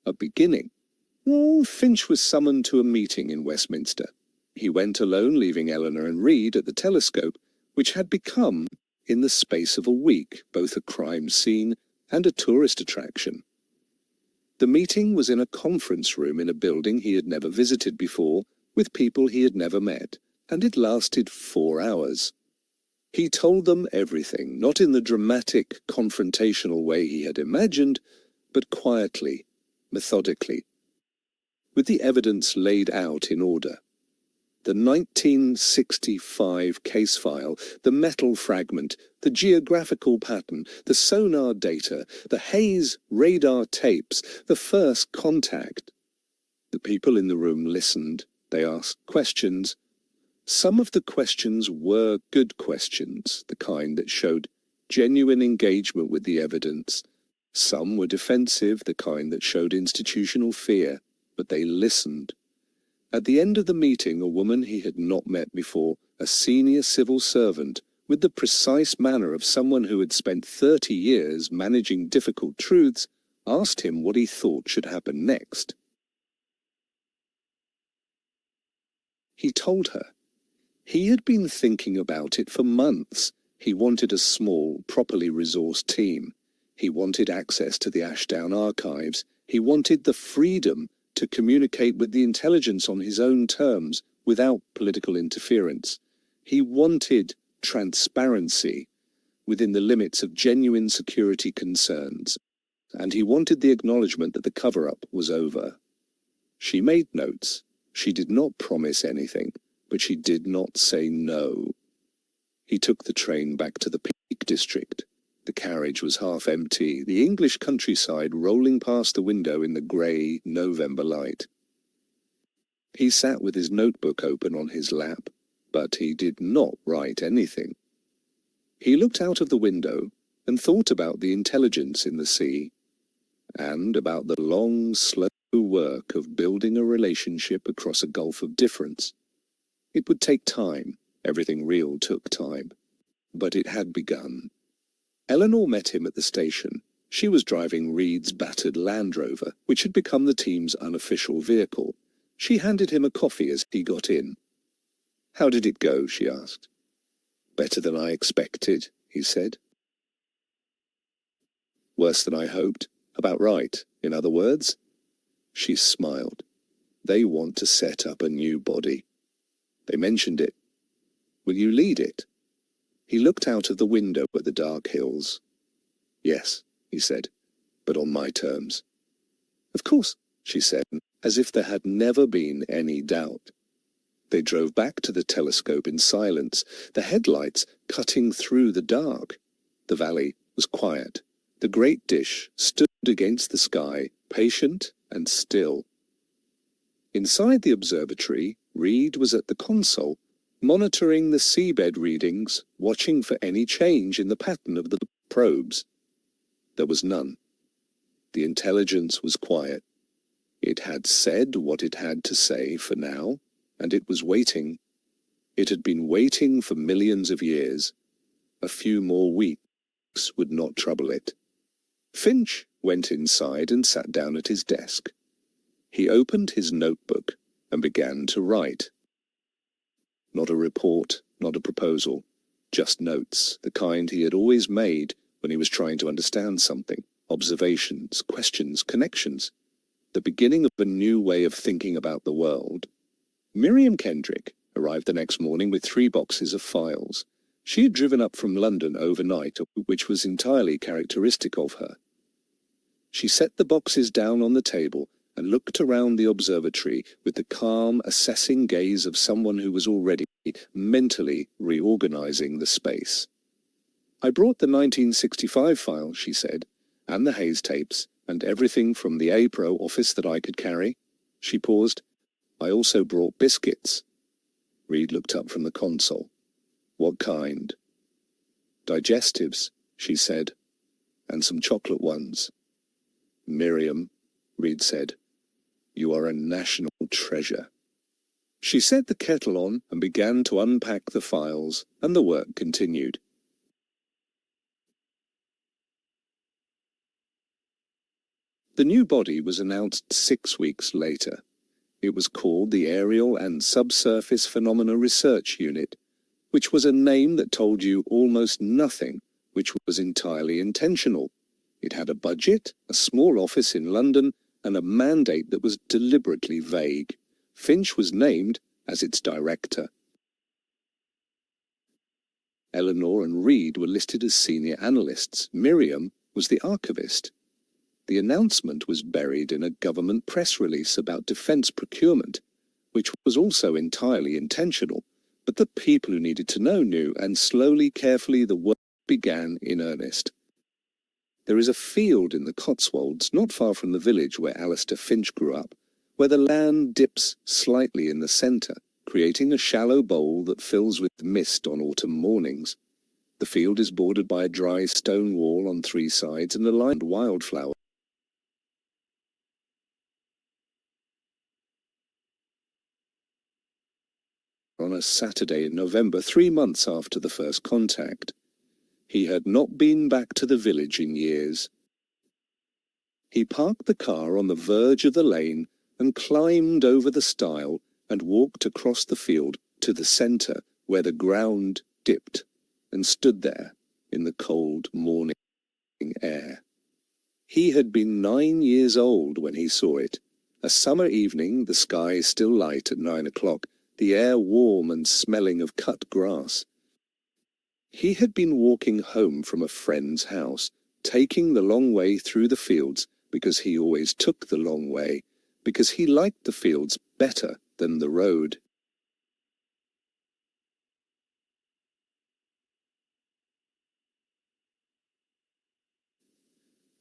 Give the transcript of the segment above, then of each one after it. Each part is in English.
a beginning. Well, Finch was summoned to a meeting in Westminster. He went alone, leaving Eleanor and Reed at the telescope, which had become, in the space of a week, both a crime scene and a tourist attraction. The meeting was in a conference room in a building he had never visited before, with people he had never met, and it lasted 4 hours. He told them everything, not in the dramatic, confrontational way he had imagined, but quietly, methodically, with the evidence laid out in order. The 1965 case file, the metal fragment, the geographical pattern, the sonar data, the Hayes radar tapes, the first contact. The people in the room listened. They asked questions. Some of the questions were good questions, the kind that showed genuine engagement with the evidence. Some were defensive, the kind that showed institutional fear, but they listened. At the end of the meeting, a woman he had not met before, a senior civil servant, with the precise manner of someone who had spent 30 years managing difficult truths, asked him what he thought should happen next. He told her. He had been thinking about it for months. He wanted a small, properly resourced team. He wanted access to the Ashdown archives. He wanted the freedom to communicate with the intelligence on his own terms, without political interference. He wanted transparency within the limits of genuine security concerns, and he wanted the acknowledgement that the cover-up was over. She made notes. She did not promise anything, but she did not say no. He took the train back to the Peak District. The carriage was half empty, the English countryside rolling past the window in the grey November light. He sat with his notebook open on his lap, but he did not write anything. He looked out of the window and thought about the intelligence in the sea, and about the long, slow work of building a relationship across a gulf of difference. It would take time. Everything real took time. But it had begun. Eleanor met him at the station. She was driving Reed's battered Land Rover, which had become the team's unofficial vehicle. She handed him a coffee as he got in. "How did it go?" she asked. "Better than I expected," he said. "Worse than I hoped? About right, in other words?" She smiled. "They want to set up a new body. They mentioned it. Will you lead it?" He looked out of the window at the dark hills. "Yes," he said, "but on my terms." "Of course," she said, as if there had never been any doubt. They drove back to the telescope in silence, the headlights cutting through the dark. The valley was quiet. The great dish stood against the sky, patient and still. Inside the observatory, Reed was at the console, monitoring the seabed readings, watching for any change in the pattern of the probes. There was none. The intelligence was quiet. It had said what it had to say for now, and it was waiting. It had been waiting for millions of years. A few more weeks would not trouble it. Finch went inside and sat down at his desk. He opened his notebook and began to write. Not a report, not a proposal, just notes, the kind he had always made when he was trying to understand something. Observations, questions, connections. The beginning of a new way of thinking about the world. Miriam Kendrick arrived the next morning with 3 boxes of files. She had driven up from London overnight, which was entirely characteristic of her. She set the boxes down on the table and looked around the observatory with the calm, assessing gaze of someone who was already mentally reorganizing the space. "I brought the 1965 file," she said, "and the Hayes tapes, and everything from the APRO office that I could carry." She paused. "I also brought biscuits." Reed looked up from the console. "What kind?" "Digestives," she said, "and some chocolate ones." "Miriam," Reed said, "you are a national treasure." She set the kettle on and began to unpack the files, and the work continued. The new body was announced 6 weeks later. It was called the Aerial and Subsurface Phenomena Research Unit, which was a name that told you almost nothing, which was entirely intentional. It had a budget, a small office in London, and a mandate that was deliberately vague. Finch was named as its director. Eleanor and Reed were listed as senior analysts. Miriam was the archivist. The announcement was buried in a government press release about defence procurement, which was also entirely intentional, but the people who needed to know knew, and slowly, carefully, the work began in earnest. There is a field in the Cotswolds, not far from the village where Alistair Finch grew up, where the land dips slightly in the centre, creating a shallow bowl that fills with mist on autumn mornings. The field is bordered by a dry stone wall on 3 sides and a lined wildflower. On a Saturday in November, 3 months after the first contact. He had not been back to the village in years. He parked the car on the verge of the lane and climbed over the stile and walked across the field to the centre where the ground dipped, and stood there in the cold morning air. He had been 9 years old when he saw it. A summer evening, the sky still light at 9 o'clock, the air warm and smelling of cut grass. He had been walking home from a friend's house, taking the long way through the fields because he always took the long way, because he liked the fields better than the road.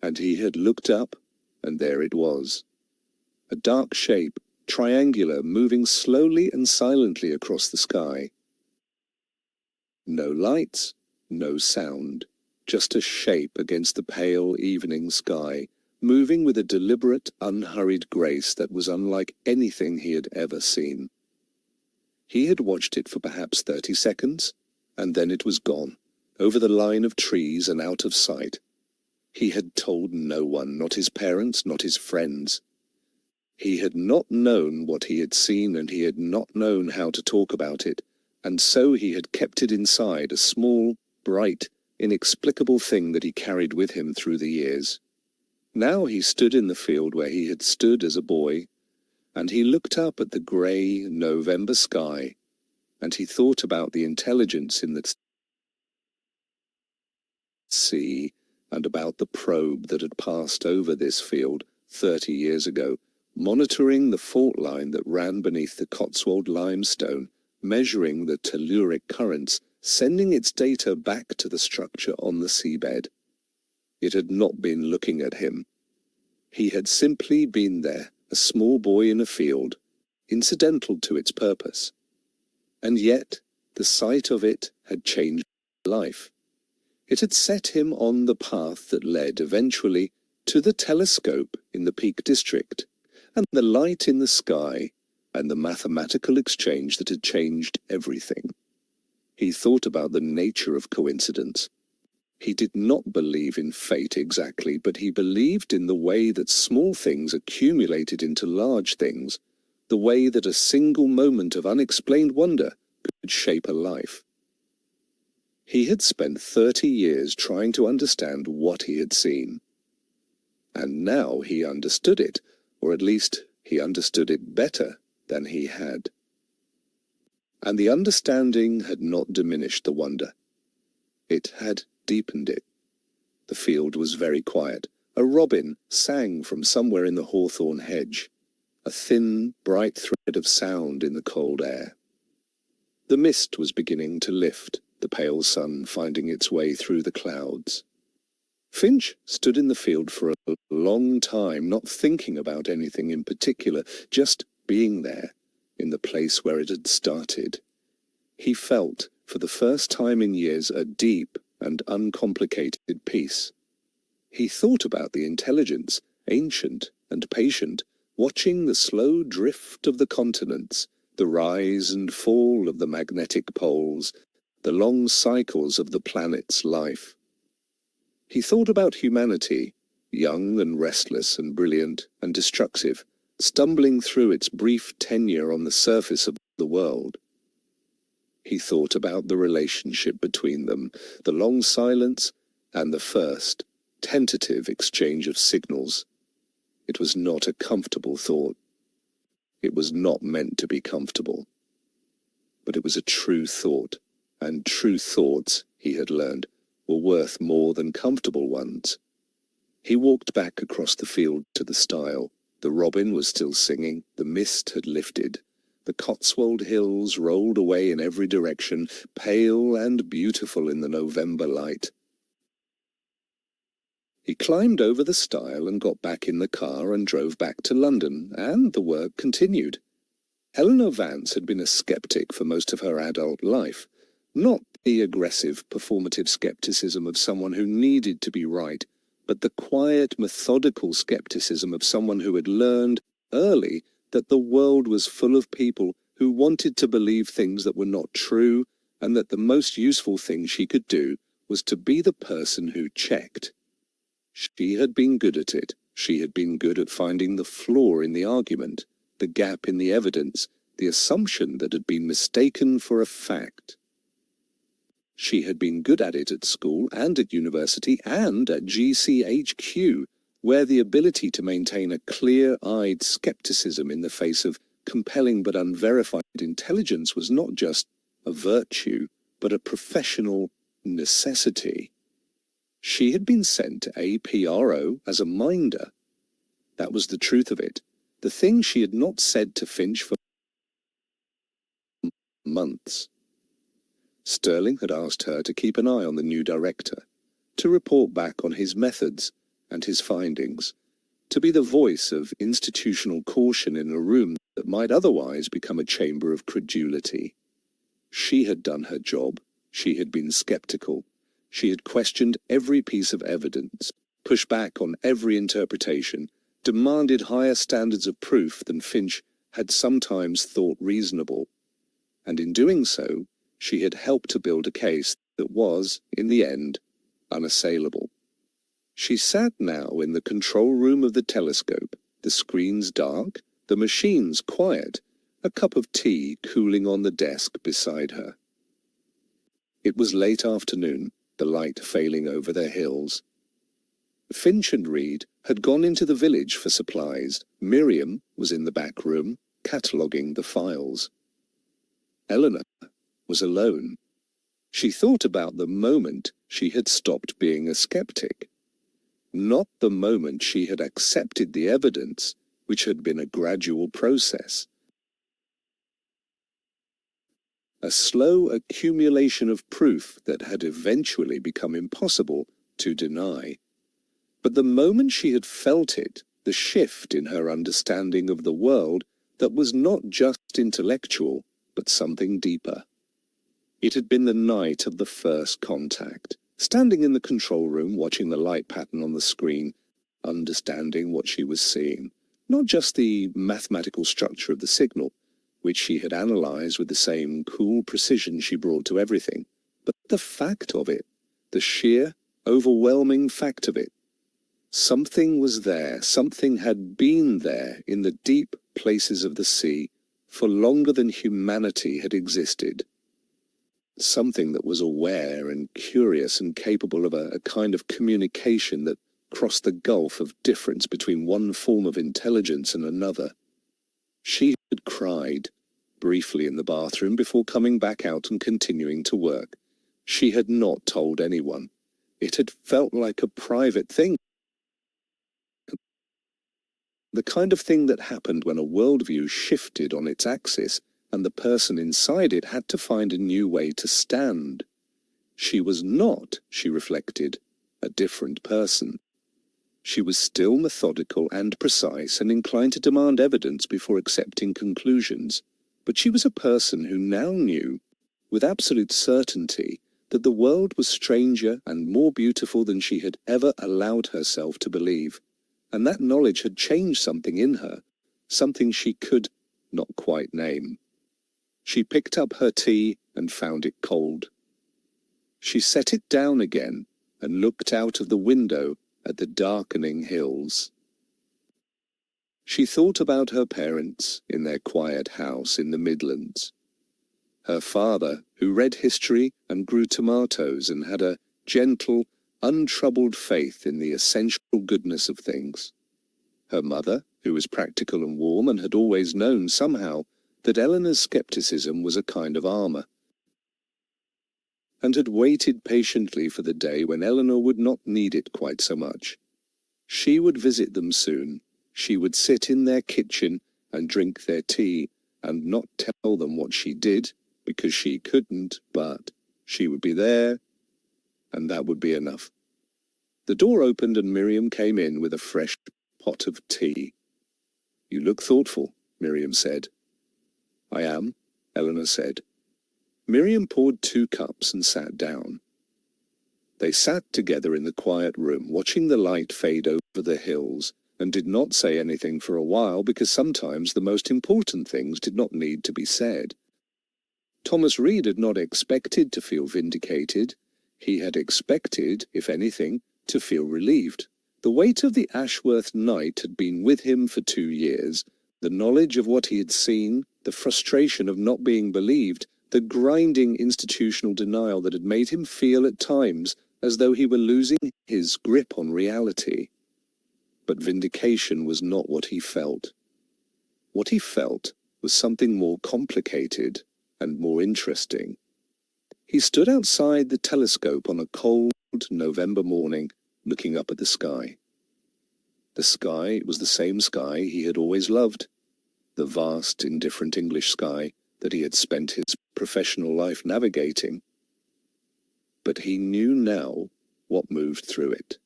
And he had looked up, and there it was. A dark shape, triangular, moving slowly and silently across the sky. No lights, no sound, just a shape against the pale evening sky, moving with a deliberate, unhurried grace that was unlike anything he had ever seen. He had watched it for perhaps 30 seconds, and then it was gone, over the line of trees and out of sight. He had told no one, not his parents, not his friends. He had not known what he had seen, and he had not known how to talk about it, and so he had kept it inside, a small, bright, inexplicable thing that he carried with him through the years. Now he stood in the field where he had stood as a boy, and he looked up at the grey November sky, and he thought about the intelligence in the sea, and about the probe that had passed over this field 30 years ago, monitoring the fault line that ran beneath the Cotswold limestone, measuring the telluric currents, sending its data back to the structure on the seabed. It had not been looking at him. He had simply been there, a small boy in a field, incidental to its purpose. And yet, the sight of it had changed his life. It had set him on the path that led eventually to the telescope in the Peak District, and the light in the sky, and the mathematical exchange that had changed everything. He thought about the nature of coincidence. He did not believe in fate exactly, but he believed in the way that small things accumulated into large things, the way that a single moment of unexplained wonder could shape a life. He had spent 30 years trying to understand what he had seen. And now he understood it, or at least he understood it better than he had. And the understanding had not diminished the wonder. It had deepened it. The field was very quiet. A robin sang from somewhere in the hawthorn hedge, a thin, bright thread of sound in the cold air. The mist was beginning to lift, the pale sun finding its way through the clouds. Finch stood in the field for a long time, not thinking about anything in particular, just being there, in the place where it had started. He felt, for the first time in years, a deep and uncomplicated peace. He thought about the intelligence, ancient and patient, watching the slow drift of the continents, the rise and fall of the magnetic poles, the long cycles of the planet's life. He thought about humanity, young and restless and brilliant and destructive, stumbling through its brief tenure on the surface of the world. He thought about the relationship between them, the long silence, and the first, tentative exchange of signals. It was not a comfortable thought. It was not meant to be comfortable. But it was a true thought, and true thoughts, he had learned, were worth more than comfortable ones. He walked back across the field to the stile. The robin was still singing, the mist had lifted. The Cotswold hills rolled away in every direction, pale and beautiful in the November light. He climbed over the stile and got back in the car and drove back to London, and the work continued. Eleanor Vance had been a skeptic for most of her adult life, not the aggressive, performative skepticism of someone who needed to be right, but the quiet, methodical skepticism of someone who had learned early that the world was full of people who wanted to believe things that were not true, and that the most useful thing she could do was to be the person who checked. She had been good at it. She had been good at finding the flaw in the argument, the gap in the evidence, the assumption that had been mistaken for a fact. She had been good at it at school and at university and at GCHQ, where the ability to maintain a clear-eyed skepticism in the face of compelling but unverified intelligence was not just a virtue, but a professional necessity. She had been sent to APRO as a minder. That was the truth of it, the thing she had not said to Finch for months. Sterling had asked her to keep an eye on the new director, to report back on his methods and his findings, to be the voice of institutional caution in a room that might otherwise become a chamber of credulity. She had done her job. She had been skeptical. She had questioned every piece of evidence, pushed back on every interpretation, demanded higher standards of proof than Finch had sometimes thought reasonable. And in doing so, she had helped to build a case that was, in the end, unassailable. She sat now in the control room of the telescope, the screens dark, the machines quiet, a cup of tea cooling on the desk beside her. It was late afternoon, the light failing over the hills. Finch and Reed had gone into the village for supplies. Miriam was in the back room, cataloguing the files. Eleanor was alone. She thought about the moment she had stopped being a skeptic, not the moment she had accepted the evidence, which had been a gradual process. A slow accumulation of proof that had eventually become impossible to deny. But the moment she had felt it, the shift in her understanding of the world that was not just intellectual, but something deeper. It had been the night of the first contact, standing in the control room, watching the light pattern on the screen, understanding what she was seeing, not just the mathematical structure of the signal, which she had analyzed with the same cool precision she brought to everything, but the fact of it, the sheer, overwhelming fact of it. Something was there, something had been there in the deep places of the sea for longer than humanity had existed. Something that was aware and curious and capable of a kind of communication that crossed the gulf of difference between one form of intelligence and another. She had cried, briefly in the bathroom before coming back out and continuing to work. She had not told anyone. It had felt like a private thing. The kind of thing that happened when a worldview shifted on its axis and the person inside it had to find a new way to stand. She was not, she reflected, a different person. She was still methodical and precise and inclined to demand evidence before accepting conclusions, but she was a person who now knew, with absolute certainty, that the world was stranger and more beautiful than she had ever allowed herself to believe, and that knowledge had changed something in her, something she could not quite name. She picked up her tea and found it cold. She set it down again and looked out of the window at the darkening hills. She thought about her parents in their quiet house in the Midlands. Her father, who read history and grew tomatoes and had a gentle, untroubled faith in the essential goodness of things. Her mother, who was practical and warm and had always known somehow that Eleanor's skepticism was a kind of armor, and had waited patiently for the day when Eleanor would not need it quite so much. She would visit them soon. She would sit in their kitchen and drink their tea and not tell them what she did, because she couldn't, but she would be there, and that would be enough. The door opened and Miriam came in with a fresh pot of tea. "You look thoughtful," Miriam said. "I am," Eleanor said. Miriam poured 2 cups and sat down. They sat together in the quiet room, watching the light fade over the hills, and did not say anything for a while, because sometimes the most important things did not need to be said. Thomas Reed had not expected to feel vindicated. He had expected, if anything, to feel relieved. The weight of the Ashworth night had been with him for 2 years. The knowledge of what he had seen, the frustration of not being believed, the grinding institutional denial that had made him feel at times as though he were losing his grip on reality. But vindication was not what he felt. What he felt was something more complicated and more interesting. He stood outside the telescope on a cold November morning, looking up at the sky. The sky was the same sky he had always loved, the vast, indifferent English sky that he had spent his professional life navigating. But he knew now what moved through it.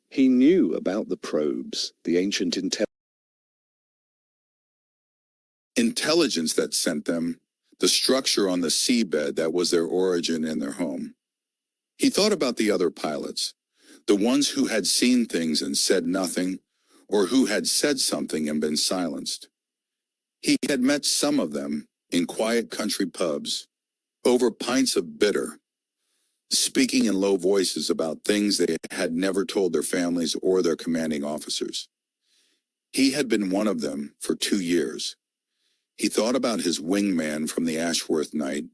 He knew about the probes, the ancient intelligence that sent them, the structure on the seabed that was their origin and their home. He thought about the other pilots, the ones who had seen things and said nothing, or who had said something and been silenced. He had met some of them in quiet country pubs, over pints of bitter, speaking in low voices about things they had never told their families or their commanding officers. He had been one of them for 2 years. He thought about his wingman from the Ashworth night,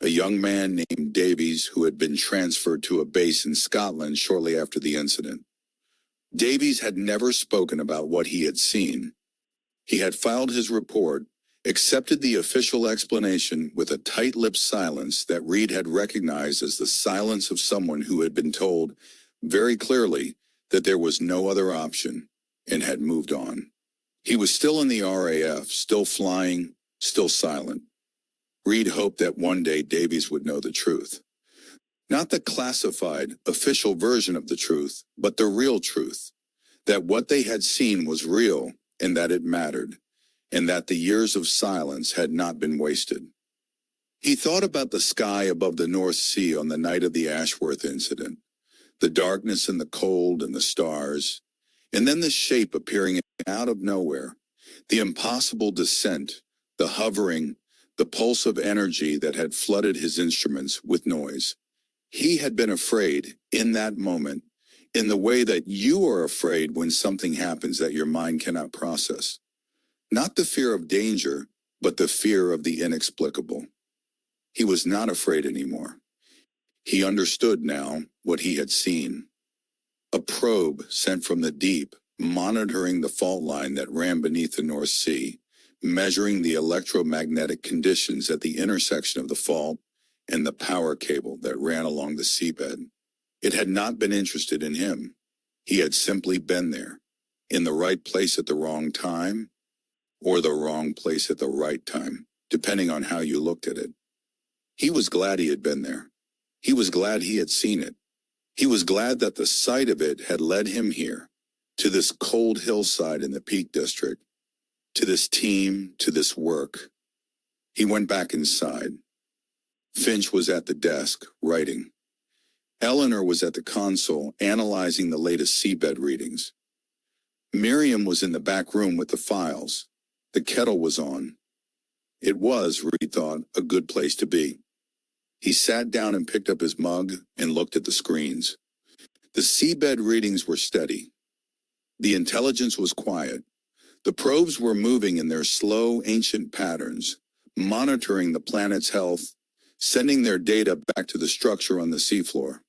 a young man named Davies who had been transferred to a base in Scotland shortly after the incident. Davies had never spoken about what he had seen. He had filed his report, accepted the official explanation with a tight-lipped silence that Reed had recognized as the silence of someone who had been told very clearly that there was no other option, and had moved on. He was still in the RAF, still flying, still silent. Reed hoped that one day Davies would know the truth. Not the classified, official version of the truth, but the real truth. That what they had seen was real, and that it mattered, and that the years of silence had not been wasted. He thought about the sky above the North Sea on the night of the Ashworth incident, the darkness and the cold and the stars, and then the shape appearing out of nowhere, the impossible descent, the hovering, the pulse of energy that had flooded his instruments with noise. He had been afraid in that moment, in the way that you are afraid when something happens that your mind cannot process. Not the fear of danger, but the fear of the inexplicable. He was not afraid anymore. He understood now what he had seen. A probe sent from the deep, monitoring the fault line that ran beneath the North Sea, measuring the electromagnetic conditions at the intersection of the fault and the power cable that ran along the seabed. It had not been interested in him. He had simply been there, in the right place at the wrong time, or the wrong place at the right time, depending on how you looked at it. He was glad he had been there. He was glad he had seen it. He was glad that the sight of it had led him here, to this cold hillside in the Peak District, to this team, to this work. He went back inside. Finch was at the desk, writing. Eleanor was at the console, analyzing the latest seabed readings. Miriam was in the back room with the files. The kettle was on. It was, Reed thought, a good place to be. He sat down and picked up his mug and looked at the screens. The seabed readings were steady. The intelligence was quiet. The probes were moving in their slow, ancient patterns, monitoring the planet's health, sending their data back to the structure on the seafloor.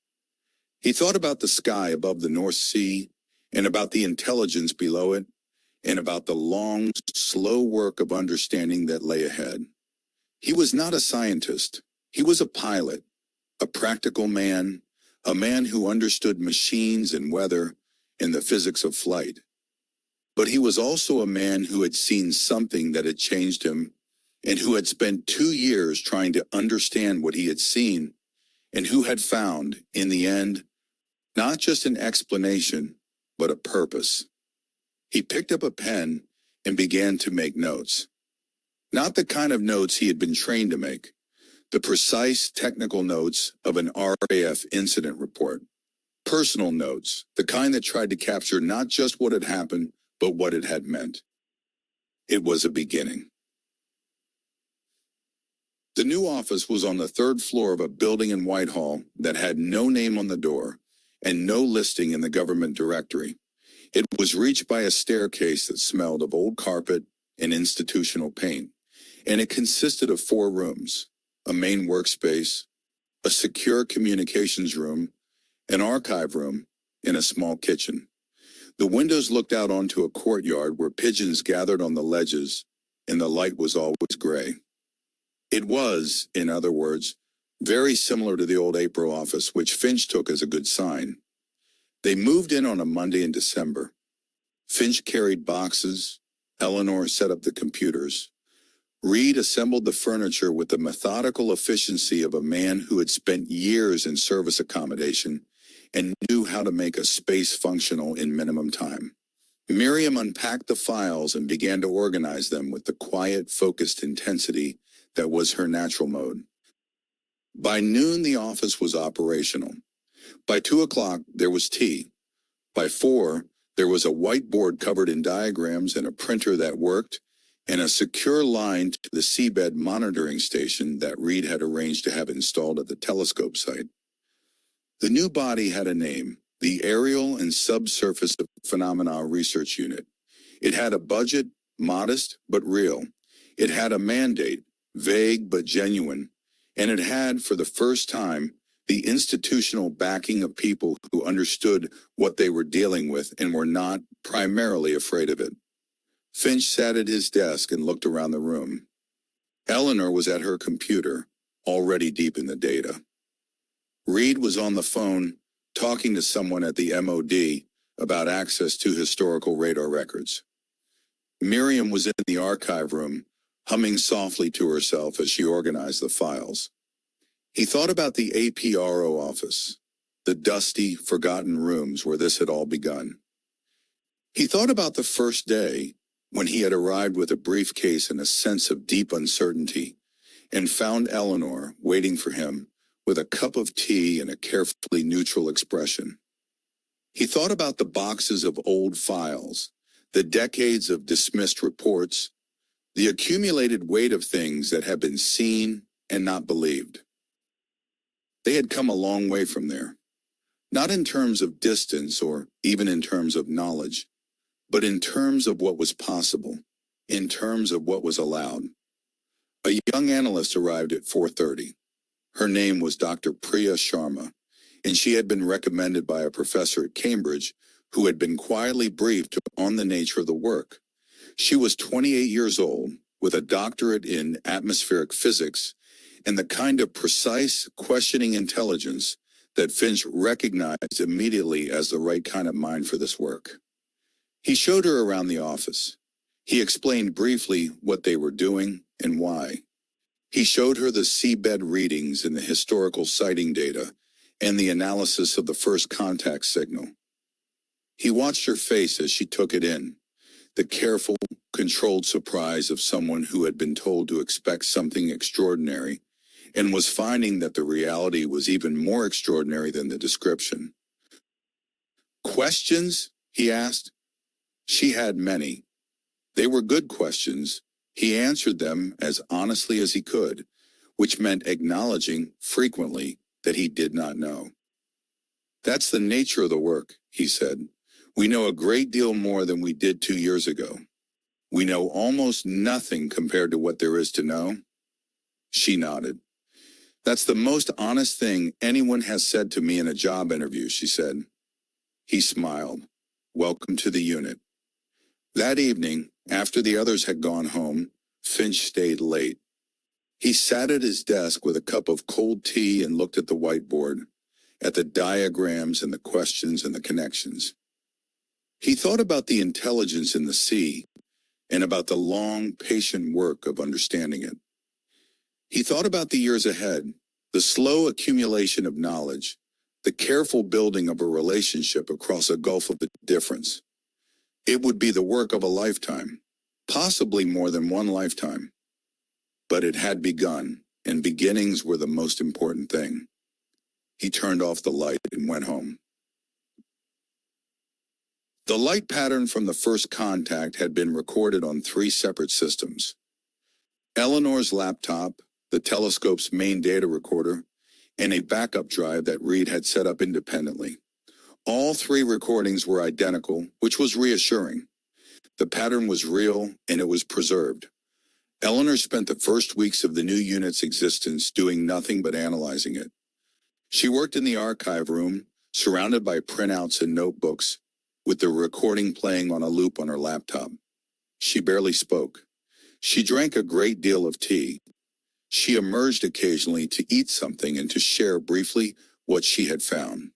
He thought about the sky above the North Sea, and about the intelligence below it, and about the long, slow work of understanding that lay ahead. He was not a scientist. He was a pilot, a practical man, a man who understood machines and weather and the physics of flight. But he was also a man who had seen something that had changed him, and who had spent 2 years trying to understand what he had seen, and who had found, in the end, not just an explanation, but a purpose. He picked up a pen and began to make notes. Not the kind of notes he had been trained to make, the precise technical notes of an RAF incident report. Personal notes, the kind that tried to capture not just what had happened, but what it had meant. It was a beginning. The new office was on the 3rd floor of a building in Whitehall that had no name on the door and no listing in the government directory. It was reached by a staircase that smelled of old carpet and institutional paint, and it consisted of 4 rooms, a main workspace, a secure communications room, an archive room, and a small kitchen. The windows looked out onto a courtyard where pigeons gathered on the ledges, and the light was always gray. It was, in other words, very similar to the old April office, which Finch took as a good sign. They moved in on a Monday in December. Finch carried boxes. Eleanor set up the computers. Reed assembled the furniture with the methodical efficiency of a man who had spent years in service accommodation and knew how to make a space functional in minimum time. Miriam unpacked the files and began to organize them with the quiet, focused intensity that was her natural mode. By noon, the office was operational. By 2 o'clock, there was tea. By 4, there was a whiteboard covered in diagrams and a printer that worked, and a secure line to the seabed monitoring station that Reed had arranged to have installed at the telescope site. The new body had a name, the Aerial and Subsurface Phenomena Research Unit. It had a budget, modest but real. It had a mandate, vague but genuine, and it had, for the first time, the institutional backing of people who understood what they were dealing with and were not primarily afraid of it. Finch sat at his desk and looked around the room. Eleanor was at her computer, already deep in the data. Reed was on the phone, talking to someone at the MOD about access to historical radar records. Miriam was in the archive room, humming softly to herself as she organized the files. He thought about the APRO office, the dusty, forgotten rooms where this had all begun. He thought about the first day, when he had arrived with a briefcase and a sense of deep uncertainty, and found Eleanor waiting for him with a cup of tea and a carefully neutral expression. He thought about the boxes of old files, the decades of dismissed reports, the accumulated weight of things that had been seen and not believed. They had come a long way from there, not in terms of distance or even in terms of knowledge, but in terms of what was possible, in terms of what was allowed. A young analyst arrived at 4:30. Her name was Dr. Priya Sharma, and she had been recommended by a professor at Cambridge who had been quietly briefed on the nature of the work. She was 28 years old, with a doctorate in atmospheric physics, and the kind of precise, questioning intelligence that Finch recognized immediately as the right kind of mind for this work. He showed her around the office. He explained briefly what they were doing and why. He showed her the seabed readings and the historical sighting data and the analysis of the first contact signal. He watched her face as she took it in, the careful, controlled surprise of someone who had been told to expect something extraordinary and was finding that the reality was even more extraordinary than the description. Questions? He asked. She had many. They were good questions. He answered them as honestly as he could, which meant acknowledging frequently that he did not know. That's the nature of the work, he said. We know a great deal more than we did 2 years ago. We know almost nothing compared to what there is to know. She nodded. That's the most honest thing anyone has said to me in a job interview, she said. He smiled. Welcome to the unit. That evening, after the others had gone home, Finch stayed late. He sat at his desk with a cup of cold tea and looked at the whiteboard, at the diagrams and the questions and the connections. He thought about the intelligence in the sea and about the long, patient work of understanding it. He thought about the years ahead, the slow accumulation of knowledge, the careful building of a relationship across a gulf of difference. It would be the work of a lifetime, possibly more than one lifetime. But it had begun, and beginnings were the most important thing. He turned off the light and went home. The light pattern from the first contact had been recorded on 3 separate systems. Eleanor's laptop, the telescope's main data recorder, and a backup drive that Reed had set up independently. All 3 recordings were identical, which was reassuring. The pattern was real, and it was preserved. Eleanor spent the first weeks of the new unit's existence doing nothing but analyzing it. She worked in the archive room, surrounded by printouts and notebooks, with the recording playing on a loop on her laptop. She barely spoke. She drank a great deal of tea. She emerged occasionally to eat something and to share briefly what she had found.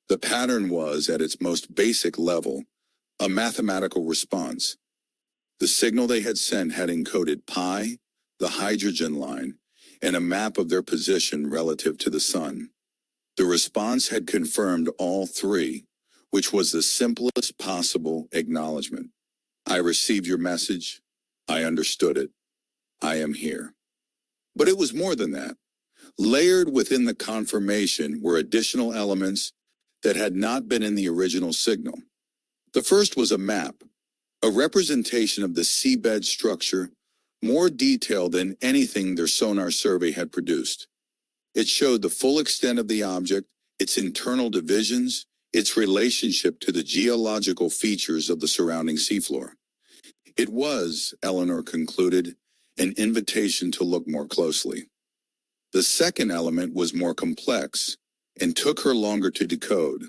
The pattern was, at its most basic level, a mathematical response. The signal they had sent had encoded pi, the hydrogen line, and a map of their position relative to the sun. The response had confirmed all 3, which was the simplest possible acknowledgement. I received your message. I understood it. I am here. But it was more than that. Layered within the confirmation were additional elements that had not been in the original signal. The first was a map, a representation of the seabed structure, more detailed than anything their sonar survey had produced. It showed the full extent of the object, its internal divisions, its relationship to the geological features of the surrounding seafloor. It was, Eleanor concluded, an invitation to look more closely. The second element was more complex and took her longer to decode.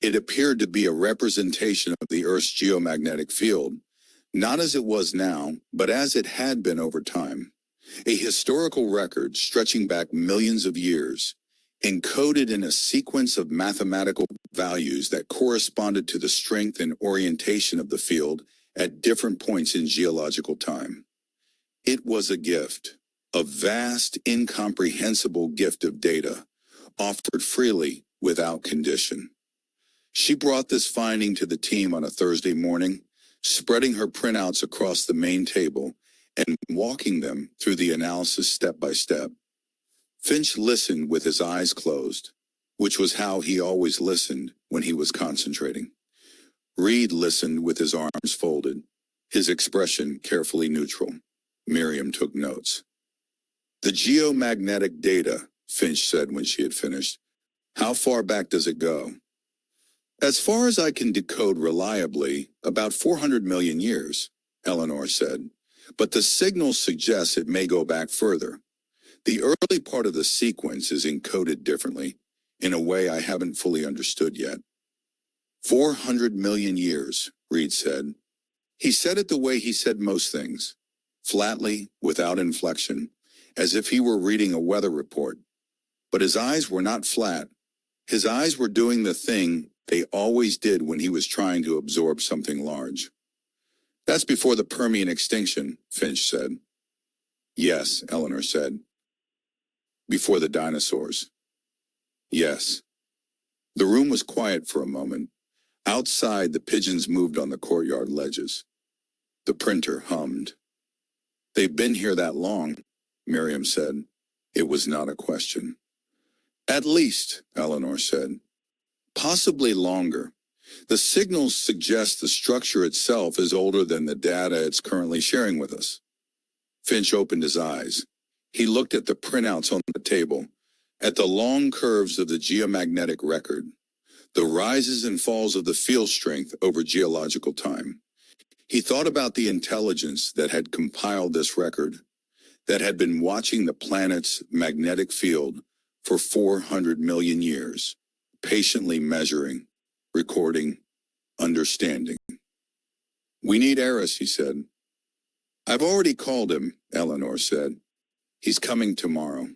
It appeared to be a representation of the Earth's geomagnetic field, not as it was now, but as it had been over time. A historical record stretching back millions of years, encoded in a sequence of mathematical values that corresponded to the strength and orientation of the field at different points in geological time. It was a gift, a vast, incomprehensible gift of data, offered freely without condition. She brought this finding to the team on a Thursday morning, spreading her printouts across the main table and walking them through the analysis step by step. Finch listened with his eyes closed, which was how he always listened when he was concentrating. Reed listened with his arms folded, his expression carefully neutral. Miriam took notes. The geomagnetic data, Finch said when she had finished. How far back does it go? As far as I can decode reliably, about 400 million years, Eleanor said. But the signal suggests it may go back further. The early part of the sequence is encoded differently, in a way I haven't fully understood yet. 400 million years, Reed said. He said it the way he said most things, flatly, without inflection, as if he were reading a weather report. But his eyes were not flat. His eyes were doing the thing they always did when he was trying to absorb something large. That's before the Permian extinction, Finch said. Yes, Eleanor said. Before the dinosaurs. Yes. The room was quiet for a moment. Outside, the pigeons moved on the courtyard ledges. The printer hummed. They've been here that long, Miriam said. It was not a question. At least, Eleanor said. Possibly longer. The signals suggest the structure itself is older than the data it's currently sharing with us. Finch opened his eyes. He looked at the printouts on the table, at the long curves of the geomagnetic record. the rises and falls of the field strength over geological time. He thought about the intelligence that had compiled this record, that had been watching the planet's magnetic field for 400 million years, patiently measuring, recording, understanding. "We need Eris," he said. "I've already called him," Eleanor said. "He's coming tomorrow."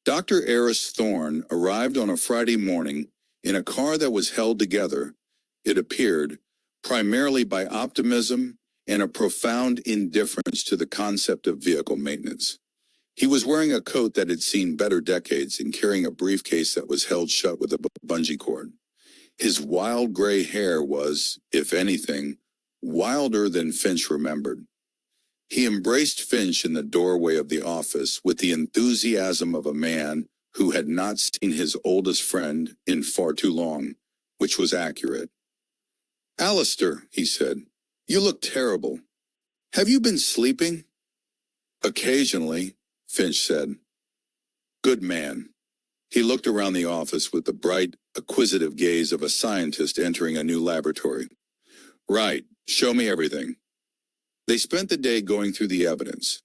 Dr. Eris Thorne arrived on a Friday morning in a car that was held together, it appeared, primarily by optimism and a profound indifference to the concept of vehicle maintenance. He was wearing a coat that had seen better decades and carrying a briefcase that was held shut with a bungee cord. His wild gray hair was, if anything, wilder than Finch remembered. He embraced Finch in the doorway of the office with the enthusiasm of a man who had not seen his oldest friend in far too long, which was accurate. "Alistair," he said, "you look terrible. Have you been sleeping?" "Occasionally," Finch said. "Good man." He looked around the office with the bright, acquisitive gaze of a scientist entering a new laboratory. "Right, show me everything." They spent the day going through the evidence.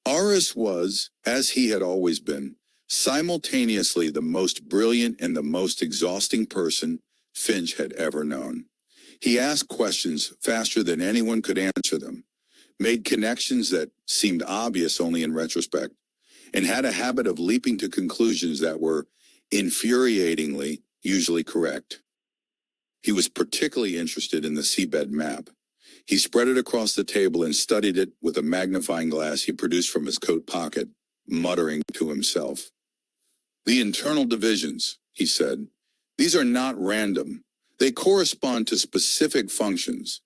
Aris was, as he had always been, simultaneously the most brilliant and the most exhausting person Finch had ever known. He asked questions faster than anyone could answer them, made connections that seemed obvious only in retrospect, and had a habit of leaping to conclusions that were, infuriatingly, usually correct. He was particularly interested in the seabed map. He spread it across the table and studied it with a magnifying glass he produced from his coat pocket, muttering to himself. "The internal divisions," he said. "These are not random. They correspond to specific functions.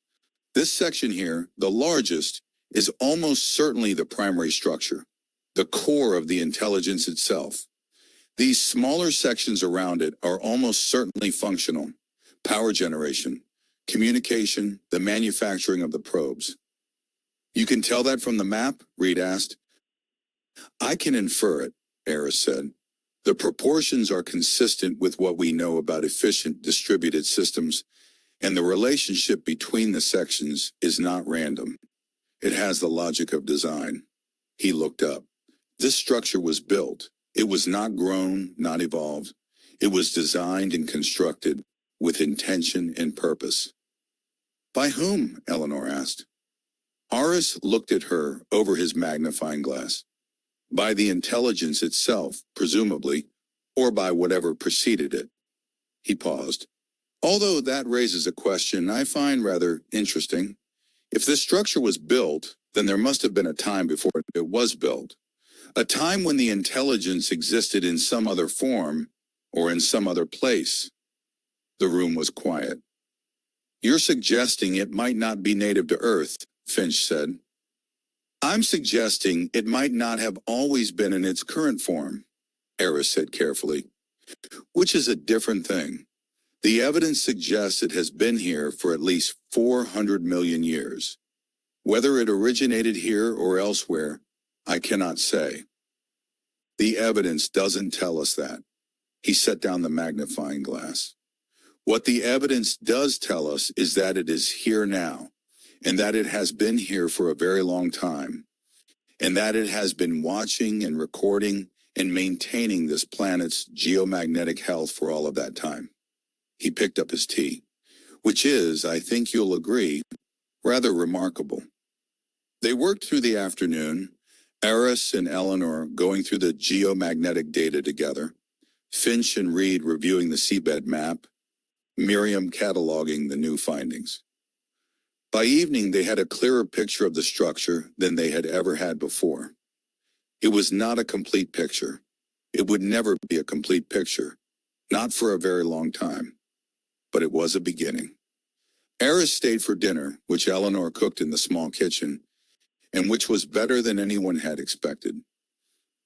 This section here, the largest, is almost certainly the primary structure, the core of the intelligence itself. These smaller sections around it are almost certainly functional: power generation, communication, the manufacturing of the probes." "You can tell that from the map?" Reed asked. "I can infer it," Eris said. "The proportions are consistent with what we know about efficient distributed systems, and the relationship between the sections is not random. It has the logic of design." He looked up. This structure was built. It was not grown, not evolved. It was designed and constructed with intention and purpose. "By whom?" Eleanor asked. Aris looked at her over his magnifying glass. "By the intelligence itself, presumably, or by whatever preceded it." He paused. "Although that raises a question I find rather interesting. If this structure was built, then there must have been a time before it was built. A time when the intelligence existed in some other form, or in some other place." The room was quiet. "You're suggesting it might not be native to Earth," Finch said. "I'm suggesting it might not have always been in its current form," Eris said carefully. "Which is a different thing. The evidence suggests it has been here for at least 400 million years. Whether it originated here or elsewhere, I cannot say. The evidence doesn't tell us that." He set down the magnifying glass. "What the evidence does tell us is that it is here now, and that it has been here for a very long time, and that it has been watching and recording and maintaining this planet's geomagnetic health for all of that time." He picked up his tea, "Which is, I think you'll agree, rather remarkable." They worked through the afternoon, Eris and Eleanor going through the geomagnetic data together, Finch and Reed reviewing the seabed map, Miriam cataloging the new findings. By evening, they had a clearer picture of the structure than they had ever had before. It was not a complete picture. It would never be a complete picture, not for a very long time. But it was a beginning. Eris stayed for dinner, which Eleanor cooked in the small kitchen, and which was better than anyone had expected.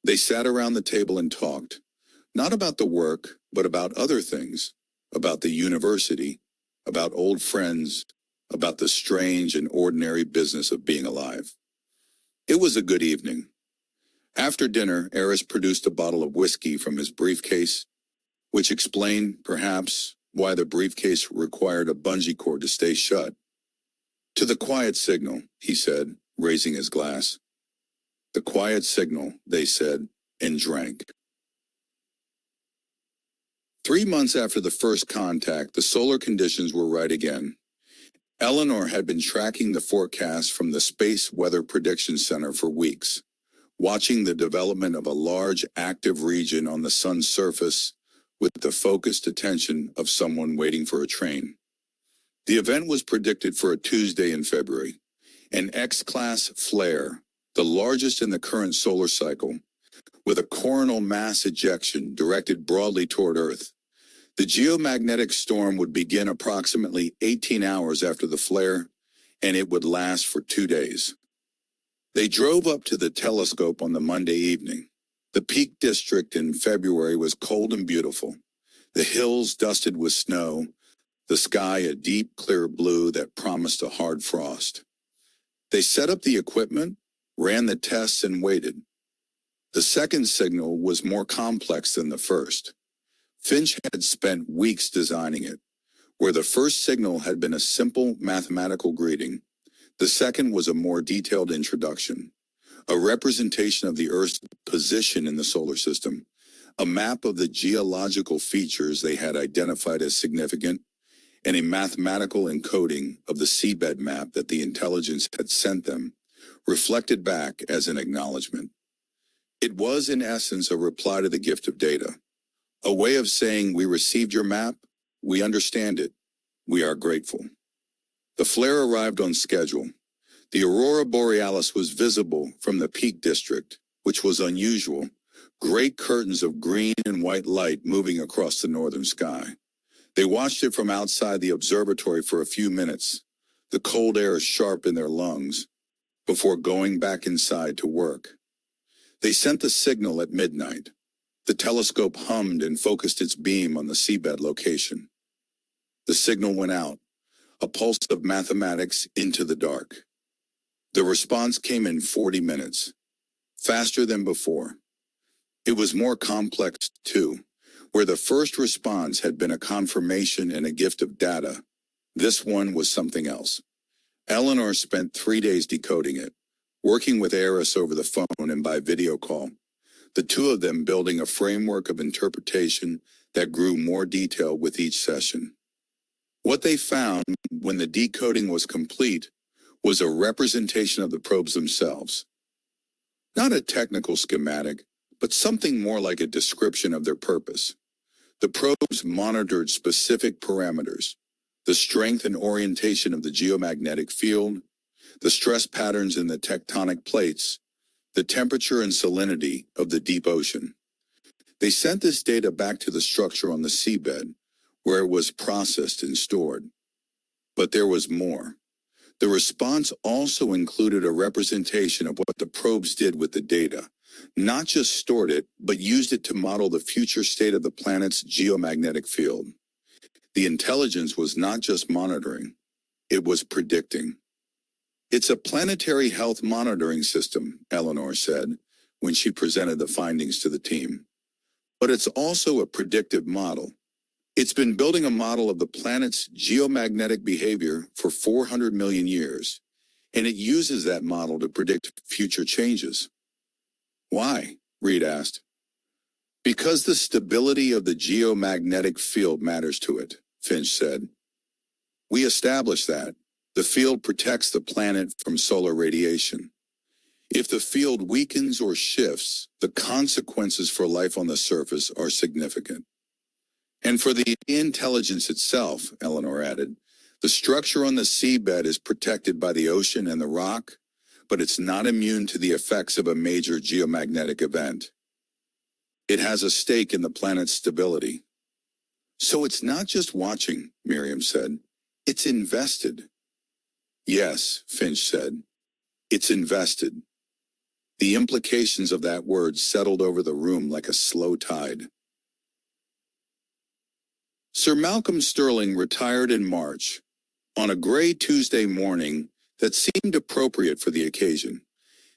They sat around the table and talked, not about the work, but about other things, about the university, about old friends, about the strange and ordinary business of being alive. It was a good evening. After dinner, Eris produced a bottle of whiskey from his briefcase. which explained, perhaps, why the briefcase required a bungee cord to stay shut. To the quiet signal, he said, raising his glass. The quiet signal, they said, and drank. 3 months after the first contact, the solar conditions were right again. Eleanor had been tracking the forecast from the Space Weather Prediction Center for weeks, watching the development of a large active region on the sun's surface with the focused attention of someone waiting for a train. The event was predicted for a Tuesday in February, an X-class flare, the largest in the current solar cycle, with a coronal mass ejection directed broadly toward Earth. The geomagnetic storm would begin approximately 18 hours after the flare, and it would last for 2 days. They drove up to the telescope on the Monday evening. The Peak District in February was cold and beautiful, the hills dusted with snow, the sky a deep, clear blue that promised a hard frost. They set up the equipment, ran the tests, and waited. The second signal was more complex than the first. Finch had spent weeks designing it. Where the first signal had been a simple mathematical greeting, the second was a more detailed introduction, a representation of the Earth's position in the solar system, a map of the geological features they had identified as significant, and a mathematical encoding of the seabed map that the intelligence had sent them, reflected back as an acknowledgement. It was, in essence, a reply to the gift of data, a way of saying, we received your map, we understand it, we are grateful. The flare arrived on schedule. The aurora borealis was visible from the Peak District, which was unusual, great curtains of green and white light moving across the northern sky. They watched it from outside the observatory for a few minutes, the cold air sharp in their lungs, before going back inside to work. They sent the signal at midnight. The telescope hummed and focused its beam on the seabed location. The signal went out, a pulse of mathematics into the dark. The response came in 40 minutes, faster than before. It was more complex, too. Where the first response had been a confirmation and a gift of data, this one was something else. Eleanor spent 3 days decoding it, working with Eris over the phone and by video call, the two of them building a framework of interpretation that grew more detailed with each session. What they found, when the decoding was complete, was a representation of the probes themselves. Not a technical schematic, but something more like a description of their purpose. The probes monitored specific parameters, the strength and orientation of the geomagnetic field, the stress patterns in the tectonic plates, the temperature and salinity of the deep ocean. They sent this data back to the structure on the seabed, where it was processed and stored. But there was more. The response also included a representation of what the probes did with the data. Not just stored it, but used it to model the future state of the planet's geomagnetic field. The intelligence was not just monitoring, it was predicting. It's a planetary health monitoring system, Eleanor said, when she presented the findings to the team. But it's also a predictive model. It's been building a model of the planet's geomagnetic behavior for 400 million years, and it uses that model to predict future changes. Why? Reed asked. Because the stability of the geomagnetic field matters to it, Finch said. We established that. The field protects the planet from solar radiation. If the field weakens or shifts, the consequences for life on the surface are significant. And for the intelligence itself, Eleanor added, the structure on the seabed is protected by the ocean and the rock, but it's not immune to the effects of a major geomagnetic event. It has a stake in the planet's stability. So it's not just watching, Miriam said. It's invested. Yes, Finch said. It's invested. The implications of that word settled over the room like a slow tide. Sir Malcolm Sterling retired in March, on a gray Tuesday morning that seemed appropriate for the occasion.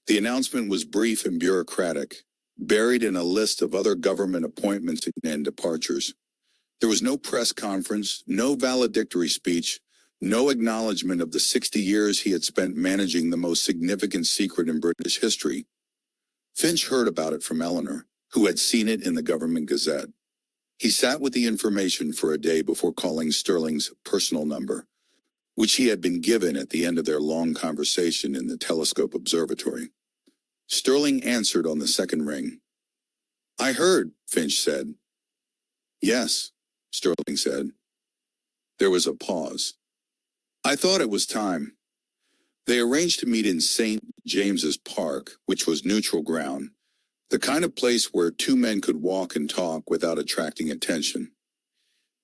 The announcement was brief and bureaucratic, buried in a list of other government appointments and departures. There was no press conference, no valedictory speech, no acknowledgement of the 60 years he had spent managing the most significant secret in British history. Finch heard about it from Eleanor, who had seen it in the government gazette. He sat with the information for a day before calling Sterling's personal number, which he had been given at the end of their long conversation in the telescope observatory. Sterling answered on the second ring. "I heard," Finch said. "Yes," Sterling said. There was a pause. "I thought it was time." They arranged to meet in St. James's Park, which was neutral ground, the kind of place where two men could walk and talk without attracting attention.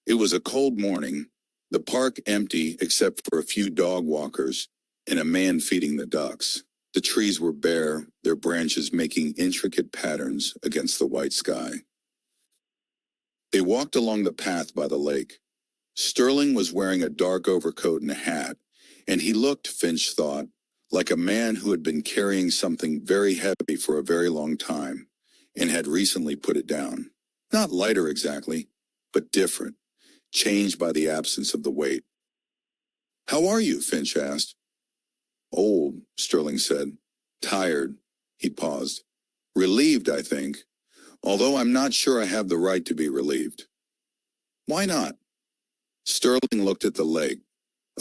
It was a cold morning, the park empty except for a few dog walkers and a man feeding the ducks. The trees were bare, their branches making intricate patterns against the white sky. They walked along the path by the lake. Sterling was wearing a dark overcoat and a hat, and he looked, Finch thought, like a man who had been carrying something very heavy for a very long time and had recently put it down. Not lighter exactly, but different, changed by the absence of the weight. "How are you?" Finch asked. "Old," Sterling said. "Tired." He paused. "Relieved, I think, although I'm not sure I have the right to be relieved." "Why not?" Sterling looked at the lake.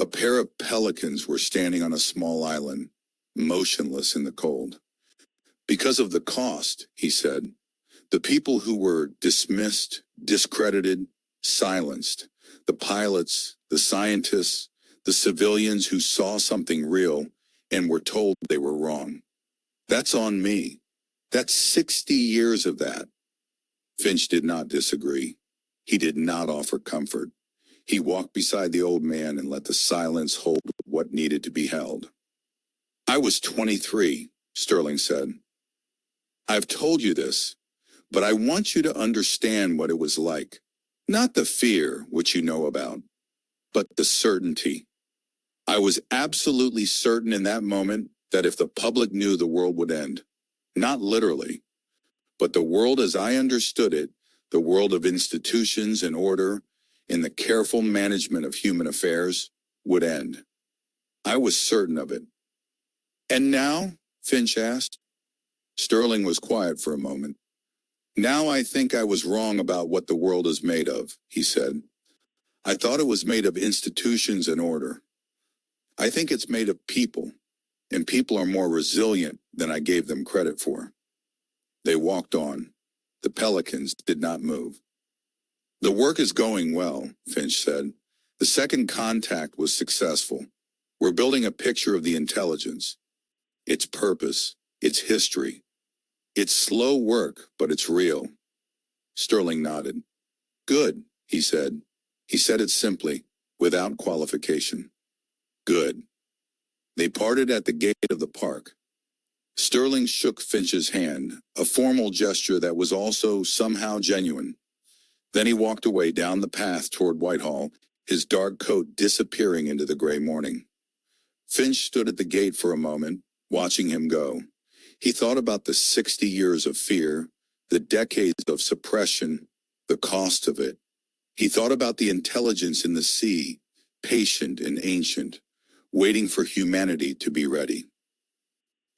A pair of pelicans were standing on a small island, motionless in the cold. "Because of the cost," he said. "The people who were dismissed, discredited, silenced. The pilots, the scientists, the civilians who saw something real and were told they were wrong. That's on me. That's 60 years of that." Finch did not disagree. He did not offer comfort. He walked beside the old man and let the silence hold what needed to be held. "I was 23, Sterling said. "I've told you this, but I want you to understand what it was like. Not the fear, which you know about, but the certainty. I was absolutely certain in that moment that if the public knew, the world would end. Not literally, but the world as I understood it, the world of institutions and order, in the careful management of human affairs, would end. I was certain of it." "And now?" Finch asked. Sterling was quiet for a moment. "Now I think I was wrong about what the world is made of," he said. "I thought it was made of institutions and order. I think it's made of people, and people are more resilient than I gave them credit for." They walked on. The pelicans did not move. "The work is going well," Finch said. "The second contact was successful. We're building a picture of the intelligence, its purpose, its history. It's slow work, but it's real." Sterling nodded. "Good," he said. He said it simply, without qualification. "Good." They parted at the gate of the park. Sterling shook Finch's hand, a formal gesture that was also somehow genuine. Then he walked away down the path toward Whitehall, his dark coat disappearing into the gray morning. Finch stood at the gate for a moment, watching him go. He thought about the 60 years of fear, the decades of suppression, the cost of it. He thought about the intelligence in the sea, patient and ancient, waiting for humanity to be ready.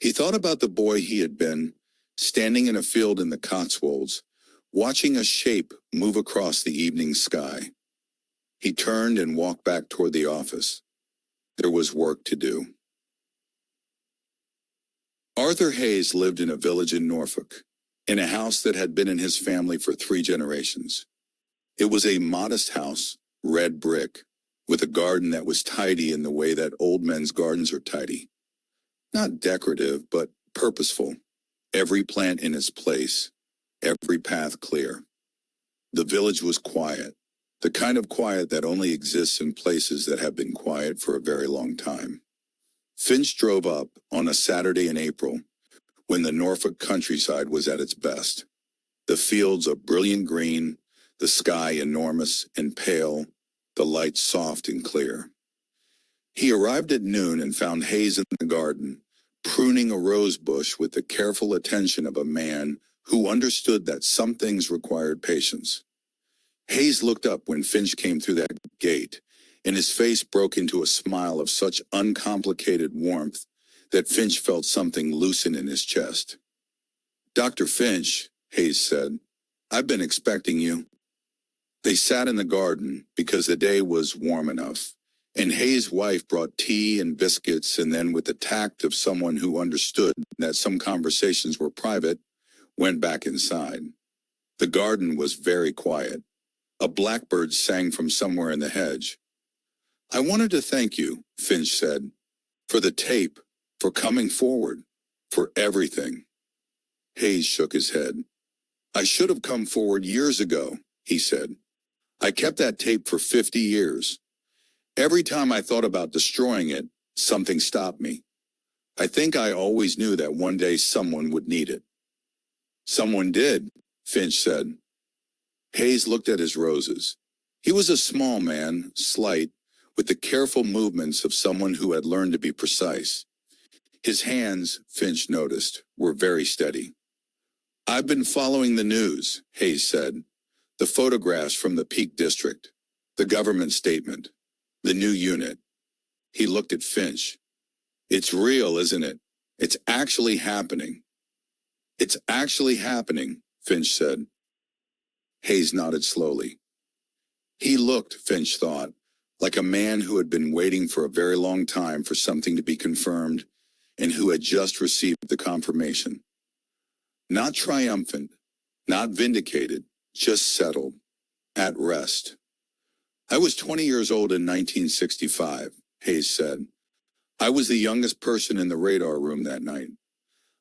He thought about the boy he had been, standing in a field in the Cotswolds, watching a shape move across the evening sky. He turned and walked back toward the office. There was work to do. Arthur Hayes lived in a village in Norfolk, in a house that had been in his family for 3 generations. It was a modest house, red brick, with a garden that was tidy in the way that old men's gardens are tidy. Not decorative, but purposeful. Every plant in its place, every path clear. The village was quiet, the kind of quiet that only exists in places that have been quiet for a very long time. Finch drove up on a Saturday in April, when the Norfolk countryside was at its best. The fields a brilliant green, the sky enormous and pale, the light soft and clear. He arrived at noon and found Hayes in the garden, pruning a rose bush with the careful attention of a man who understood that some things required patience. Hayes looked up when Finch came through that gate, and his face broke into a smile of such uncomplicated warmth that Finch felt something loosen in his chest. "Dr. Finch," Hayes said, "I've been expecting you." They sat in the garden because the day was warm enough, and Hayes' wife brought tea and biscuits, and then, with the tact of someone who understood that some conversations were private, went back inside. The garden was very quiet. A blackbird sang from somewhere in the hedge. "I wanted to thank you," Finch said, "for the tape, for coming forward, for everything." Hayes shook his head. "I should have come forward years ago," he said. "I kept that tape for 50 years. Every time I thought about destroying it, something stopped me. I think I always knew that one day someone would need it." "Someone did," Finch said. Hayes looked at his roses. He was a small man, slight, with the careful movements of someone who had learned to be precise. His hands, Finch noticed, were very steady. "I've been following the news," Hayes said. "The photographs from the Peak District, the government statement, the new unit." He looked at Finch. "It's real, isn't it? It's actually happening." "It's actually happening," Finch said. Hayes nodded slowly. He looked, Finch thought, like a man who had been waiting for a very long time for something to be confirmed and who had just received the confirmation. Not triumphant, not vindicated, just settled, at rest. "I was 20 years old in 1965, Hayes said. "I was the youngest person in the radar room that night.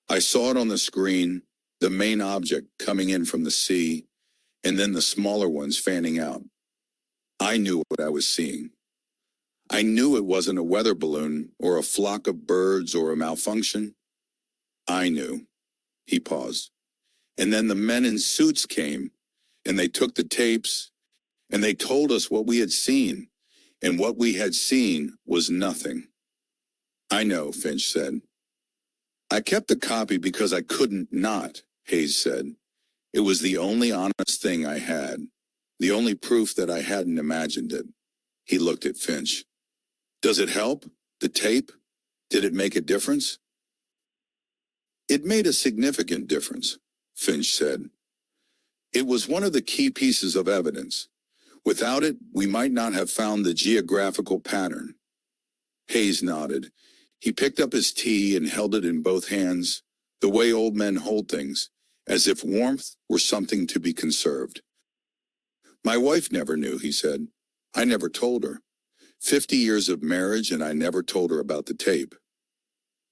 I saw it on the screen, the main object coming in from the sea, and then the smaller ones fanning out. I knew what I was seeing. I knew it wasn't a weather balloon or a flock of birds or a malfunction. I knew." He paused. "And then the men in suits came, and they took the tapes, and they told us what we had seen, and what we had seen was nothing." "I know," Finch said. "I kept the copy because I couldn't not," Hayes said. "It was the only honest thing I had, the only proof that I hadn't imagined it." He looked at Finch. "Does it help? The tape? Did it make a difference?" "It made a significant difference," Finch said. "It was one of the key pieces of evidence. Without it, we might not have found the geographical pattern." Hayes nodded. He picked up his tea and held it in both hands, the way old men hold things, as if warmth were something to be conserved. "My wife never knew," he said. "I never told her. 50 years of marriage, and I never told her about the tape."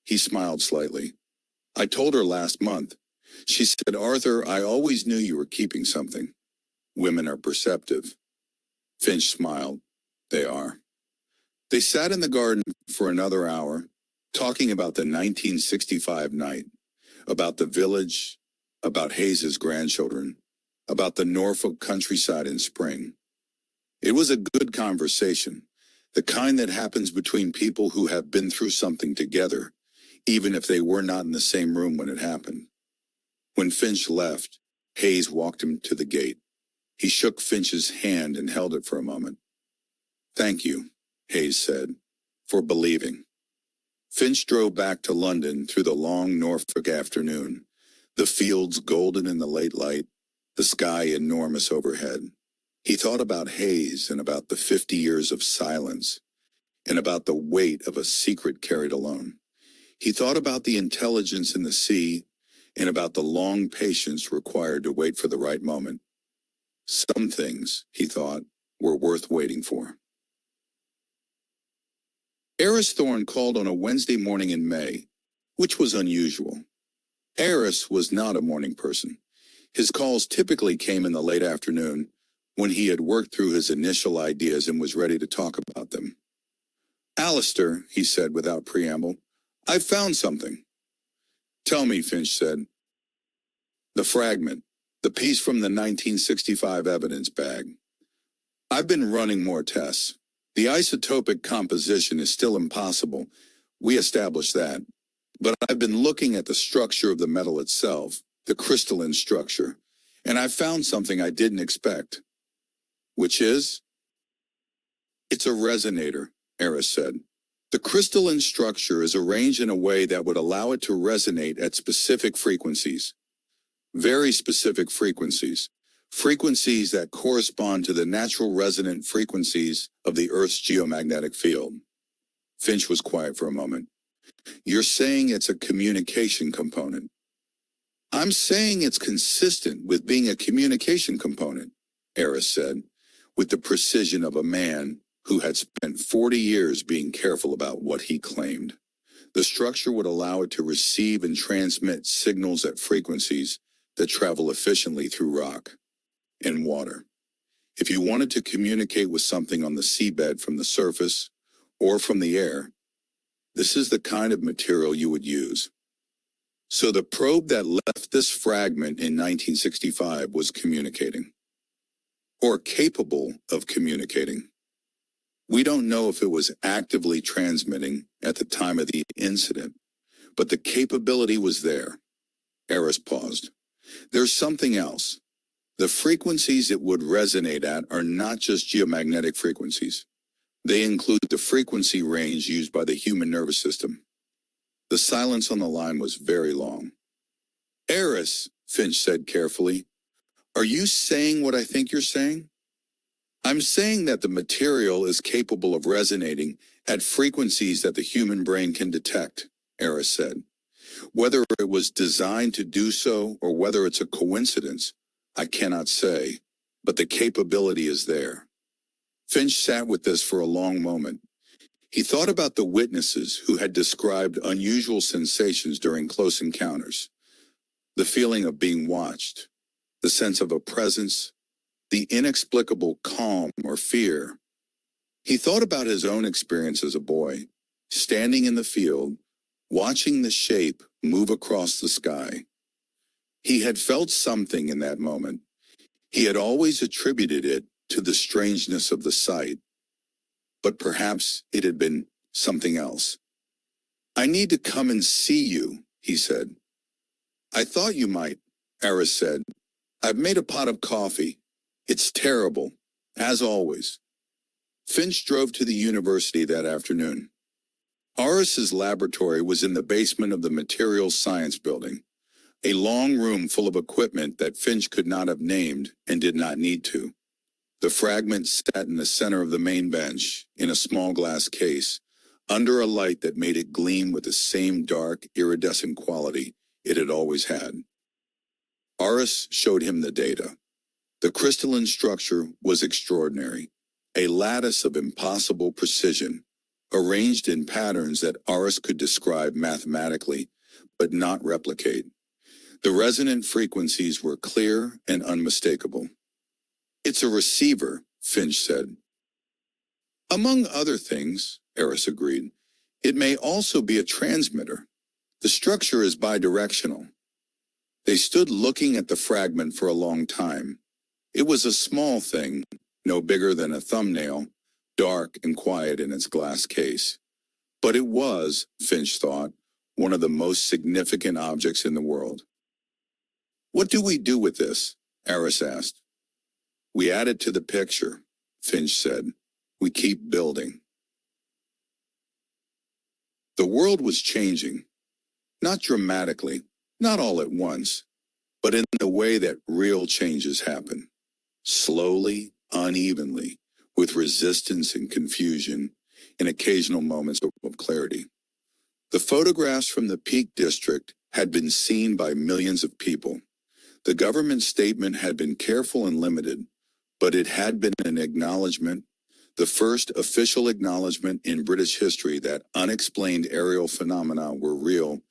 He smiled slightly. "I told her last month. She said, 'Arthur, I always knew you were keeping something.' Women are perceptive." Finch smiled. "They are." They sat in the garden for another hour, talking about the 1965 night, about the village, about Hayes's grandchildren, about the Norfolk countryside in spring. It was a good conversation, the kind that happens between people who have been through something together, even if they were not in the same room when it happened. When Finch left, Hayes walked him to the gate. He shook Finch's hand and held it for a moment. "Thank you," Hayes said, "for believing." Finch drove back to London through the long Norfolk afternoon, the fields golden in the late light, the sky enormous overhead. He thought about Hayes and about the 50 years of silence, and about the weight of a secret carried alone. He thought about the intelligence in the sea, and about the long patience required to wait for the right moment. Some things, he thought, were worth waiting for. Eris Thorne called on a Wednesday morning in May, which was unusual. Eris was not a morning person. His calls typically came in the late afternoon, when he had worked through his initial ideas and was ready to talk about them. "Alistair," he said without preamble, "I've found something." "Tell me," Finch said. "The fragment, the piece from the 1965 evidence bag. I've been running more tests. The isotopic composition is still impossible. We established that. But I've been looking at the structure of the metal itself, the crystalline structure, and I found something I didn't expect." which is? It's a resonator, Eris said. The crystalline structure is arranged in a way that would allow it to resonate at specific frequencies. Very specific frequencies. Frequencies that correspond to the natural resonant frequencies of the Earth's geomagnetic field. Finch was quiet for a moment. You're saying it's a communication component. I'm saying it's consistent with being a communication component, Eris said, with the precision of a man who had spent 40 years being careful about what he claimed. The structure would allow it to receive and transmit signals at frequencies that travel efficiently through rock and water. If you wanted to communicate with something on the seabed from the surface or from the air, this is the kind of material you would use. So the probe that left this fragment in 1965 was communicating, or capable of communicating. We don't know if it was actively transmitting at the time of the incident, but the capability was there. Eris paused. There's something else. The frequencies it would resonate at are not just geomagnetic frequencies. They include the frequency range used by the human nervous system. The silence on the line was very long. Eris, Finch said carefully, are you saying what I think you're saying? I'm saying that the material is capable of resonating at frequencies that the human brain can detect, Eris said. Whether it was designed to do so or whether it's a coincidence, I cannot say, but the capability is there. Finch sat with this for a long moment. He thought about the witnesses who had described unusual sensations during close encounters. The feeling of being watched, the sense of a presence, the inexplicable calm or fear. He thought about his own experience as a boy, standing in the field, watching the shape move across the sky. He had felt something in that moment. He had always attributed it to the strangeness of the sight, but perhaps it had been something else. I need to come and see you, he said. I thought you might, Eris said. I've made a pot of coffee. It's terrible, as always. Finch drove to the university that afternoon. Aris's laboratory was in the basement of the Materials Science Building, a long room full of equipment that Finch could not have named and did not need to. The fragment sat in the center of the main bench, in a small glass case, under a light that made it gleam with the same dark, iridescent quality it had always had. Aris showed him the data. The crystalline structure was extraordinary, a lattice of impossible precision, arranged in patterns that Aris could describe mathematically, but not replicate. The resonant frequencies were clear and unmistakable. It's a receiver, Finch said. Among other things, Eris agreed, it may also be a transmitter. The structure is bidirectional. They stood looking at the fragment for a long time. It was a small thing, no bigger than a thumbnail, dark and quiet in its glass case. But it was, Finch thought, one of the most significant objects in the world. What do we do with this? Eris asked. We add it to the picture, Finch said. We keep building. The world was changing. Not dramatically, not all at once, but in the way that real changes happen. Slowly, unevenly, with resistance and confusion, and occasional moments of clarity. The photographs from the Peak District had been seen by millions of people. The government statement had been careful and limited, but it had been an acknowledgement, the first official acknowledgement in British history that unexplained aerial phenomena were real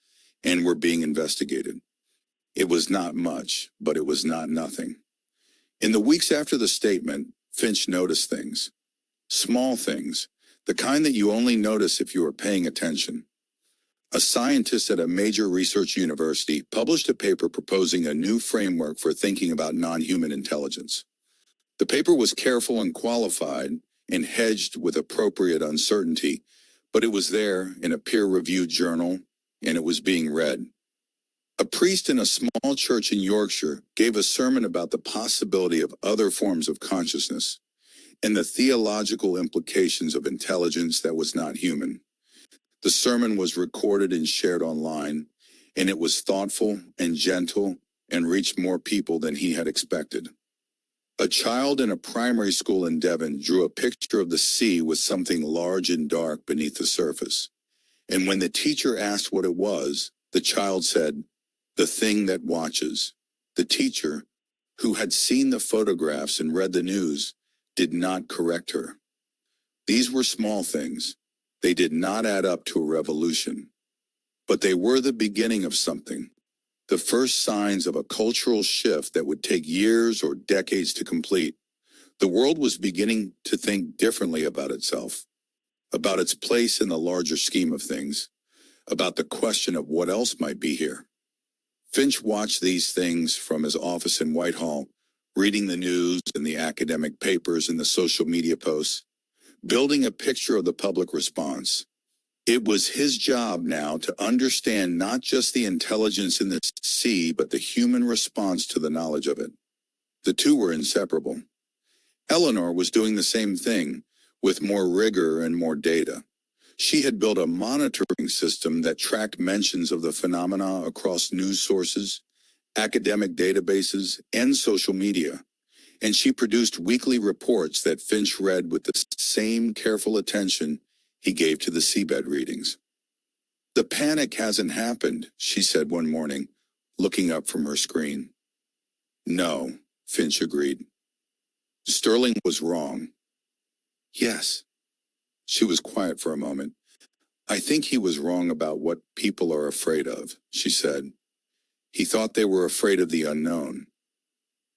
and were being investigated. It was not much, but it was not nothing. In the weeks after the statement, Finch noticed things. Small things, the kind that you only notice if you are paying attention. A scientist at a major research university published a paper proposing a new framework for thinking about non-human intelligence. The paper was careful and qualified and hedged with appropriate uncertainty, but it was there in a peer-reviewed journal, and it was being read. A priest in a small church in Yorkshire gave a sermon about the possibility of other forms of consciousness. and the theological implications of intelligence that was not human. The sermon was recorded and shared online, and it was thoughtful and gentle and reached more people than he had expected. A child in a primary school in Devon drew a picture of the sea with something large and dark beneath the surface. And when the teacher asked what it was, the child said, "The thing that watches." The teacher, who had seen the photographs and read the news, did not correct her. These were small things. They did not add up to a revolution. But they were the beginning of something. The first signs of a cultural shift that would take years or decades to complete. The world was beginning to think differently about itself, about its place in the larger scheme of things, about the question of what else might be here. Finch watched these things from his office in Whitehall, reading the news and the academic papers and the social media posts, building a picture of the public response. It was his job now to understand not just the intelligence in the sea, but the human response to the knowledge of it. The two were inseparable. Eleanor was doing the same thing, with more rigor and more data. She had built a monitoring system that tracked mentions of the phenomena across news sources, academic databases, and social media, and she produced weekly reports that Finch read with the same careful attention he gave to the seabed readings. "The panic hasn't happened," she said one morning, looking up from her screen. "No," Finch agreed. "Sterling was wrong." "Yes." She was quiet for a moment. "I think he was wrong about what people are afraid of," she said. "He thought they were afraid of the unknown.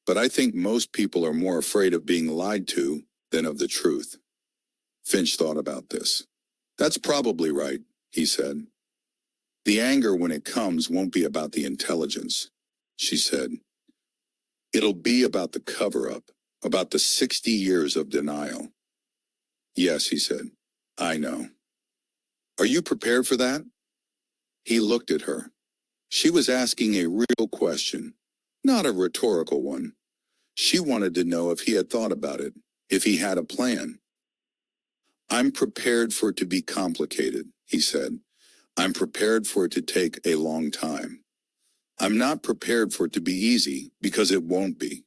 But I think most people are more afraid of being lied to than of the truth." Finch thought about this. "That's probably right," he said. "The anger when it comes won't be about the intelligence," she said. "It'll be about the cover-up, about the 60 years of denial." "Yes," he said. "I know." "Are you prepared for that?" He looked at her. She was asking a real question, not a rhetorical one. She wanted to know if he had thought about it, if he had a plan. "I'm prepared for it to be complicated," he said. "I'm prepared for it to take a long time. I'm not prepared for it to be easy, because it won't be."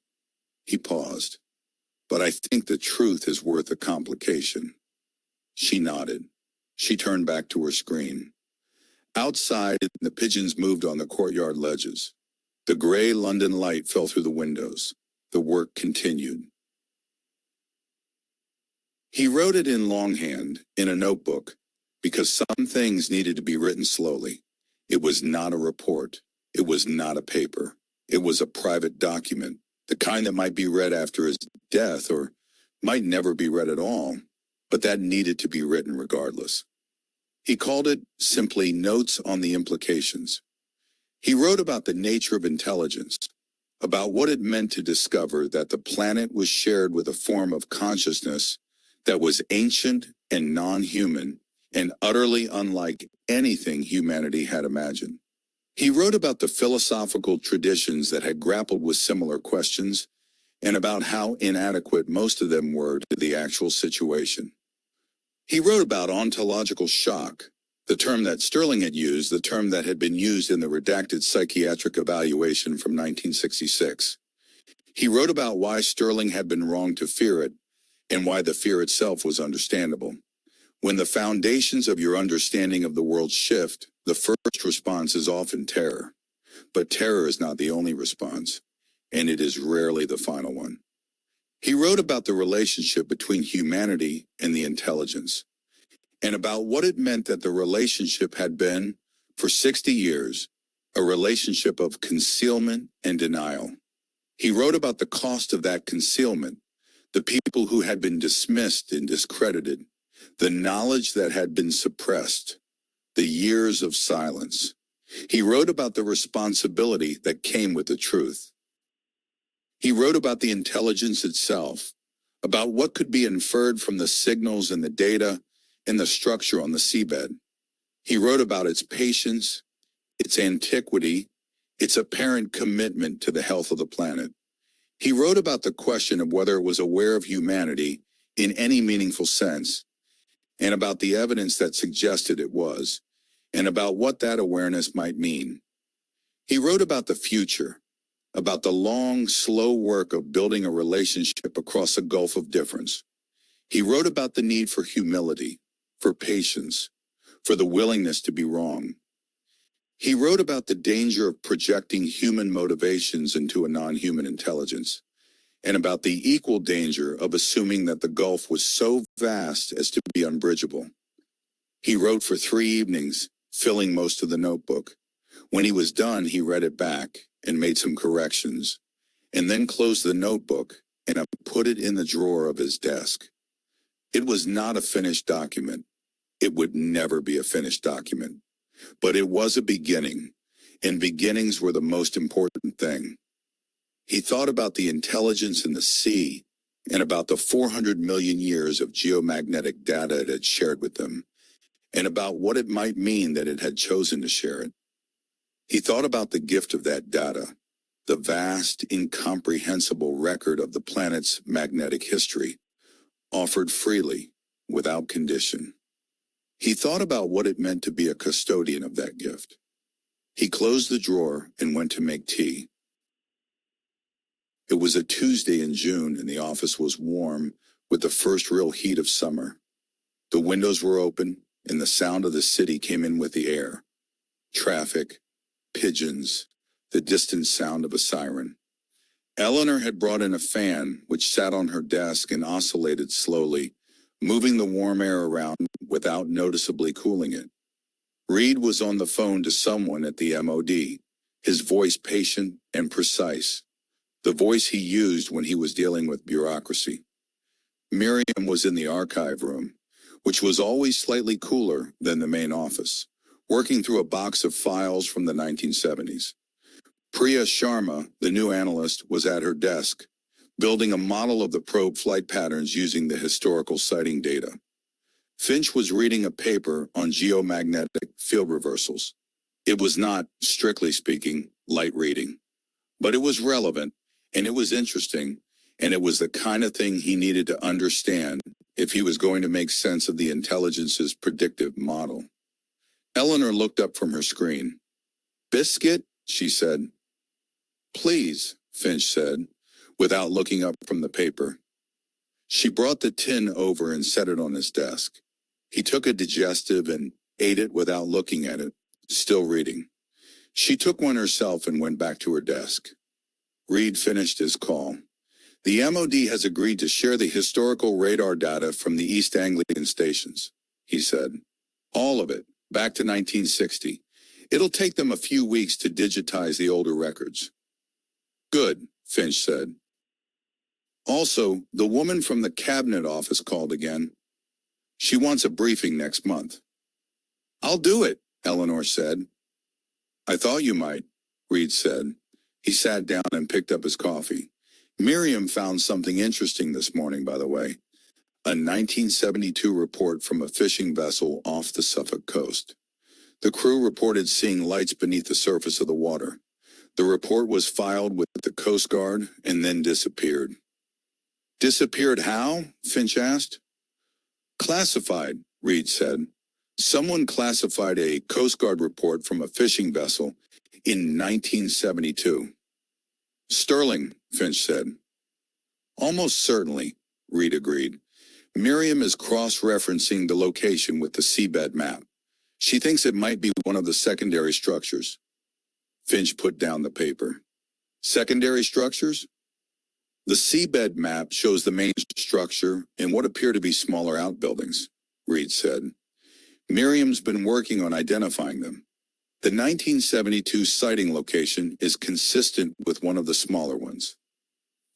He paused. "But I think the truth is worth the complication." She nodded. She turned back to her screen. Outside, the pigeons moved on the courtyard ledges. The gray London light fell through the windows. The work continued. He wrote it in longhand, in a notebook, because some things needed to be written slowly. It was not a report. It was not a paper. It was a private document, the kind that might be read after his death or might never be read at all, but that needed to be written regardless. He called it simply Notes on the Implications. He wrote about the nature of intelligence, about what it meant to discover that the planet was shared with a form of consciousness that was ancient and non-human and utterly unlike anything humanity had imagined. He wrote about the philosophical traditions that had grappled with similar questions and about how inadequate most of them were to the actual situation. He wrote about ontological shock, the term that Sterling had used, the term that had been used in the redacted psychiatric evaluation from 1966. He wrote about why Sterling had been wrong to fear it, and why the fear itself was understandable. When the foundations of your understanding of the world shift, the first response is often terror. But terror is not the only response, and it is rarely the final one. He wrote about the relationship between humanity and the intelligence, and about what it meant that the relationship had been, for 60 years, a relationship of concealment and denial. He wrote about the cost of that concealment, the people who had been dismissed and discredited, the knowledge that had been suppressed, the years of silence. He wrote about the responsibility that came with the truth. He wrote about the intelligence itself, about what could be inferred from the signals and the data and the structure on the seabed. He wrote about its patience, its antiquity, its apparent commitment to the health of the planet. He wrote about the question of whether it was aware of humanity in any meaningful sense, and about the evidence that suggested it was, and about what that awareness might mean. He wrote about the future, about the long, slow work of building a relationship across a gulf of difference. He wrote about the need for humility, for patience, for the willingness to be wrong. He wrote about the danger of projecting human motivations into a non-human intelligence, and about the equal danger of assuming that the gulf was so vast as to be unbridgeable. He wrote for 3 evenings, filling most of the notebook. When he was done, he read it back and made some corrections, and then closed the notebook and put it in the drawer of his desk. It was not a finished document. It would never be a finished document. But it was a beginning, and beginnings were the most important thing. He thought about the intelligence in the sea and about the 400 million years of geomagnetic data it had shared with them, and about what it might mean that it had chosen to share it. He thought about the gift of that data, the vast, incomprehensible record of the planet's magnetic history, offered freely, without condition. He thought about what it meant to be a custodian of that gift. He closed the drawer and went to make tea. It was a Tuesday in June and the office was warm with the first real heat of summer. The windows were open and the sound of the city came in with the air. Traffic, pigeons, the distant sound of a siren. Eleanor had brought in a fan which sat on her desk and oscillated slowly, moving the warm air around without noticeably cooling it. Reed was on the phone to someone at the MOD, his voice patient and precise, the voice he used when he was dealing with bureaucracy. Miriam was in the archive room, which was always slightly cooler than the main office, working through a box of files from the 1970s. Priya Sharma, the new analyst, was at her desk, building a model of the probe flight patterns using the historical sighting data. Finch was reading a paper on geomagnetic field reversals. It was not, strictly speaking, light reading, but it was relevant, and it was interesting, and it was the kind of thing he needed to understand if he was going to make sense of the intelligence's predictive model. Eleanor looked up from her screen. "Biscuit?" she said. "Please," Finch said, without looking up from the paper. She brought the tin over and set it on his desk. He took a digestive and ate it without looking at it, still reading. She took one herself and went back to her desk. Reed finished his call. "The MOD has agreed to share the historical radar data from the East Anglian stations," he said. "All of it, back to 1960. It'll take them a few weeks to digitize the older records." "Good," Finch said. "Also, the woman from the cabinet office called again. She wants a briefing next month." "I'll do it," Eleanor said. "I thought you might," Reed said. He sat down and picked up his coffee. "Miriam found something interesting this morning, by the way. A 1972 report from a fishing vessel off the Suffolk coast. The crew reported seeing lights beneath the surface of the water. The report was filed with the Coast Guard and then disappeared." "Disappeared how?" Finch asked. "Classified," Reed said. "Someone classified a Coast Guard report from a fishing vessel in 1972. "Sterling," Finch said. "Almost certainly," Reed agreed. "Miriam is cross-referencing the location with the seabed map. She thinks it might be one of the secondary structures." Finch put down the paper. "Secondary structures?" "The seabed map shows the main structure and what appear to be smaller outbuildings," Reed said. "Miriam's been working on identifying them. The 1972 sighting location is consistent with one of the smaller ones."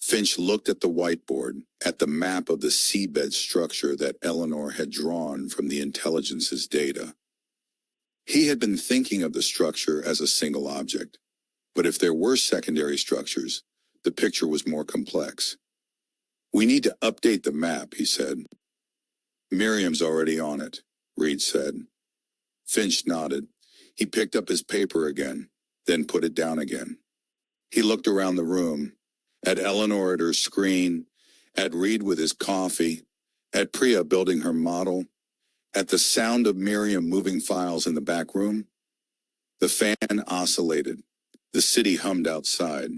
Finch looked at the whiteboard, at the map of the seabed structure that Eleanor had drawn from the intelligence's data. He had been thinking of the structure as a single object, but if there were secondary structures, the picture was more complex. "We need to update the map," he said. "Miriam's already on it," Reed said. Finch nodded. He picked up his paper again, then put it down again. He looked around the room, at Eleanor at her screen, at Reed with his coffee, At Priya building her model, at the sound of Miriam moving files in the back room. The fan oscillated. The city hummed outside.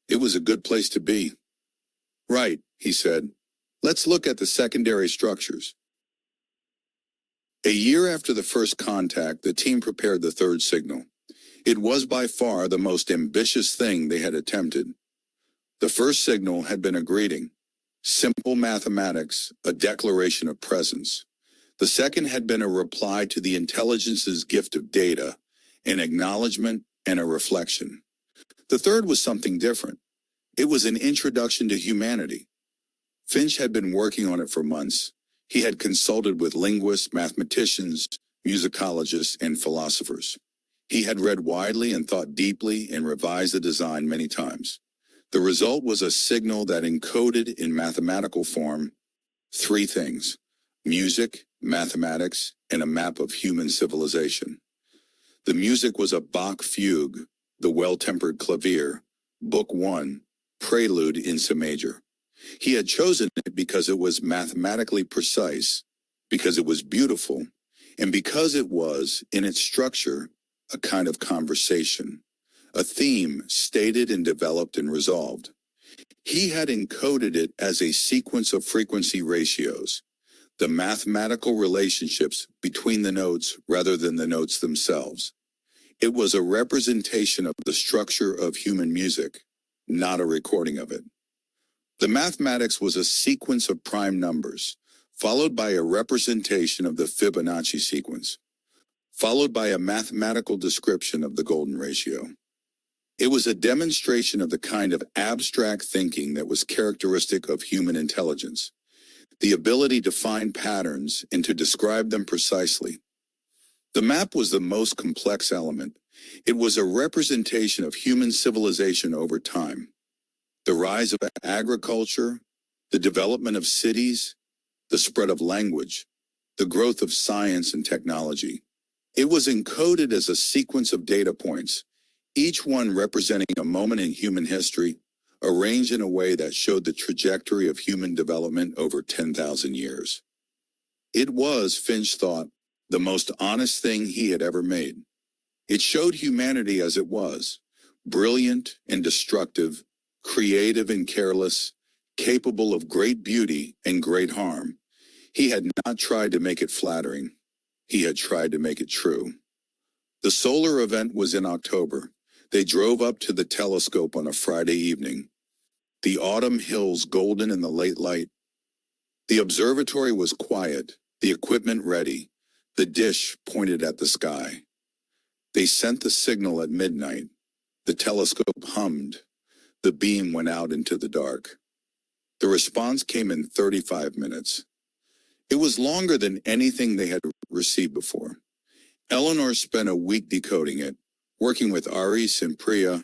It was a good place to be. Right, he said. Let's look at the secondary structures. A year after the first contact, the team prepared the third signal. It was by far the most ambitious thing they had attempted. The first signal had been a greeting, simple mathematics, a declaration of presence. The second had been a reply to the intelligence's gift of data, an acknowledgement and a reflection. The third was something different. It was an introduction to humanity. Finch had been working on it for months. He had consulted with linguists, mathematicians, musicologists, and philosophers. He had read widely and thought deeply and revised the design many times. The result was a signal that encoded in mathematical form three things: music, mathematics, and a map of human civilization. The music was a Bach fugue, the well-tempered clavier, Book 1, Prelude in C major. He had chosen it because it was mathematically precise, because it was beautiful, and because it was, in its structure, a kind of conversation, a theme stated and developed and resolved. He had encoded it as a sequence of frequency ratios, the mathematical relationships between the notes rather than the notes themselves. It was a representation of the structure of human music, not a recording of it. The mathematics was a sequence of prime numbers, followed by a representation of the Fibonacci sequence, followed by a mathematical description of the golden ratio. It was a demonstration of the kind of abstract thinking that was characteristic of human intelligence, the ability to find patterns and to describe them precisely. The map was the most complex element. It was a representation of human civilization over time. The rise of agriculture, the development of cities, the spread of language, the growth of science and technology. It was encoded as a sequence of data points, each one representing a moment in human history, arranged in a way that showed the trajectory of human development over 10,000 years. It was, Finch thought, the most honest thing he had ever made. It showed humanity as it was, brilliant and destructive, creative and careless, capable of great beauty and great harm. He had not tried to make it flattering. He had tried to make it true. The solar event was in October. They drove up to the telescope on a Friday evening. The autumn hills golden in the late light. The observatory was quiet, the equipment ready, the dish pointed at the sky. They sent the signal at midnight. The telescope hummed. The beam went out into the dark. The response came in 35 minutes. It was longer than anything they had received before. Eleanor spent a week decoding it, working with Aris and Priya,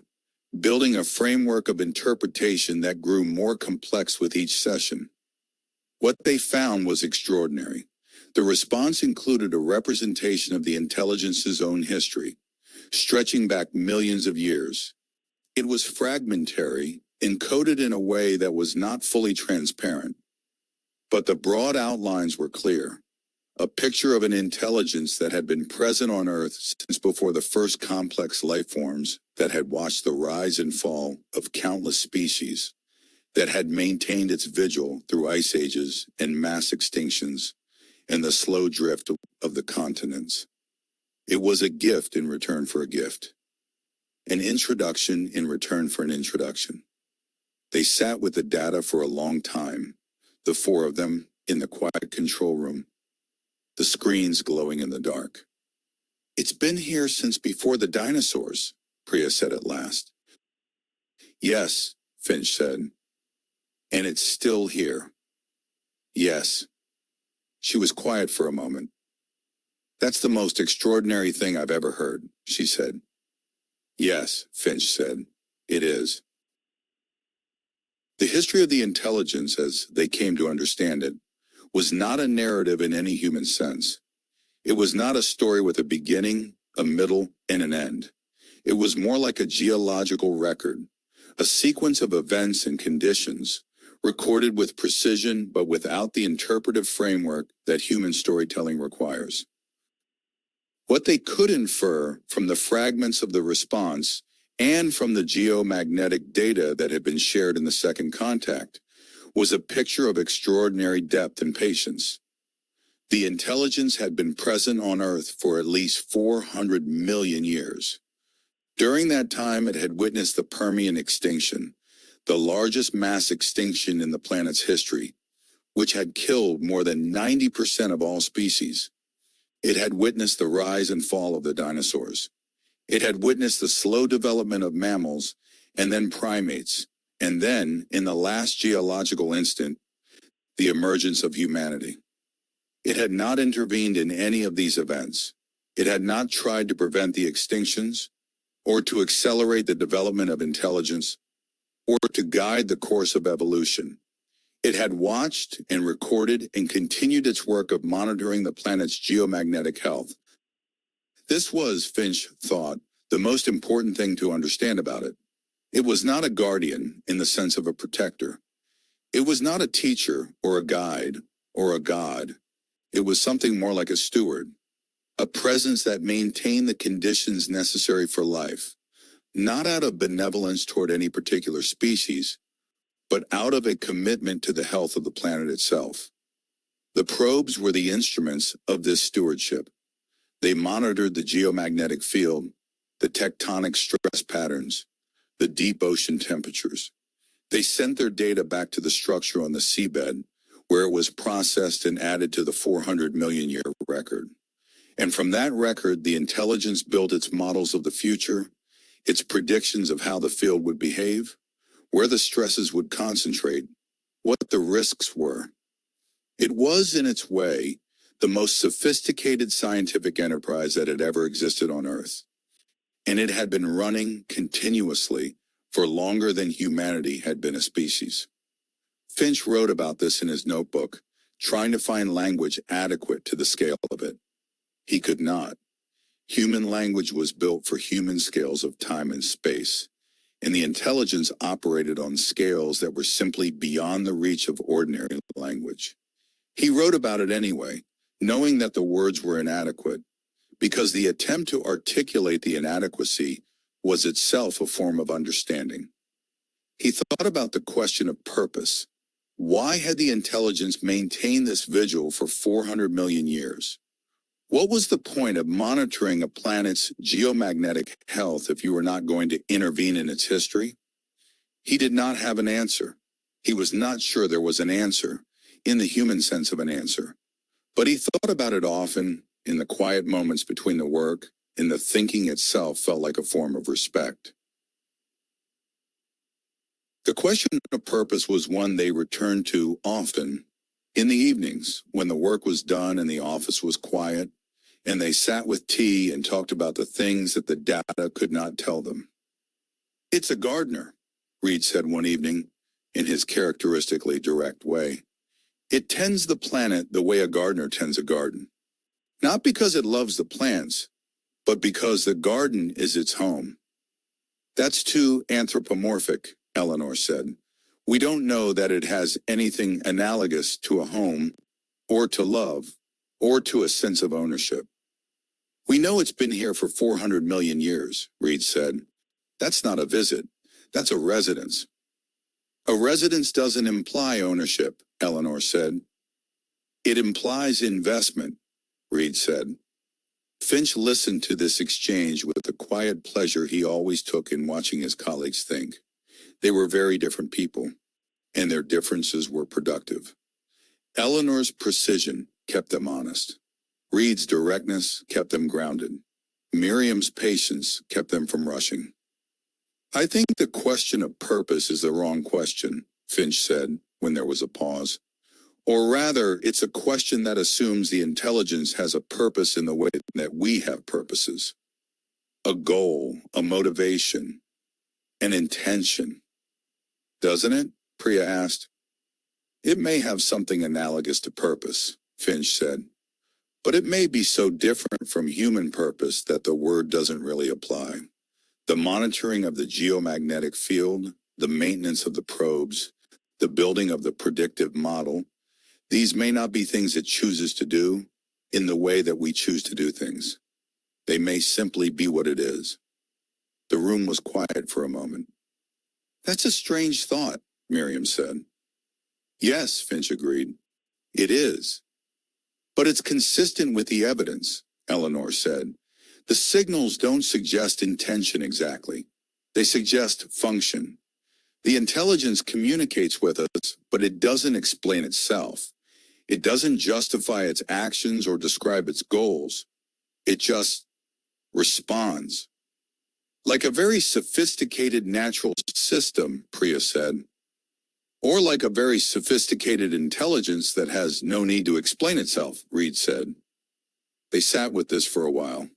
building a framework of interpretation that grew more complex with each session. What they found was extraordinary. The response included a representation of the intelligence's own history, stretching back millions of years. It was fragmentary, encoded in a way that was not fully transparent. But the broad outlines were clear, a picture of an intelligence that had been present on Earth since before the first complex life forms that had watched the rise and fall of countless species, that had maintained its vigil through ice ages and mass extinctions and the slow drift of the continents. It was a gift in return for a gift, an introduction in return for an introduction. They sat with the data for a long time, the four of them in the quiet control room, the screens glowing in the dark. "It's been here since before the dinosaurs," Priya said at last. "Yes," Finch said, "and it's still here." "Yes." She was quiet for a moment. "That's the most extraordinary thing I've ever heard," she said. "Yes," Finch said, "it is." The history of the intelligence, as they came to understand it, was not a narrative in any human sense. It was not a story with a beginning, a middle, and an end. It was more like a geological record, a sequence of events and conditions, recorded with precision but without the interpretive framework that human storytelling requires. What they could infer from the fragments of the response and from the geomagnetic data that had been shared in the second contact was a picture of extraordinary depth and patience. The intelligence had been present on Earth for at least 400 million years. During that time, it had witnessed the Permian extinction, the largest mass extinction in the planet's history, which had killed more than 90% of all species. It had witnessed the rise and fall of the dinosaurs. It had witnessed the slow development of mammals and then primates, and then, in the last geological instant, the emergence of humanity. It had not intervened in any of these events. It had not tried to prevent the extinctions, or to accelerate the development of intelligence, or to guide the course of evolution. It had watched and recorded and continued its work of monitoring the planet's geomagnetic health. This was, Finch thought, the most important thing to understand about it. It was not a guardian in the sense of a protector. It was not a teacher or a guide or a god. It was something more like a steward, a presence that maintained the conditions necessary for life, not out of benevolence toward any particular species, but out of a commitment to the health of the planet itself. The probes were the instruments of this stewardship. They monitored the geomagnetic field, the tectonic stress patterns, the deep ocean temperatures. They sent their data back to the structure on the seabed, where it was processed and added to the 400 million year record. And from that record, the intelligence built its models of the future, its predictions of how the field would behave, where the stresses would concentrate, what the risks were. It was, in its way, the most sophisticated scientific enterprise that had ever existed on Earth. And it had been running continuously for longer than humanity had been a species. Finch wrote about this in his notebook, trying to find language adequate to the scale of it. He could not. Human language was built for human scales of time and space, and the intelligence operated on scales that were simply beyond the reach of ordinary language. He wrote about it anyway, knowing that the words were inadequate, because the attempt to articulate the inadequacy was itself a form of understanding. He thought about the question of purpose. Why had the intelligence maintained this vigil for 400 million years? What was the point of monitoring a planet's geomagnetic health if you were not going to intervene in its history? He did not have an answer. He was not sure there was an answer, in the human sense of an answer. But he thought about it often, in the quiet moments between the work, and the thinking itself felt like a form of respect. The question of purpose was one they returned to often, in the evenings, when the work was done and the office was quiet, and they sat with tea and talked about the things that the data could not tell them. "It's a gardener," Reed said one evening, in his characteristically direct way. "It tends the planet the way a gardener tends a garden. Not because it loves the plants, but because the garden is its home." "That's too anthropomorphic," Eleanor said. "We don't know that it has anything analogous to a home, or to love, or to a sense of ownership." "We know it's been here for 400 million years, Reed said. "That's not a visit. That's a residence." "A residence doesn't imply ownership," Eleanor said. "It implies investment," Reed said. Finch listened to this exchange with the quiet pleasure he always took in watching his colleagues think. They were very different people, and their differences were productive. Eleanor's precision kept them honest. Reed's directness kept them grounded. Miriam's patience kept them from rushing. "I think the question of purpose is the wrong question," Finch said, when there was a pause. "Or rather, it's a question that assumes the intelligence has a purpose in the way that we have purposes. A goal, a motivation, an intention. Doesn't it?" Priya asked. "It may have something analogous to purpose," Finch said. "But it may be so different from human purpose that the word doesn't really apply. The monitoring of the geomagnetic field, the maintenance of the probes, the building of the predictive model. These may not be things it chooses to do in the way that we choose to do things. They may simply be what it is. The room was quiet for a moment. That's a strange thought, Miriam said. Yes, Finch agreed. It is. But it's consistent with the evidence, Eleanor said. The signals don't suggest intention exactly. They suggest function. The intelligence communicates with us, but it doesn't explain itself. It doesn't justify its actions or describe its goals. It just responds. Like a very sophisticated natural system, Priya said. Or like a very sophisticated intelligence that has no need to explain itself, Reed said. They sat with this for a while.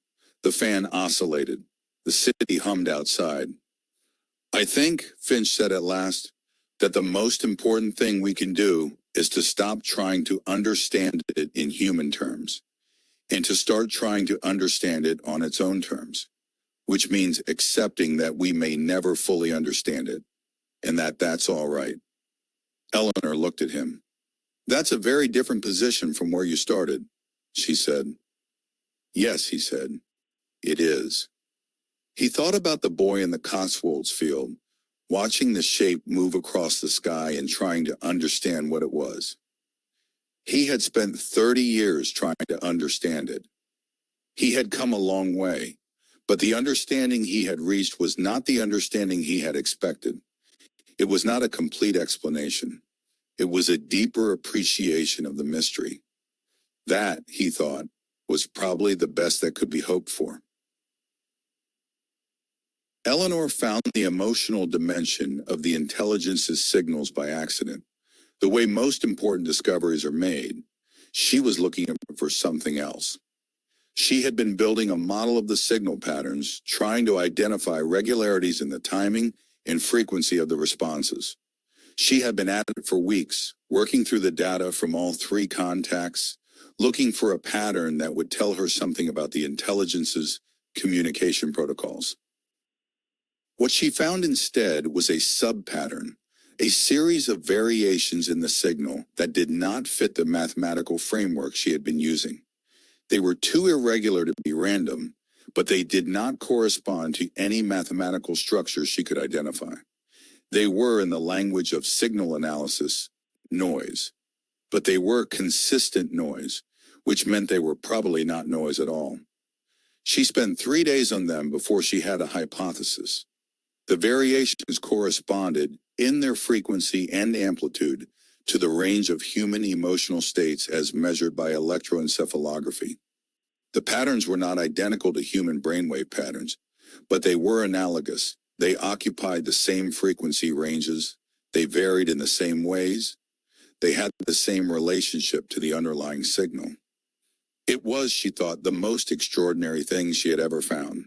The fan oscillated. The city hummed outside. I think, Finch said at last, that the most important thing we can do is to stop trying to understand it in human terms, and to start trying to understand it on its own terms, which means accepting that we may never fully understand it, and that that's all right. Eleanor looked at him. That's a very different position from where you started, she said. Yes, he said. It is. He thought about the boy in the Cotswolds field, watching the shape move across the sky and trying to understand what it was. He had spent 30 years trying to understand it. He had come a long way, but the understanding he had reached was not the understanding he had expected. It was not a complete explanation. It was a deeper appreciation of the mystery. That, he thought, was probably the best that could be hoped for. Eleanor found the emotional dimension of the intelligence's signals by accident. The way most important discoveries are made, she was looking for something else. She had been building a model of the signal patterns, trying to identify regularities in the timing and frequency of the responses. She had been at it for weeks, working through the data from all three contacts, looking for a pattern that would tell her something about the intelligence's communication protocols. What she found instead was a sub-pattern, a series of variations in the signal that did not fit the mathematical framework she had been using. They were too irregular to be random, but they did not correspond to any mathematical structure she could identify. They were, in the language of signal analysis, noise. But they were consistent noise, which meant they were probably not noise at all. She spent 3 days on them before she had a hypothesis. The variations corresponded, in their frequency and amplitude, to the range of human emotional states as measured by electroencephalography. The patterns were not identical to human brainwave patterns, but they were analogous. They occupied the same frequency ranges, they varied in the same ways, they had the same relationship to the underlying signal. It was, she thought, the most extraordinary thing she had ever found.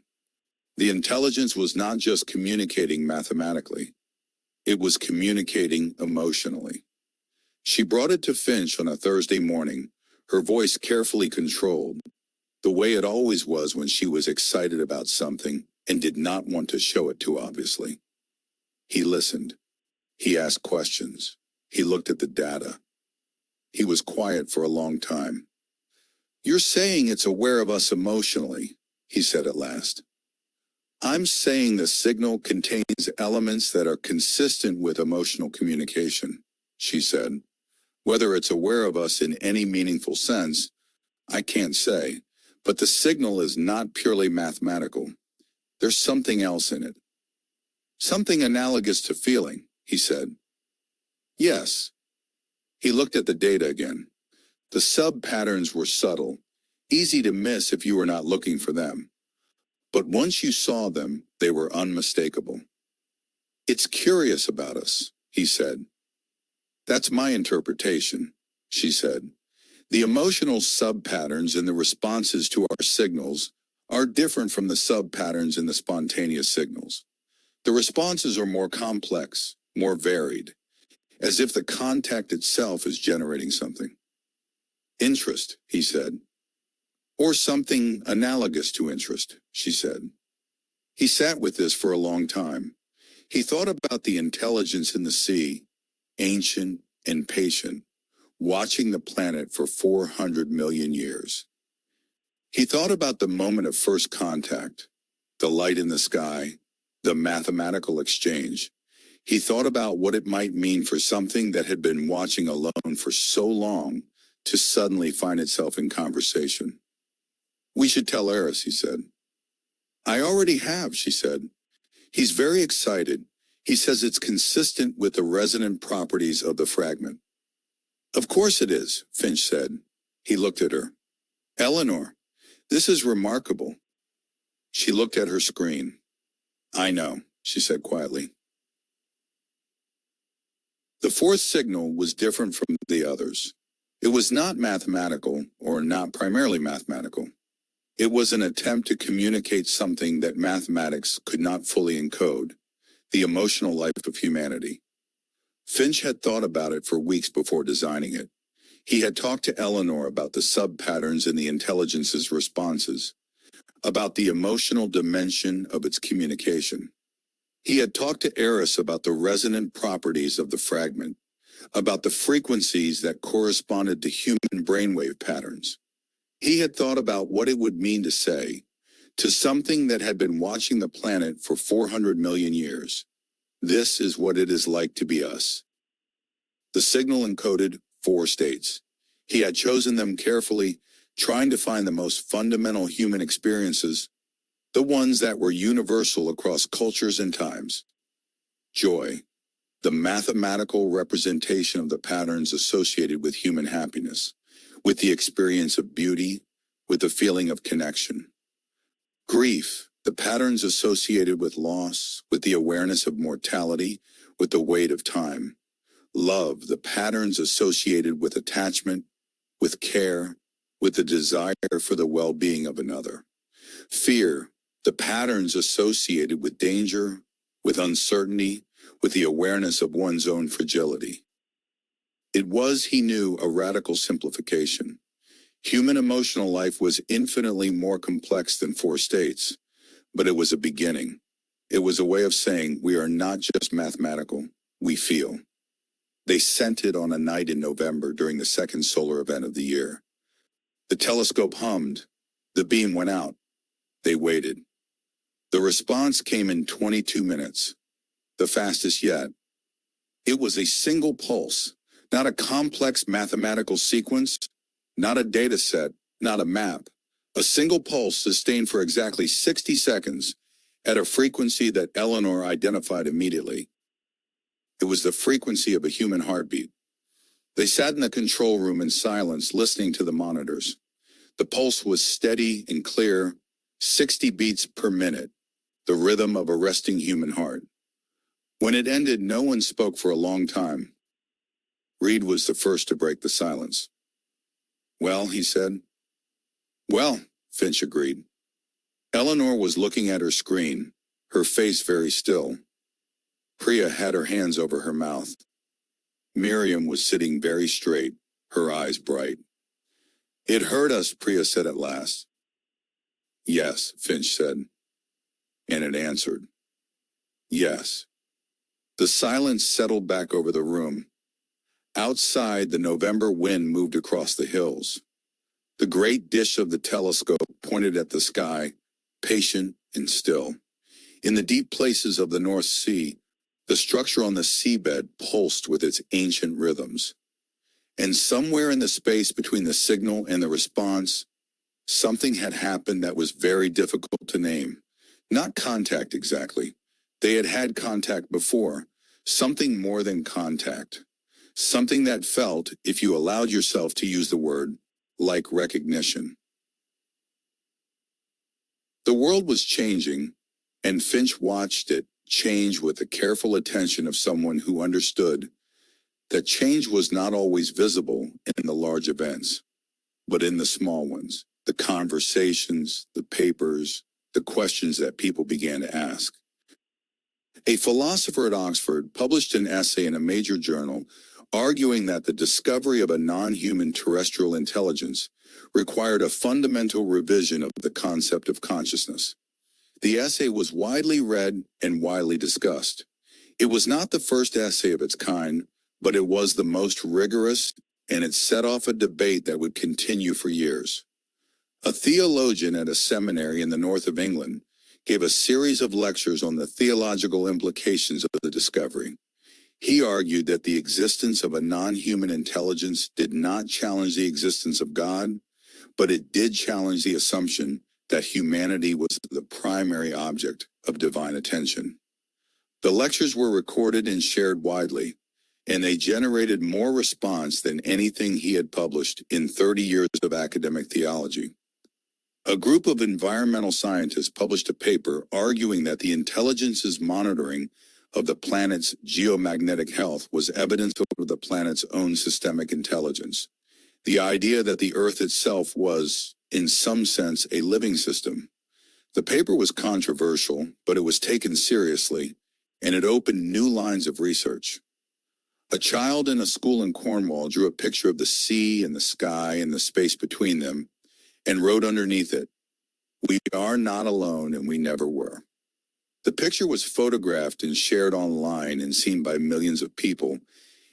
The intelligence was not just communicating mathematically. It was communicating emotionally. She brought it to Finch on a Thursday morning, her voice carefully controlled, the way it always was when she was excited about something and did not want to show it too obviously. He listened. He asked questions. He looked at the data. He was quiet for a long time. You're saying it's aware of us emotionally, he said at last. I'm saying the signal contains elements that are consistent with emotional communication, she said. Whether it's aware of us in any meaningful sense, I can't say, but the signal is not purely mathematical. There's something else in it. Something analogous to feeling, he said. Yes. He looked at the data again. The sub-patterns were subtle, easy to miss if you were not looking for them. But once you saw them, they were unmistakable. It's curious about us, he said. That's my interpretation, she said. The emotional sub-patterns in the responses to our signals are different from the sub-patterns in the spontaneous signals. The responses are more complex, more varied, as if the contact itself is generating something. Interest, he said. Or something analogous to interest, she said. He sat with this for a long time. He thought about the intelligence in the sea, ancient and patient, watching the planet for 400 million years. He thought about the moment of first contact, the light in the sky, the mathematical exchange. He thought about what it might mean for something that had been watching alone for so long to suddenly find itself in conversation. "We should tell Eris," he said. "I already have," she said. "He's very excited. He says it's consistent with the resonant properties of the fragment." "Of course it is," Finch said. He looked at her. "Eleanor, this is remarkable." She looked at her screen. "I know," she said quietly. The fourth signal was different from the others. It was not mathematical, or not primarily mathematical. It was an attempt to communicate something that mathematics could not fully encode, the emotional life of humanity. Finch had thought about it for weeks before designing it. He had talked to Eleanor about the sub-patterns in the intelligence's responses, about the emotional dimension of its communication. He had talked to Eris about the resonant properties of the fragment, about the frequencies that corresponded to human brainwave patterns. He had thought about what it would mean to say, to something that had been watching the planet for 400 million years, "This is what it is like to be us." The signal encoded 4 states. He had chosen them carefully, trying to find the most fundamental human experiences, the ones that were universal across cultures and times. Joy, the mathematical representation of the patterns associated with human happiness, with the experience of beauty, with the feeling of connection. Grief, the patterns associated with loss, with the awareness of mortality, with the weight of time. Love, the patterns associated with attachment, with care, with the desire for the well-being of another. Fear, the patterns associated with danger, with uncertainty, with the awareness of one's own fragility. It was, he knew, a radical simplification. Human emotional life was infinitely more complex than 4 states, but it was a beginning. It was a way of saying we are not just mathematical, we feel. They sent it on a night in November during the second solar event of the year. The telescope hummed. The beam went out. They waited. The response came in 22 minutes, the fastest yet. It was a single pulse, not a complex mathematical sequence, not a data set, not a map. A single pulse sustained for exactly 60 seconds at a frequency that Eleanor identified immediately. It was the frequency of a human heartbeat. They sat in the control room in silence, listening to the monitors. The pulse was steady and clear, 60 beats per minute, the rhythm of a resting human heart. When it ended, no one spoke for a long time. Reed was the first to break the silence. "Well," he said. "Well," Finch agreed. Eleanor was looking at her screen, her face very still. Priya had her hands over her mouth. Miriam was sitting very straight, her eyes bright. "It hurt us," Priya said at last. "Yes," Finch said. And it answered. "Yes." The silence settled back over the room. Outside, the November wind moved across the hills. The great dish of the telescope pointed at the sky, patient and still. In the deep places of the North Sea, the structure on the seabed pulsed with its ancient rhythms. And somewhere in the space between the signal and the response, something had happened that was very difficult to name. Not contact exactly. They had had contact before, something more than contact. Something that felt, if you allowed yourself to use the word, like recognition. The world was changing, and Finch watched it change with the careful attention of someone who understood that change was not always visible in the large events, but in the small ones, the conversations, the papers, the questions that people began to ask. A philosopher at Oxford published an essay in a major journal arguing that the discovery of a non-human terrestrial intelligence required a fundamental revision of the concept of consciousness. The essay was widely read and widely discussed. It was not the first essay of its kind, but it was the most rigorous, and it set off a debate that would continue for years. A theologian at a seminary in the north of England gave a series of lectures on the theological implications of the discovery. He argued that the existence of a non-human intelligence did not challenge the existence of God, but it did challenge the assumption that humanity was the primary object of divine attention. The lectures were recorded and shared widely, and they generated more response than anything he had published in 30 years of academic theology. A group of environmental scientists published a paper arguing that the intelligence's monitoring of the planet's geomagnetic health was evidence of the planet's own systemic intelligence. The idea that the Earth itself was, in some sense, a living system. The paper was controversial, but it was taken seriously, and it opened new lines of research. A child in a school in Cornwall drew a picture of the sea and the sky and the space between them, and wrote underneath it, "We are not alone and we never were." The picture was photographed and shared online and seen by millions of people,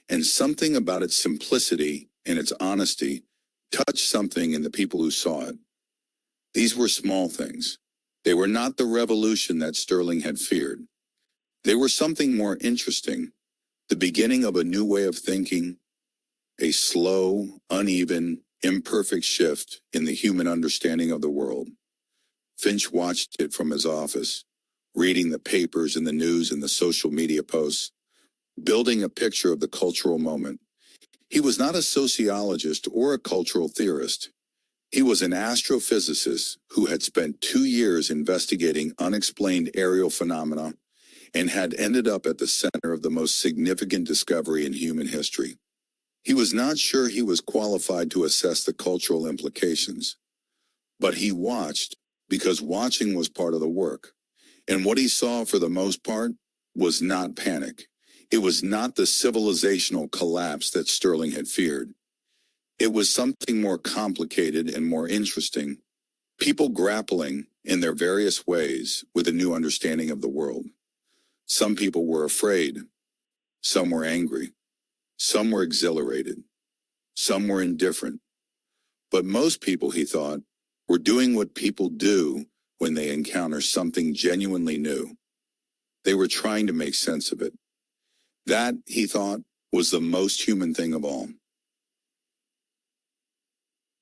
and something about its simplicity and its honesty touched something in the people who saw it. These were small things. They were not the revolution that Sterling had feared. They were something more interesting, the beginning of a new way of thinking, a slow, uneven, imperfect shift in the human understanding of the world. Finch watched it from his office, reading the papers and the news and the social media posts, building a picture of the cultural moment. He was not a sociologist or a cultural theorist. He was an astrophysicist who had spent 2 years investigating unexplained aerial phenomena and had ended up at the center of the most significant discovery in human history. He was not sure he was qualified to assess the cultural implications, but he watched because watching was part of the work. And what he saw for the most part was not panic. It was not the civilizational collapse that Sterling had feared. It was something more complicated and more interesting, people grappling in their various ways with a new understanding of the world. Some people were afraid, some were angry, some were exhilarated, some were indifferent. But most people, he thought, were doing what people do when they encounter something genuinely new. They were trying to make sense of it. That, he thought, was the most human thing of all.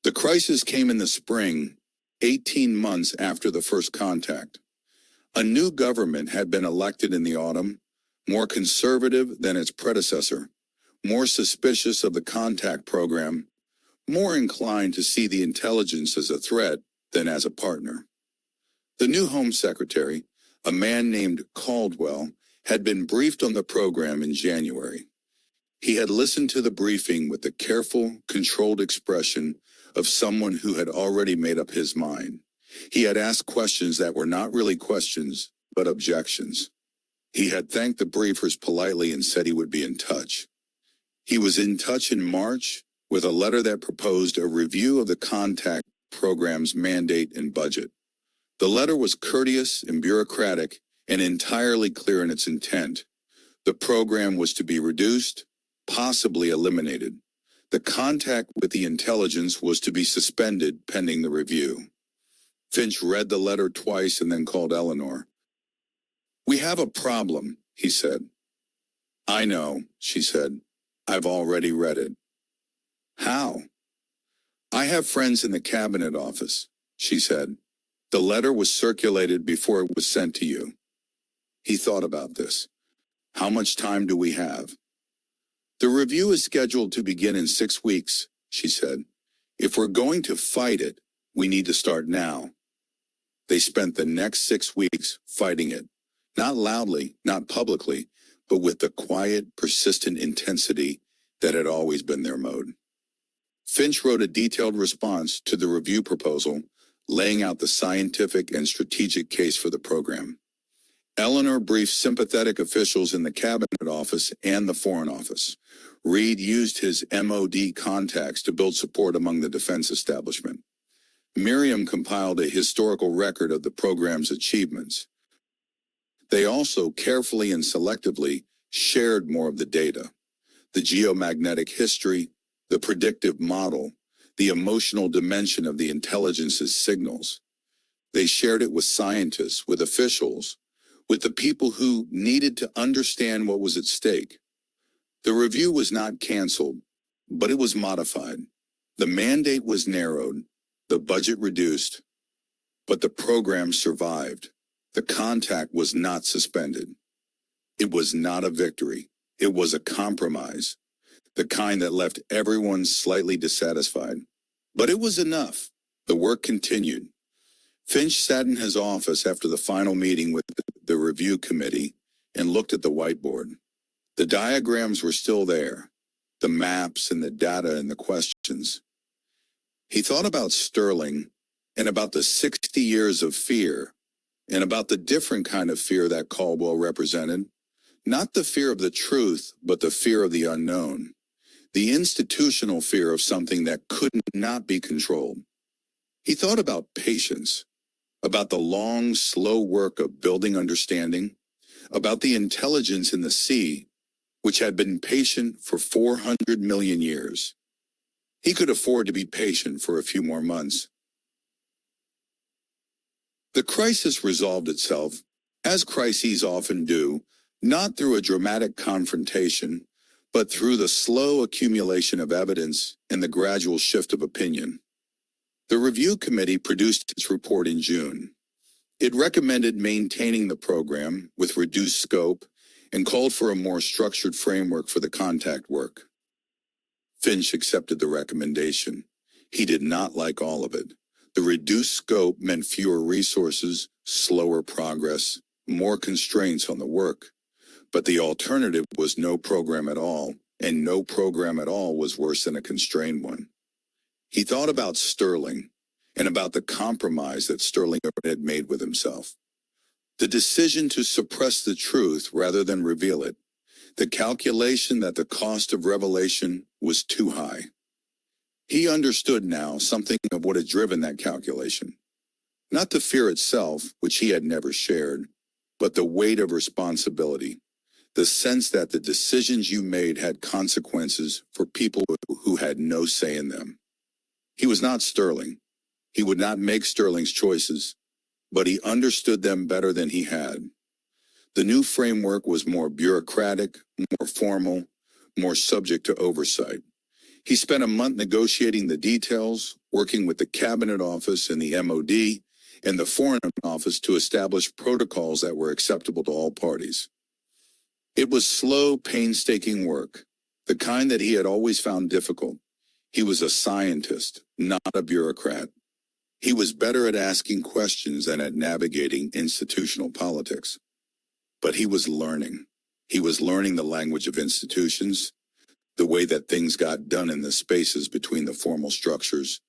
The crisis came in the spring, 18 months after the first contact. A new government had been elected in the autumn, more conservative than its predecessor, more suspicious of the contact program, more inclined to see the intelligence as a threat than as a partner. The new Home Secretary, a man named Caldwell, had been briefed on the program in January. He had listened to the briefing with the careful, controlled expression of someone who had already made up his mind. He had asked questions that were not really questions, but objections. He had thanked the briefers politely and said he would be in touch. He was in touch in March with a letter that proposed a review of the contact program's mandate and budget. The letter was courteous and bureaucratic and entirely clear in its intent. The program was to be reduced, possibly eliminated. The contact with the intelligence was to be suspended pending the review. Finch read the letter twice and then called Eleanor. "We have a problem," he said. "I know," she said. "I've already read it." "How?" "I have friends in the cabinet office," she said. "The letter was circulated before it was sent to you." He thought about this. "How much time do we have?" "The review is scheduled to begin in 6 weeks," she said. "If we're going to fight it, we need to start now." They spent the next 6 weeks fighting it, not loudly, not publicly, but with the quiet, persistent intensity that had always been their mode. Finch wrote a detailed response to the review proposal, laying out the scientific and strategic case for the program. Eleanor briefed sympathetic officials in the cabinet office and the foreign office. Reed used his MOD contacts to build support among the defense establishment. Miriam compiled a historical record of the program's achievements. They also carefully and selectively shared more of the data. the geomagnetic history, the predictive model, the emotional dimension of the intelligence's signals. They shared it with scientists, with officials, with the people who needed to understand what was at stake. The review was not canceled, but it was modified. The mandate was narrowed, the budget reduced, but the program survived. The contact was not suspended. It was not a victory. It was a compromise, the kind that left everyone slightly dissatisfied. But it was enough. The work continued. Finch sat in his office after the final meeting with the review committee and looked at the whiteboard. The diagrams were still there, the maps and the data and the questions. He thought about Sterling and about the 60 years of fear and about the different kind of fear that Caldwell represented. Not the fear of the truth, but the fear of the unknown. The institutional fear of something that could not be controlled. He thought about patience, about the long, slow work of building understanding, about the intelligence in the sea, which had been patient for 400 million years. He could afford to be patient for a few more months. The crisis resolved itself, as crises often do, not through a dramatic confrontation, but through the slow accumulation of evidence and the gradual shift of opinion. The review committee produced its report in June. It recommended maintaining the program with reduced scope and called for a more structured framework for the contact work. Finch accepted the recommendation. He did not like all of it. The reduced scope meant fewer resources, slower progress, more constraints on the work. But the alternative was no program at all, and no program at all was worse than a constrained one. He thought about Sterling and about the compromise that Sterling had made with himself. The decision to suppress the truth rather than reveal it. The calculation that the cost of revelation was too high. He understood now something of what had driven that calculation. Not the fear itself, which he had never shared, but the weight of responsibility. The sense that the decisions you made had consequences for people who had no say in them. He was not Sterling. He would not make Sterling's choices, but he understood them better than he had. The new framework was more bureaucratic, more formal, more subject to oversight. He spent a month negotiating the details, working with the Cabinet Office and the MOD and the Foreign Office to establish protocols that were acceptable to all parties. It was slow, painstaking work, the kind that he had always found difficult. He was a scientist, not a bureaucrat. He was better at asking questions than at navigating institutional politics. But he was learning. He was learning the language of institutions, the way that things got done in the spaces between the formal structures,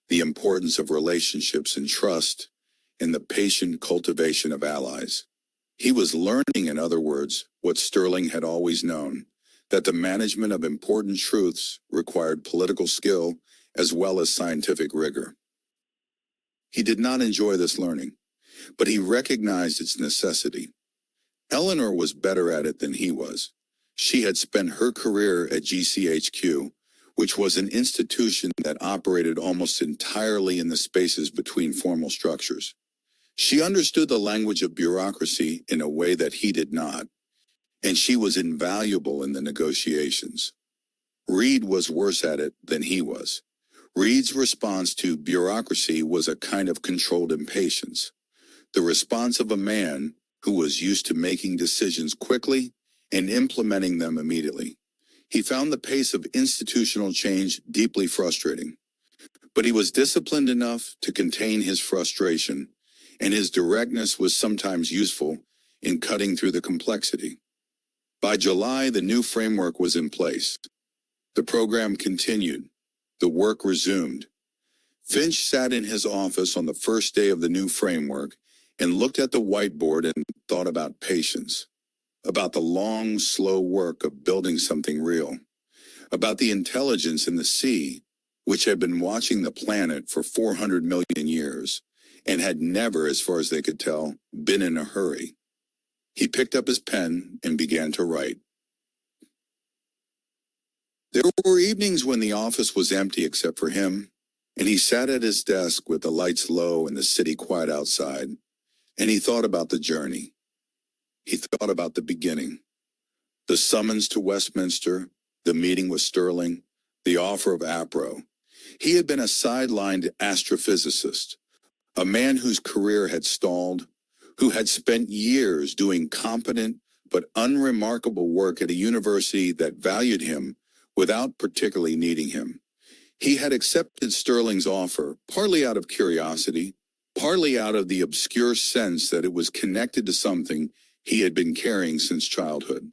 the importance of relationships and trust, and the patient cultivation of allies. He was learning, in other words, what Sterling had always known, that the management of important truths required political skill as well as scientific rigor. He did not enjoy this learning, but he recognized its necessity. Eleanor was better at it than he was. She had spent her career at GCHQ, which was an institution that operated almost entirely in the spaces between formal structures. She understood the language of bureaucracy in a way that he did not, and she was invaluable in the negotiations. Reed was worse at it than he was. Reed's response to bureaucracy was a kind of controlled impatience, the response of a man who was used to making decisions quickly and implementing them immediately. He found the pace of institutional change deeply frustrating, but he was disciplined enough to contain his frustration, and his directness was sometimes useful in cutting through the complexity. By July, the new framework was in place. The program continued. The work resumed. Finch sat in his office on the first day of the new framework and looked at the whiteboard and thought about patience, about the long, slow work of building something real, about the intelligence in the sea, which had been watching the planet for 400 million years and had never, as far as they could tell, been in a hurry. He picked up his pen and began to write. There were evenings when the office was empty except for him, and he sat at his desk with the lights low and the city quiet outside, and he thought about the journey. He thought about the beginning. The summons to Westminster, the meeting with Sterling, the offer of APRO. He had been a sidelined astrophysicist, a man whose career had stalled, who had spent years doing competent but unremarkable work at a university that valued him without particularly needing him. He had accepted Sterling's offer, partly out of curiosity, partly out of the obscure sense that it was connected to something he had been carrying since childhood.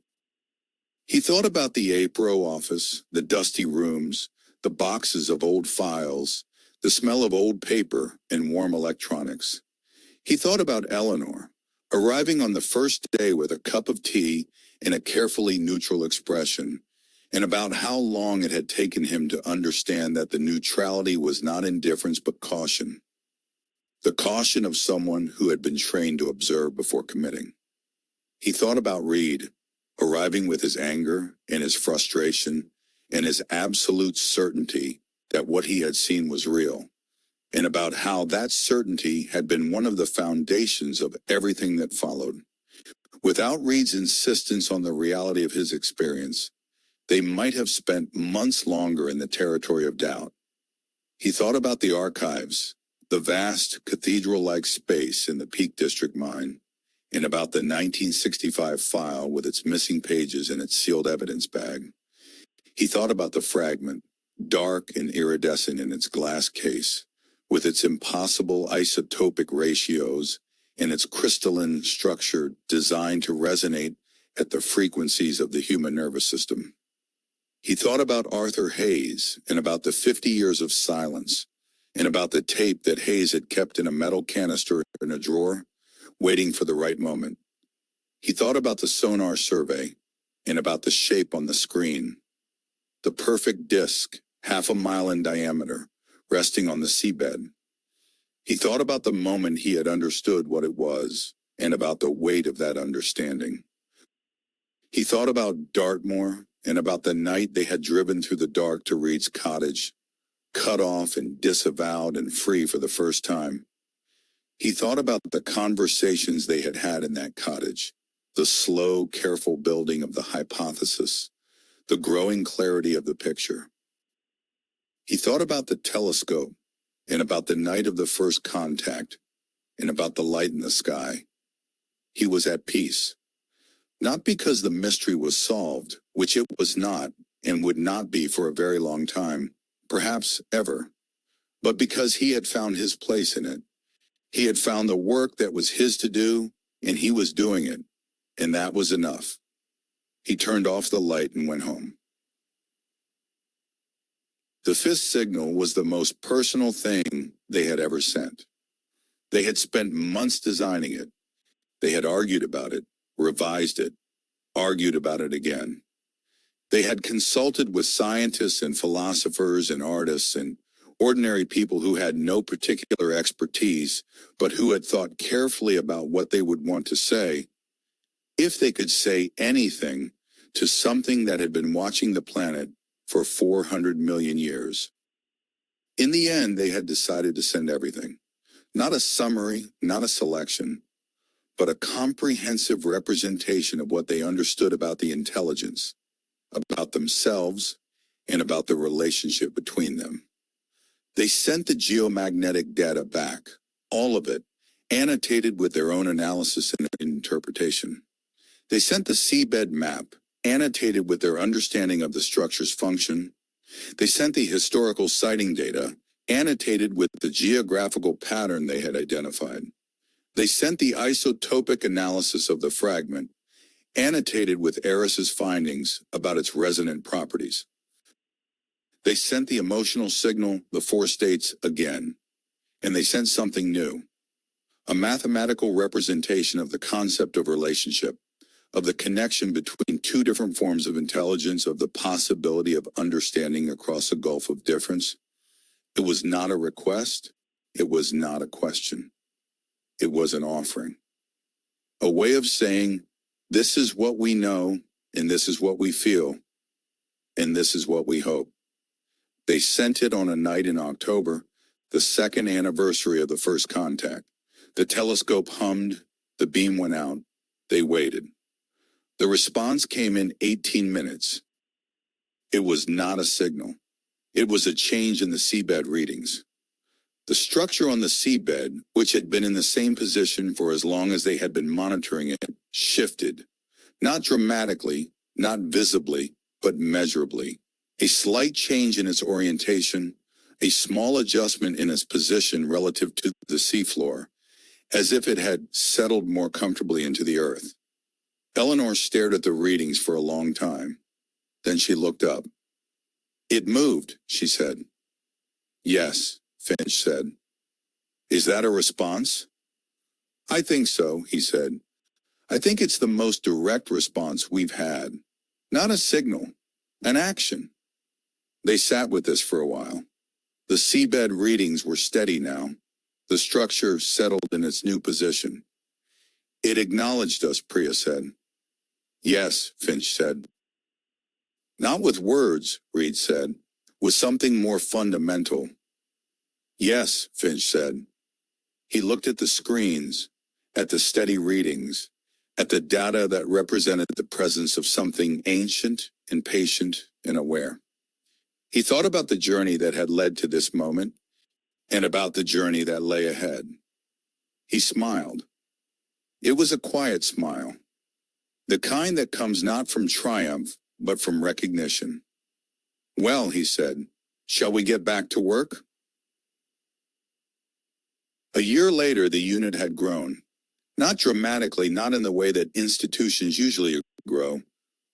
He thought about the APRO office, the dusty rooms, the boxes of old files, the smell of old paper and warm electronics. He thought about Eleanor, arriving on the first day with a cup of tea and a carefully neutral expression, and about how long it had taken him to understand that the neutrality was not indifference but caution. The caution of someone who had been trained to observe before committing. He thought about Reed, arriving with his anger and his frustration and his absolute certainty that what he had seen was real, and about how that certainty had been one of the foundations of everything that followed. Without Reed's insistence on the reality of his experience, they might have spent months longer in the territory of doubt. He thought about the archives, the vast cathedral-like space in the Peak District mine, and about the 1965 file with its missing pages and its sealed evidence bag. He thought about the fragment, dark and iridescent in its glass case, with its impossible isotopic ratios and its crystalline structure designed to resonate at the frequencies of the human nervous system. He thought about Arthur Hayes and about the 50 years of silence and about the tape that Hayes had kept in a metal canister in a drawer, waiting for the right moment. He thought about the sonar survey and about the shape on the screen, the perfect disk, half a mile in diameter, resting on the seabed. He thought about the moment he had understood what it was and about the weight of that understanding. He thought about Dartmoor and about the night they had driven through the dark to Reed's cottage, cut off and disavowed and free for the first time. He thought about the conversations they had had in that cottage, the slow, careful building of the hypothesis, the growing clarity of the picture. He thought about the telescope and about the night of the first contact and about the light in the sky. He was at peace, not because the mystery was solved, which it was not and would not be for a very long time, perhaps ever, but because he had found his place in it. He had found the work that was his to do, and he was doing it, and that was enough. He turned off the light and went home. The fifth signal was the most personal thing they had ever sent. They had spent months designing it. They had argued about it, revised it, argued about it again. They had consulted with scientists and philosophers and artists and ordinary people who had no particular expertise, but who had thought carefully about what they would want to say, if they could say anything, to something that had been watching the planet for 400 million years. In the end, they had decided to send everything. Not a summary, not a selection, but a comprehensive representation of what they understood about the intelligence, about themselves, and about the relationship between them. They sent the geomagnetic data back, all of it, annotated with their own analysis and interpretation. They sent the seabed map, annotated with their understanding of the structure's function. They sent the historical sighting data, annotated with the geographical pattern they had identified. They sent the isotopic analysis of the fragment, annotated with Eris's findings about its resonant properties. They sent the emotional signal, the four states, again, and they sent something new, a mathematical representation of the concept of relationship, of the connection between two different forms of intelligence, of the possibility of understanding across a gulf of difference. It was not a request. It was not a question. It was an offering. A way of saying, this is what we know and this is what we feel. and this is what we hope. They sent it on a night in October, the second anniversary of the first contact. The telescope hummed, the beam went out. They waited. The response came in 18 minutes. It was not a signal. It was a change in the seabed readings. The structure on the seabed, which had been in the same position for as long as they had been monitoring it, shifted. Not dramatically, not visibly, but measurably. A slight change in its orientation, a small adjustment in its position relative to the seafloor, as if it had settled more comfortably into the earth. Eleanor stared at the readings for a long time. Then she looked up. "It moved," she said. "Yes," Finch said. "Is that a response?" "I think so," he said. "I think it's the most direct response we've had. Not a signal, an action." They sat with this for a while. The seabed readings were steady now. The structure settled in its new position. "It acknowledged us," Priya said. "Yes," Finch said. "Not with words," Reed said, "with something more fundamental." "Yes," Finch said. He looked at the screens, at the steady readings, at the data that represented the presence of something ancient and patient and aware. He thought about the journey that had led to this moment, and about the journey that lay ahead. He smiled. It was a quiet smile, the kind that comes not from triumph, but from recognition. "Well," he said, "shall we get back to work?" A year later, the unit had grown. Not dramatically, not in the way that institutions usually grow,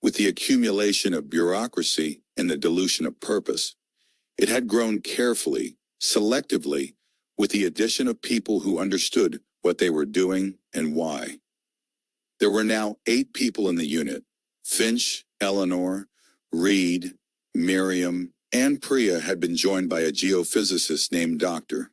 with the accumulation of bureaucracy and the dilution of purpose. It had grown carefully, selectively, with the addition of people who understood what they were doing and why. There were now 8 people in the unit: Finch, Eleanor, Reed, Miriam, and Priya had been joined by a geophysicist named Dr.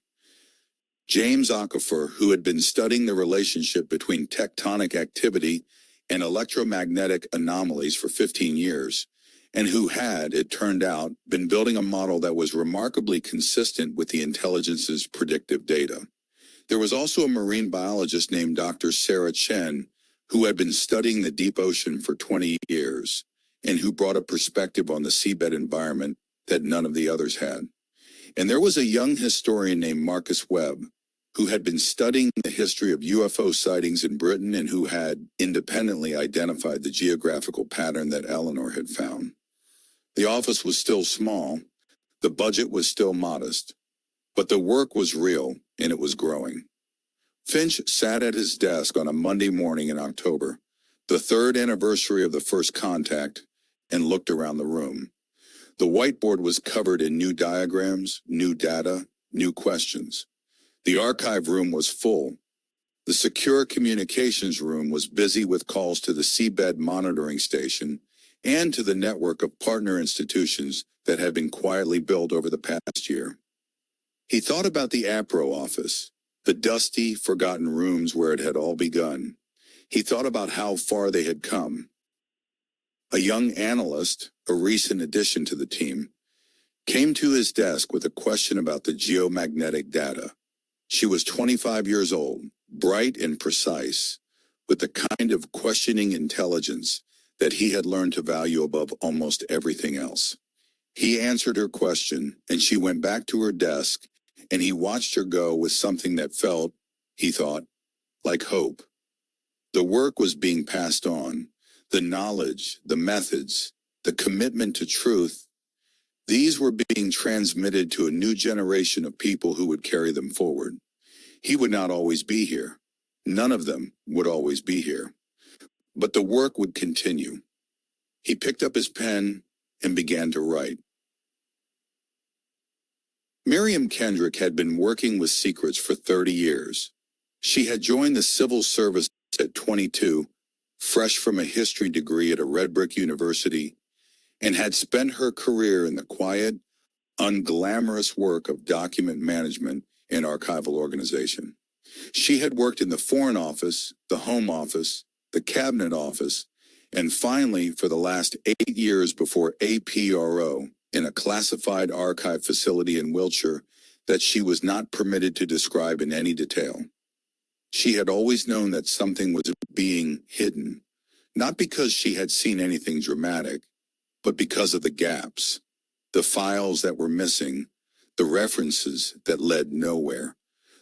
James Okafor, who had been studying the relationship between tectonic activity and electromagnetic anomalies for 15 years, and who had, it turned out, been building a model that was remarkably consistent with the intelligence's predictive data. There was also a marine biologist named Dr. Sarah Chen, who had been studying the deep ocean for 20 years, and who brought a perspective on the seabed environment that none of the others had. And there was a young historian named Marcus Webb, who had been studying the history of UFO sightings in Britain and who had independently identified the geographical pattern that Eleanor had found. The office was still small, the budget was still modest, but the work was real and it was growing. Finch sat at his desk on a Monday morning in October, the 3rd anniversary of the first contact, and looked around the room. The whiteboard was covered in new diagrams, new data, new questions. The archive room was full. The secure communications room was busy with calls to the seabed monitoring station and to the network of partner institutions that had been quietly built over the past year. He thought about the APRO office, the dusty, forgotten rooms where it had all begun. He thought about how far they had come. A young analyst, a recent addition to the team, came to his desk with a question about the geomagnetic data. She was 25 years old, bright and precise, with the kind of questioning intelligence that he had learned to value above almost everything else. He answered her question, and she went back to her desk, and he watched her go with something that felt, he thought, like hope. The work was being passed on, the knowledge, the methods, the commitment to truth. These were being transmitted to a new generation of people who would carry them forward. He would not always be here. None of them would always be here. But the work would continue. He picked up his pen and began to write. Miriam Kendrick had been working with secrets for 30 years. She had joined the civil service at 22, fresh from a history degree at a red brick university, and had spent her career in the quiet, unglamorous work of document management and archival organization. She had worked in the Foreign Office, the Home Office, the Cabinet Office, And finally, for the last 8 years before APRO, in a classified archive facility in Wiltshire that she was not permitted to describe in any detail. She had always known that something was being hidden, not because she had seen anything dramatic, but because of the gaps, the files that were missing, the references that led nowhere,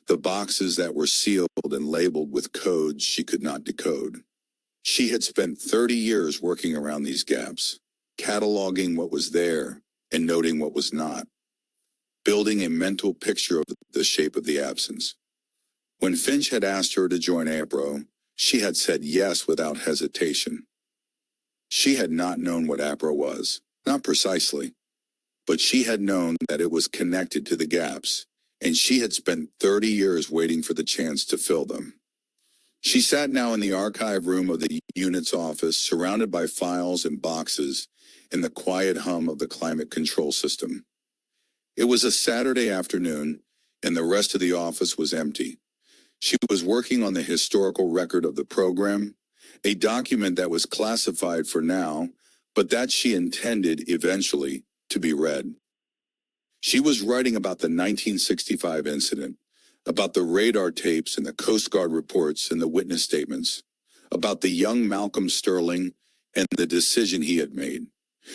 the boxes that were sealed and labeled with codes she could not decode. She had spent 30 years working around these gaps, cataloging what was there and noting what was not, building a mental picture of the shape of the absence. When Finch had asked her to join APRO, she had said yes without hesitation. She had not known what APRO was, not precisely, but she had known that it was connected to the gaps, and she had spent 30 years waiting for the chance to fill them. She sat now in the archive room of the unit's office, surrounded by files and boxes and the quiet hum of the climate control system. It was a Saturday afternoon, and the rest of the office was empty. She was working on the historical record of the program, a document that was classified for now, but that she intended eventually to be read. She was writing about the 1965 incident, about the radar tapes and the Coast Guard reports and the witness statements, about the young Malcolm Sterling and the decision he had made.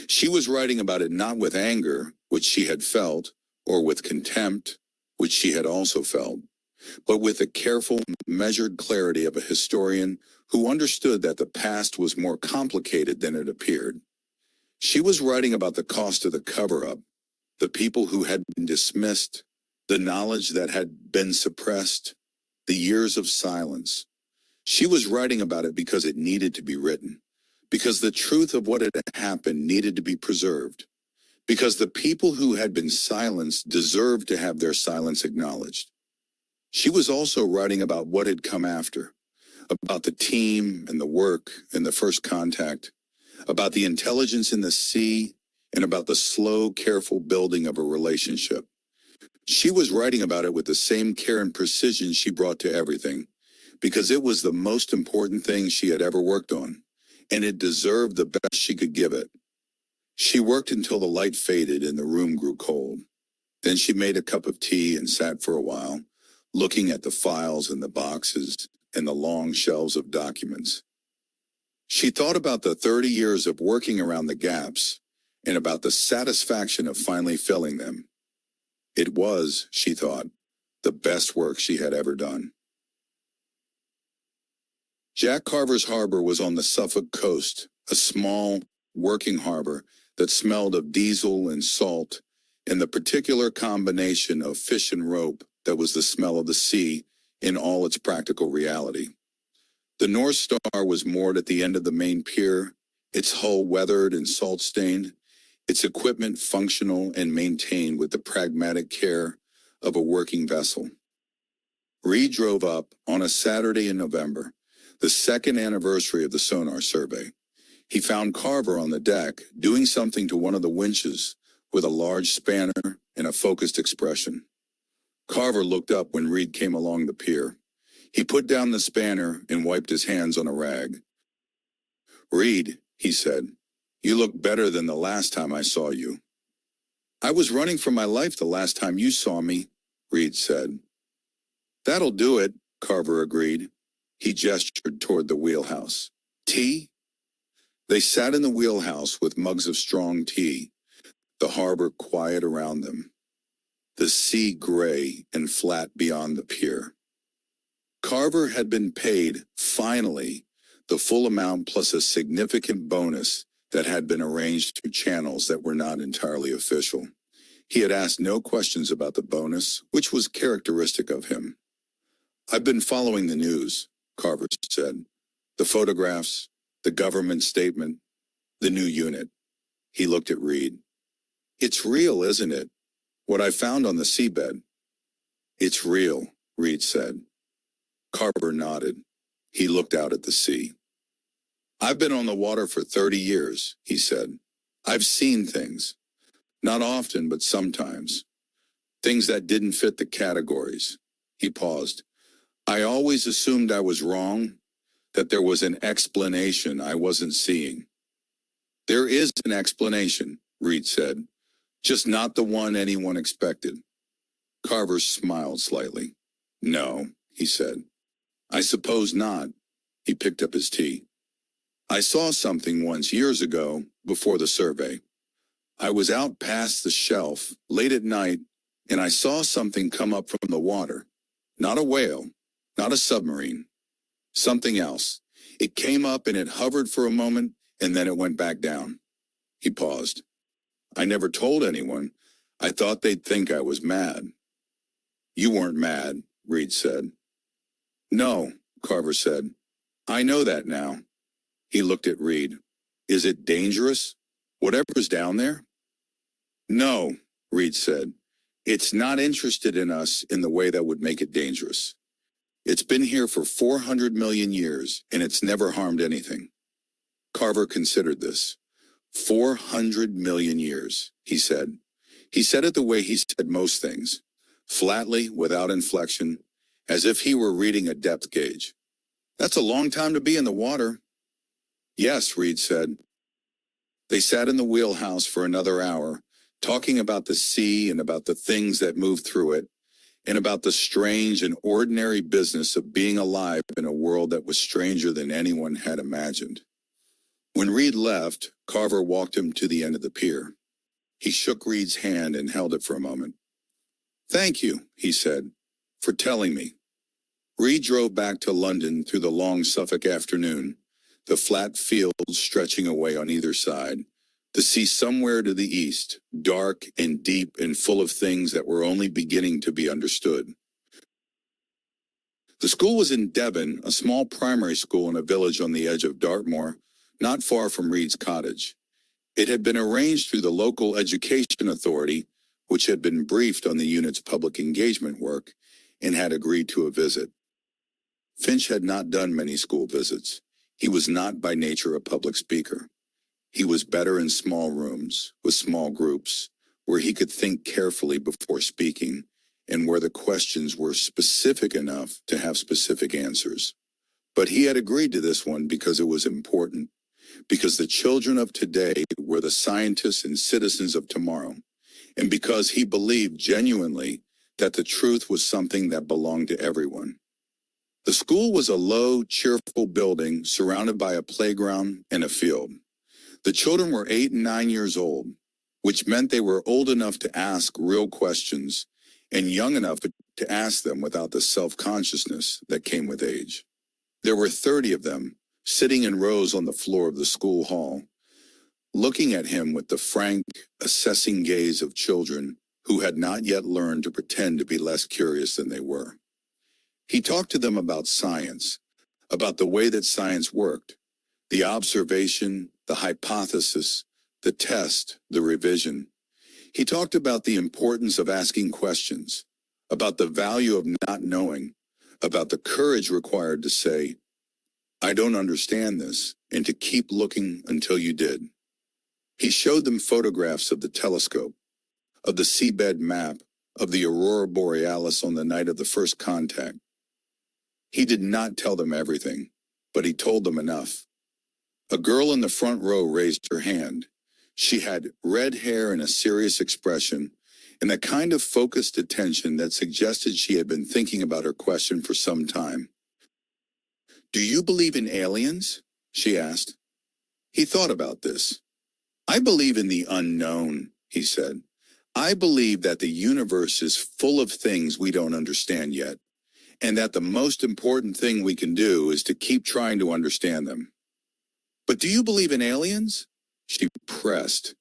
She was writing about it not with anger, which she had felt, or with contempt, which she had also felt, but with the careful, measured clarity of a historian who understood that the past was more complicated than it appeared. She was writing about the cost of the cover-up, the people who had been dismissed, the knowledge that had been suppressed, the years of silence. She was writing about it because it needed to be written, because the truth of what had happened needed to be preserved, because the people who had been silenced deserved to have their silence acknowledged. She was also writing about what had come after, about the team and the work and the first contact, about the intelligence in the sea, and about the slow, careful building of a relationship. She was writing about it with the same care and precision she brought to everything, because it was the most important thing she had ever worked on, and it deserved the best she could give it. She worked until the light faded and the room grew cold. Then she made a cup of tea and sat for a while, looking at the files and the boxes and the long shelves of documents. She thought about the 30 years of working around the gaps and about the satisfaction of finally filling them. It was, she thought, the best work she had ever done. Jack Carver's harbor was on the Suffolk coast, a small, working harbor that smelled of diesel and salt and the particular combination of fish and rope that was the smell of the sea in all its practical reality. The North Star was moored at the end of the main pier, its hull weathered and salt-stained, its equipment functional and maintained with the pragmatic care of a working vessel. Reed drove up on a Saturday in November, the second anniversary of the sonar survey. He found Carver on the deck, doing something to one of the winches with a large spanner and a focused expression. Carver looked up when Reed came along the pier. He put down the spanner and wiped his hands on a rag. "Reed," he said, "you look better than the last time I saw you." "I was running for my life the last time you saw me," Reed said. "That'll do it," Carver agreed. He gestured toward the wheelhouse. "Tea?" They sat in the wheelhouse with mugs of strong tea, the harbor quiet around them, the sea gray and flat beyond the pier. Carver had been paid, finally, the full amount plus a significant bonus that had been arranged through channels that were not entirely official. He had asked no questions about the bonus, which was characteristic of him. "I've been following the news," Carver said. "The photographs, the government statement, the new unit." He looked at Reed. "It's real, isn't it? What I found on the seabed." "It's real," Reed said. Carver nodded. He looked out at the sea. "I've been on the water for 30 years, he said. "I've seen things. Not often, but sometimes. Things that didn't fit the categories." He paused. "I always assumed I was wrong, that there was an explanation I wasn't seeing. There is an explanation, Reed said, just not the one anyone expected. Carver smiled slightly. No, he said. I suppose not. He picked up his tea. I saw something once years ago, before the survey. I was out past the shelf, late at night, and I saw something come up from the water. Not a whale, not a submarine. Something else. It came up and it hovered for a moment, and then it went back down. He paused. I never told anyone. I thought they'd think I was mad. You weren't mad, Reed said. No, Carver said. I know that now. He looked at Reed. Is it dangerous? Whatever's down there? No, Reed said. It's not interested in us in the way that would make it dangerous. It's been here for 400 million years, and it's never harmed anything. Carver considered this. 400 million years, he said. He said it the way he said most things, flatly, without inflection, as if he were reading a depth gauge. That's a long time to be in the water. Yes, Reed said. They sat in the wheelhouse for another hour, talking about the sea and about the things that moved through it, and about the strange and ordinary business of being alive in a world that was stranger than anyone had imagined. When Reed left, Carver walked him to the end of the pier. He shook Reed's hand and held it for a moment. Thank you, he said, for telling me. Reed drove back to London through the long Suffolk afternoon, the flat fields stretching away on either side, the sea somewhere to the east, dark and deep and full of things that were only beginning to be understood. The school was in Devon, a small primary school in a village on the edge of Dartmoor, not far from Reed's cottage. It had been arranged through the local education authority, which had been briefed on the unit's public engagement work, and had agreed to a visit. Finch had not done many school visits. He was not by nature a public speaker. He was better in small rooms, with small groups, where he could think carefully before speaking, and where the questions were specific enough to have specific answers. But he had agreed to this one because it was important, because the children of today were the scientists and citizens of tomorrow, and because he believed genuinely that the truth was something that belonged to everyone. The school was a low, cheerful building surrounded by a playground and a field. The children were 8 and 9 years old, which meant they were old enough to ask real questions and young enough to ask them without the self-consciousness that came with age. There were 30 of them, sitting in rows on the floor of the school hall, looking at him with the frank, assessing gaze of children who had not yet learned to pretend to be less curious than they were. He talked to them about science, about the way that science worked, the observation, the hypothesis, the test, the revision. He talked about the importance of asking questions, about the value of not knowing, about the courage required to say, I don't understand this, and to keep looking until you did. He showed them photographs of the telescope, of the seabed map, of the aurora borealis on the night of the first contact. He did not tell them everything, but he told them enough. A girl in the front row raised her hand. She had red hair and a serious expression, and the kind of focused attention that suggested she had been thinking about her question for some time. Do you believe in aliens? She asked. He thought about this. I believe in the unknown, he said. I believe that the universe is full of things we don't understand yet, and that the most important thing we can do is to keep trying to understand them. But do you believe in aliens? She pressed.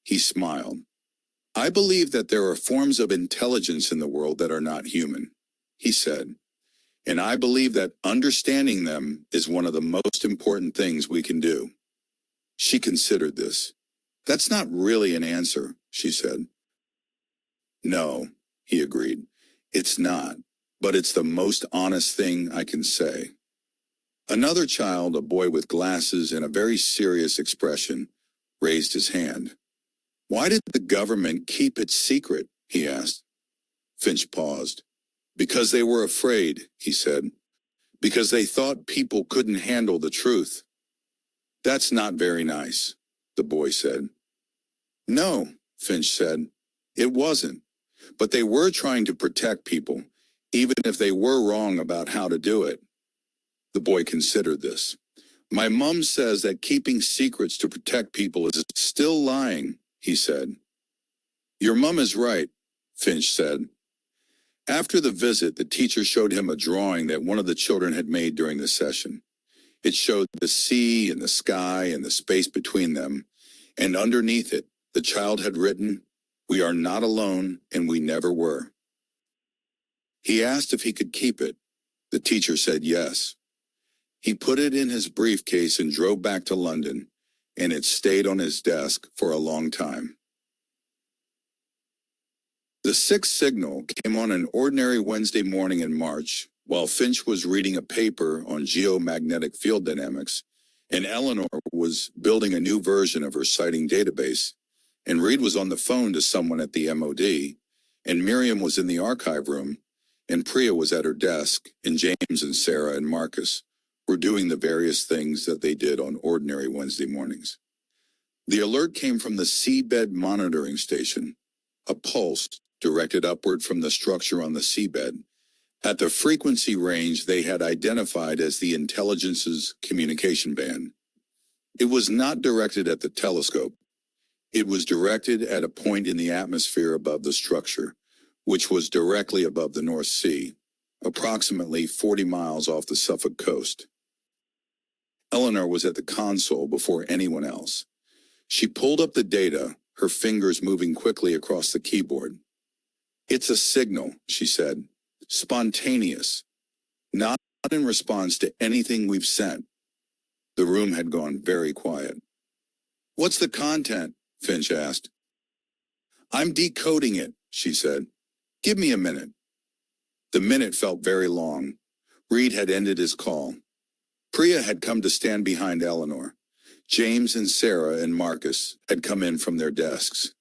He smiled. I believe that there are forms of intelligence in the world that are not human, he said. And I believe that understanding them is one of the most important things we can do. She considered this. That's not really an answer, she said. No, he agreed. It's not, but it's the most honest thing I can say. Another child, a boy with glasses and a very serious expression, raised his hand. Why did the government keep it secret? He asked. Finch paused. Because they were afraid, he said. because they thought people couldn't handle the truth. That's not very nice, the boy said. No, Finch said. It wasn't. But they were trying to protect people, even if they were wrong about how to do it. The boy considered this. My mom says that keeping secrets to protect people is still lying, he said. Your mom is right, Finch said. After the visit, the teacher showed him a drawing that one of the children had made during the session. It showed the sea and the sky and the space between them, and underneath it, the child had written, "We are not alone, and we never were." He asked if he could keep it. The teacher said yes. He put it in his briefcase and drove back to London, and it stayed on his desk for a long time. The sixth signal came on an ordinary Wednesday morning in March, while Finch was reading a paper on geomagnetic field dynamics, and Eleanor was building a new version of her sighting database, and Reed was on the phone to someone at the MOD, and Miriam was in the archive room, and Priya was at her desk, and James and Sarah and Marcus were doing the various things that they did on ordinary Wednesday mornings. The alert came from the seabed monitoring station, a pulse directed upward from the structure on the seabed, at the frequency range they had identified as the intelligence's communication band. It was not directed at the telescope. It was directed at a point in the atmosphere above the structure, which was directly above the North Sea, approximately 40 miles off the Suffolk coast. Eleanor was at the console before anyone else. She pulled up the data, her fingers moving quickly across the keyboard. It's a signal, she said. Spontaneous. Not in response to anything we've sent. The room had gone very quiet. What's the content? Finch asked. I'm decoding it, she said. Give me a minute. The minute felt very long. Reed had ended his call. Priya had come to stand behind Eleanor. James and Sarah and Marcus had come in from their desks.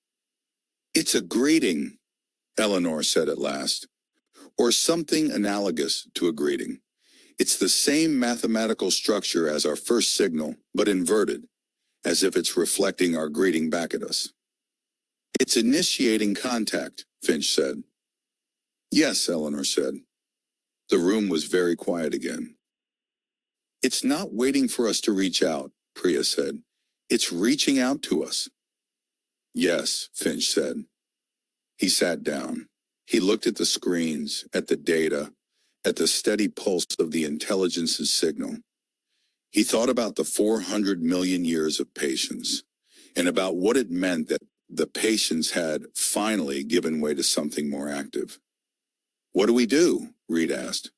It's a greeting, Eleanor said at last, or something analogous to a greeting. It's the same mathematical structure as our first signal, but inverted, as if it's reflecting our greeting back at us. It's initiating contact, Finch said. Yes, Eleanor said. The room was very quiet again. It's not waiting for us to reach out, Priya said. It's reaching out to us. Yes, Finch said. He sat down. He looked at the screens, at the data, at the steady pulse of the intelligence's signal. He thought about the 400 million years of patience, and about what it meant that the patience had finally given way to something more active. What do we do? Reed asked.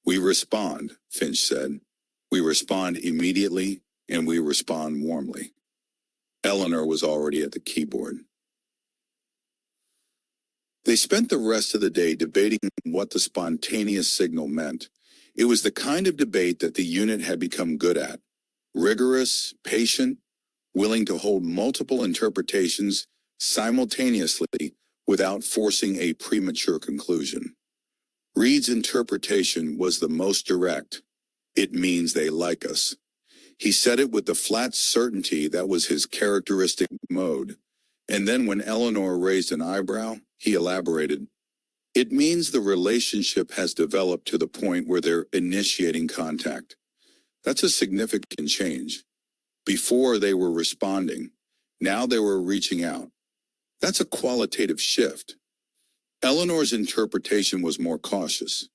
We respond, Finch said. We respond immediately, and we respond warmly. Eleanor was already at the keyboard. They spent the rest of the day debating what the spontaneous signal meant. It was the kind of debate that the unit had become good at. Rigorous, patient, willing to hold multiple interpretations simultaneously without forcing a premature conclusion. Reed's interpretation was the most direct. It means they like us. He said it with the flat certainty that was his characteristic mode. And then when Eleanor raised an eyebrow, he elaborated. It means the relationship has developed to the point where they're initiating contact. That's a significant change. Before they were responding, now they were reaching out. That's a qualitative shift. Eleanor's interpretation was more cautious.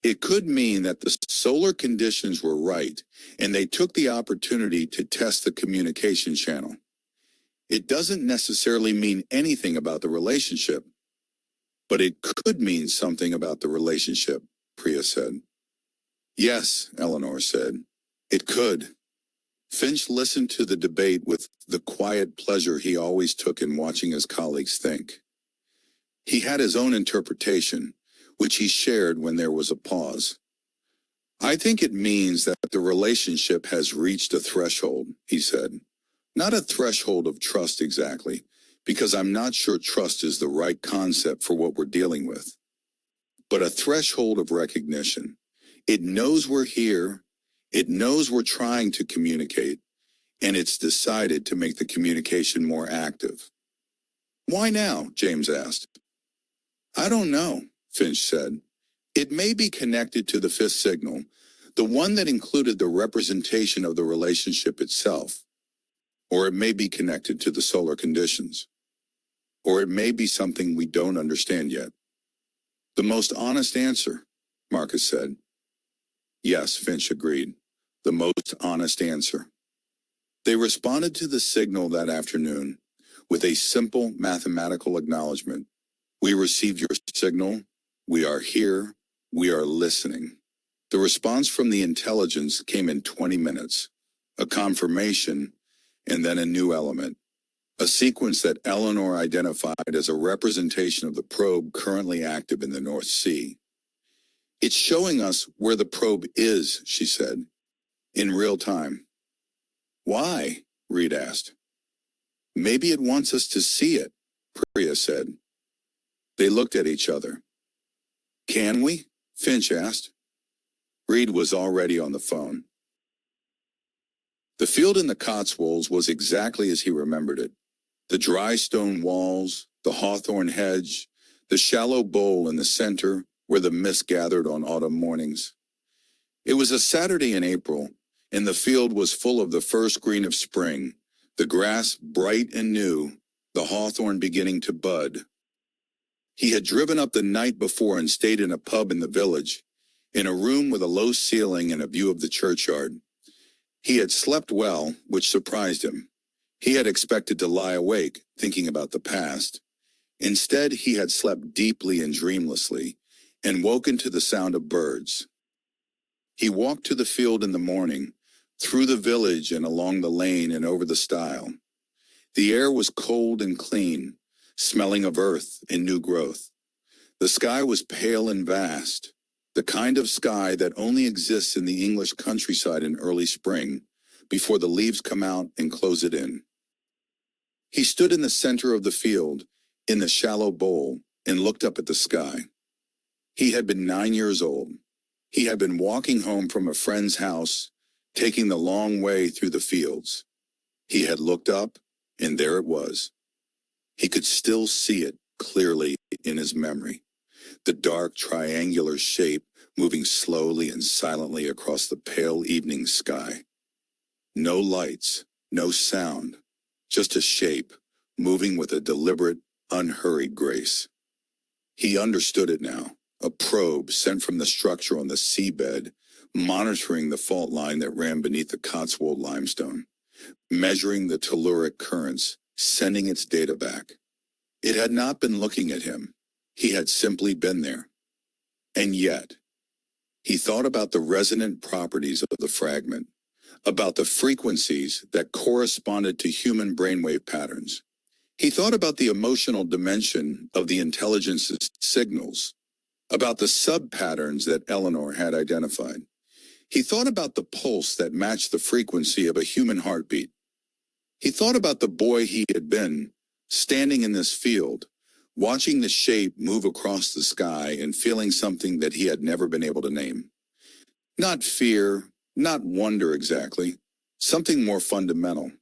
It could mean that the solar conditions were right, and they took the opportunity to test the communication channel. It doesn't necessarily mean anything about the relationship, but it could mean something about the relationship, Priya said. Yes, Eleanor said. It could. Finch listened to the debate with the quiet pleasure he always took in watching his colleagues think. He had his own interpretation, which he shared when there was a pause. I think it means that the relationship has reached a threshold, he said. Not a threshold of trust exactly, because I'm not sure trust is the right concept for what we're dealing with, but a threshold of recognition. It knows we're here, it knows we're trying to communicate, and it's decided to make the communication more active. Why now? James asked. I don't know, Finch said. It may be connected to the fifth signal, the one that included the representation of the relationship itself. Or it may be connected to the solar conditions. Or it may be something we don't understand yet. The most honest answer, Marcus said. Yes, Finch agreed. The most honest answer. They responded to the signal that afternoon with a simple mathematical acknowledgement. We received your signal. We are here. We are listening. The response from the intelligence came in 20 minutes, a confirmation, and then a new element, a sequence that Eleanor identified as a representation of the probe currently active in the North Sea. It's showing us where the probe is, she said, in real time. Why? Reed asked. Maybe it wants us to see it, Priya said. They looked at each other. Can we? Finch asked. Reed was already on the phone. The field in the Cotswolds was exactly as he remembered it. The dry stone walls, the hawthorn hedge, the shallow bowl in the center where the mist gathered on autumn mornings. It was a Saturday in April, and the field was full of the first green of spring, the grass bright and new, the hawthorn beginning to bud. He had driven up the night before and stayed in a pub in the village, in a room with a low ceiling and a view of the churchyard. He had slept well, which surprised him. He had expected to lie awake, thinking about the past. Instead, he had slept deeply and dreamlessly, and woken to the sound of birds. He walked to the field in the morning, through the village and along the lane and over the stile. The air was cold and clean, smelling of earth and new growth. The sky was pale and vast, the kind of sky that only exists in the English countryside in early spring, before the leaves come out and close it in. He stood in the center of the field, in the shallow bowl, and looked up at the sky. He had been 9 years old. He had been walking home from a friend's house, taking the long way through the fields. He had looked up, and there it was. He could still see it clearly in his memory, the dark triangular shape moving slowly and silently across the pale evening sky. No lights, no sound, just a shape moving with a deliberate, unhurried grace. He understood it now, a probe sent from the structure on the seabed, monitoring the fault line that ran beneath the Cotswold limestone, measuring the telluric currents, sending its data back. It had not been looking at him. He had simply been there. And yet, he thought about the resonant properties of the fragment, about the frequencies that corresponded to human brainwave patterns. He thought about the emotional dimension of the intelligence's signals, about the sub-patterns that Eleanor had identified. He thought about the pulse that matched the frequency of a human heartbeat. He thought about the boy he had been, standing in this field, watching the shape move across the sky and feeling something that he had never been able to name. Not fear, not wonder exactly, something more fundamental.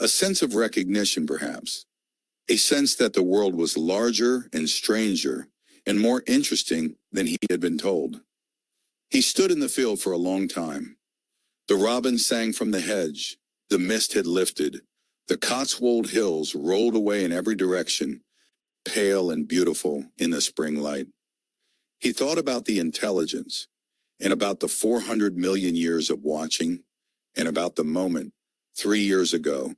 A sense of recognition, perhaps. A sense that the world was larger and stranger and more interesting than he had been told. He stood in the field for a long time. The robins sang from the hedge. The mist had lifted. The Cotswold hills rolled away in every direction, pale and beautiful in the spring light. He thought about the intelligence, and about the 400 million years of watching, and about the moment, 3 years ago,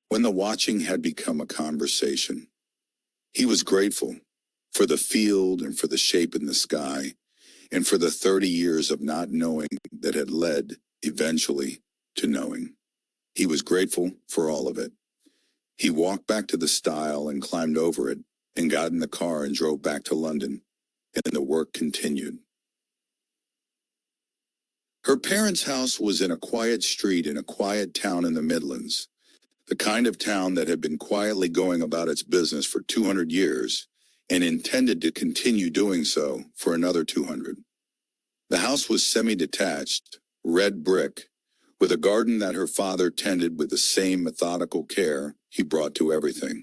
when the watching had become a conversation. He was grateful for the field and for the shape in the sky, and for the 30 years of not knowing that had led, eventually, to knowing. He was grateful for all of it. He walked back to the stile and climbed over it, and got in the car and drove back to London, and the work continued. Her parents' house was in a quiet street in a quiet town in the Midlands, the kind of town that had been quietly going about its business for 200 years and intended to continue doing so for another 200. The house was semi-detached, red brick, with a garden that her father tended with the same methodical care he brought to everything.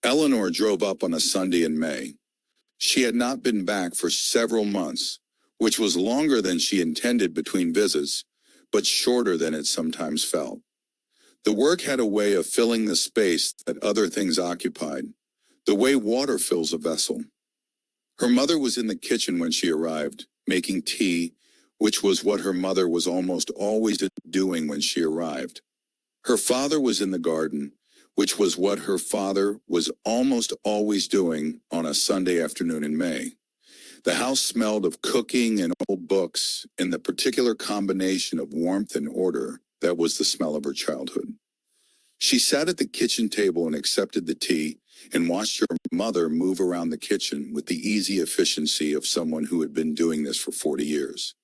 Eleanor drove up on a Sunday in May. She had not been back for several months, which was longer than she intended between visits, but shorter than it sometimes felt. The work had a way of filling the space that other things occupied, the way water fills a vessel. Her mother was in the kitchen when she arrived, making tea, which was what her mother was almost always doing when she arrived. Her father was in the garden, which was what her father was almost always doing on a Sunday afternoon in May. The house smelled of cooking and old books and the particular combination of warmth and order that was the smell of her childhood. She sat at the kitchen table and accepted the tea and watched her mother move around the kitchen with the easy efficiency of someone who had been doing this for 40 years.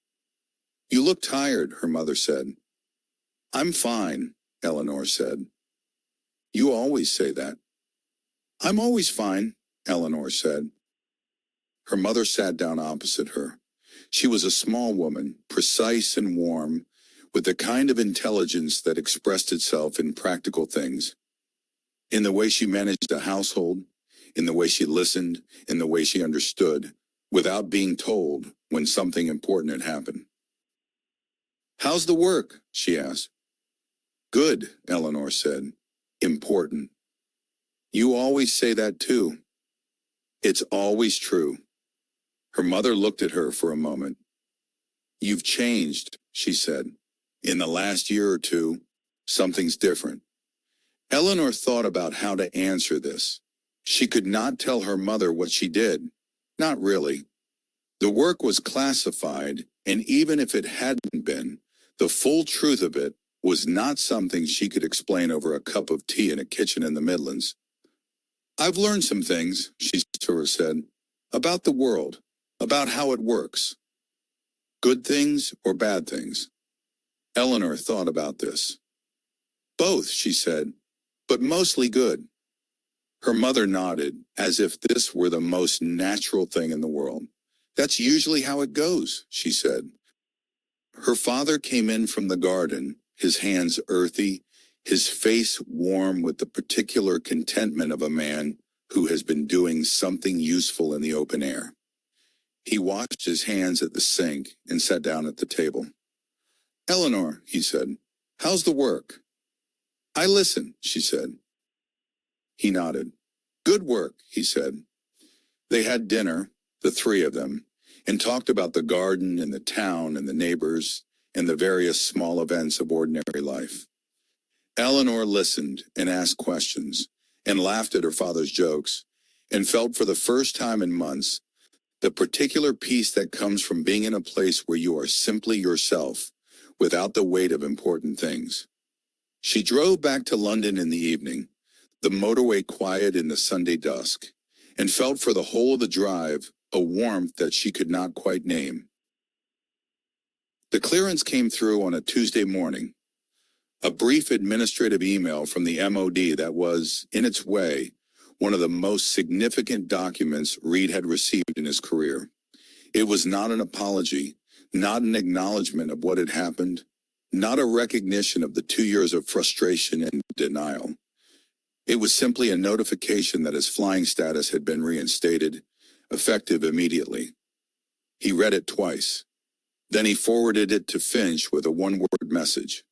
"You look tired," her mother said. "I'm fine," Eleanor said. "You always say that." "I'm always fine," Eleanor said. Her mother sat down opposite her. She was a small woman, precise and warm, with the kind of intelligence that expressed itself in practical things. In the way she managed a household, in the way she listened, in the way she understood, without being told when something important had happened. "How's the work?" she asked. "Good," Eleanor said. "Important." "You always say that too." "It's always true." Her mother looked at her for a moment. "You've changed," she said. "In the last year or two, something's different." Eleanor thought about how to answer this. She could not tell her mother what she did. Not really. The work was classified, and even if it hadn't been, the full truth of it was not something she could explain over a cup of tea in a kitchen in the Midlands. "I've learned some things," she sort of said, "about the world, about how it works." "Good things or bad things?" Eleanor thought about this. "Both," she said, "but mostly good." Her mother nodded, as if this were the most natural thing in the world. "That's usually how it goes," she said. Her father came in from the garden, his hands earthy, his face warm with the particular contentment of a man who has been doing something useful in the open air. He washed his hands at the sink and sat down at the table. "Eleanor," he said, "how's the work?" "I listen," she said. He nodded. "Good work," he said. They had dinner, the three of them, and talked about the garden and the town and the neighbors and the various small events of ordinary life. Eleanor listened and asked questions and laughed at her father's jokes and felt for the first time in months the particular peace that comes from being in a place where you are simply yourself without the weight of important things. She drove back to London in the evening, the motorway quiet in the Sunday dusk, and felt for the whole of the drive a warmth that she could not quite name. The clearance came through on a Tuesday morning. A brief administrative email from the MOD that was, in its way, one of the most significant documents Reed had received in his career. It was not an apology, not an acknowledgement of what had happened, not a recognition of the 2 years of frustration and denial. It was simply a notification that his flying status had been reinstated, effective immediately. He read it twice. Then he forwarded it to Finch with a one-word message.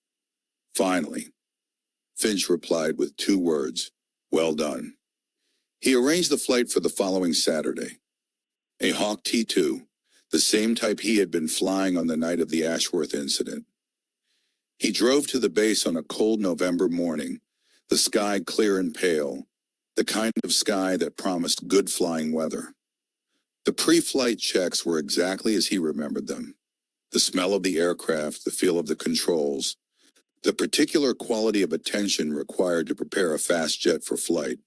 "Finally." Finch replied with 2 words, "Well done." He arranged the flight for the following Saturday. A Hawk T-2, the same type he had been flying on the night of the Ashworth incident. He drove to the base on a cold November morning, the sky clear and pale, the kind of sky that promised good flying weather. The pre-flight checks were exactly as he remembered them. The smell of the aircraft, the feel of the controls, the particular quality of attention required to prepare a fast jet for flight.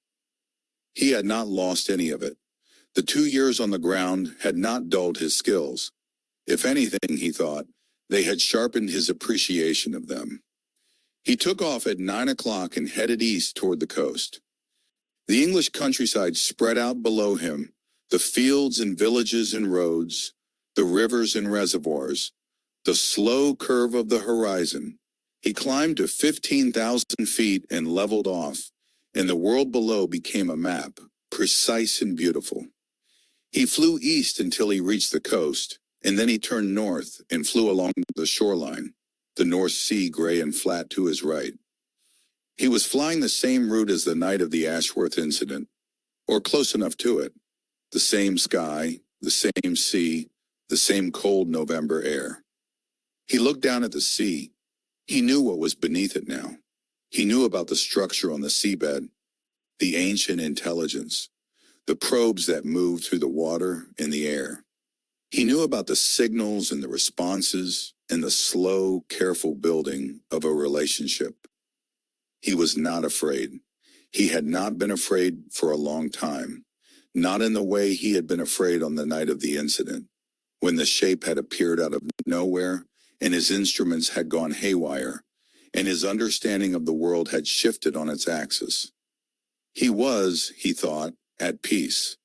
He had not lost any of it. The 2 years on the ground had not dulled his skills. If anything, he thought, they had sharpened his appreciation of them. He took off at 9 o'clock and headed east toward the coast. The English countryside spread out below him, the fields and villages and roads, the rivers and reservoirs, the slow curve of the horizon. He climbed to 15,000 feet and leveled off, and the world below became a map, precise and beautiful. He flew east until he reached the coast, and then he turned north and flew along the shoreline, the North Sea gray and flat to his right. He was flying the same route as the night of the Ashworth incident, or close enough to it. The same sky, the same sea, the same cold November air. He looked down at the sea. He knew what was beneath it now. He knew about the structure on the seabed, the ancient intelligence, the probes that moved through the water and the air. He knew about the signals and the responses and the slow, careful building of a relationship. He was not afraid. He had not been afraid for a long time, not in the way he had been afraid on the night of the incident, when the shape had appeared out of nowhere and his instruments had gone haywire, and his understanding of the world had shifted on its axis. He was, he thought, at peace.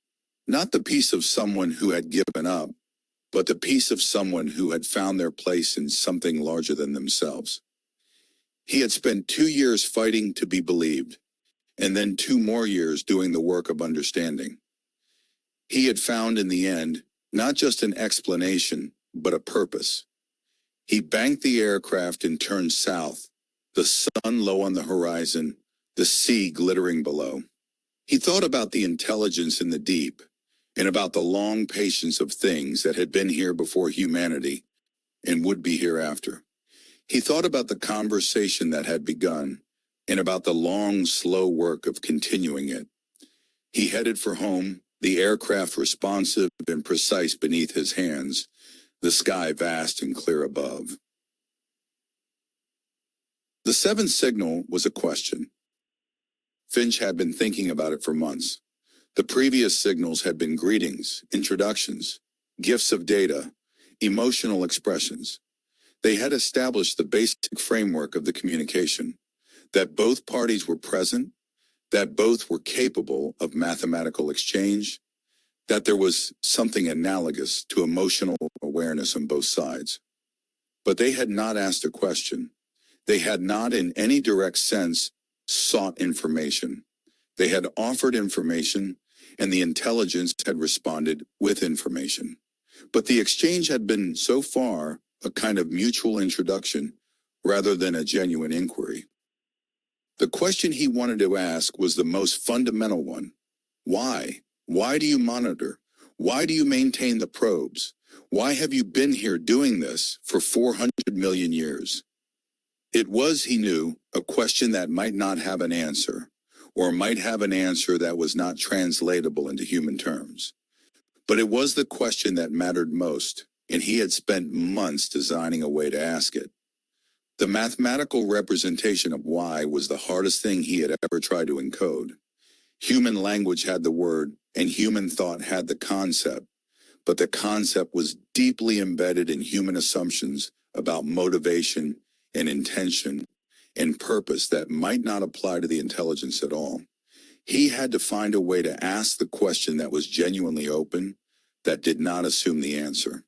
Not the peace of someone who had given up, but the peace of someone who had found their place in something larger than themselves. He had spent 2 years fighting to be believed, and then 2 more years doing the work of understanding. He had found in the end, not just an explanation, but a purpose. He banked the aircraft and turned south, the sun low on the horizon, the sea glittering below. He thought about the intelligence in the deep, and about the long patience of things that had been here before humanity and would be hereafter. He thought about the conversation that had begun, and about the long, slow work of continuing it. He headed for home, the aircraft responsive and precise beneath his hands, the sky vast and clear above. The seventh signal was a question. Finch had been thinking about it for months. The previous signals had been greetings, introductions, gifts of data, emotional expressions. They had established the basic framework of the communication, that both parties were present, that both were capable of mathematical exchange, that there was something analogous to emotional awareness on both sides. But they had not asked a question. They had not in any direct sense sought information. They had offered information, and the intelligence had responded with information. But the exchange had been so far a kind of mutual introduction rather than a genuine inquiry. The question he wanted to ask was the most fundamental one. Why? Why do you monitor? Why do you maintain the probes? Why have you been here doing this for 400 million years? It was, he knew, a question that might not have an answer, or might have an answer that was not translatable into human terms. But it was the question that mattered most, and he had spent months designing a way to ask it. The mathematical representation of why was the hardest thing he had ever tried to encode. Human language had the word, and human thought had the concept, but the concept was deeply embedded in human assumptions about motivation and intention and purpose that might not apply to the intelligence at all. He had to find a way to ask the question that was genuinely open, that did not assume the answer.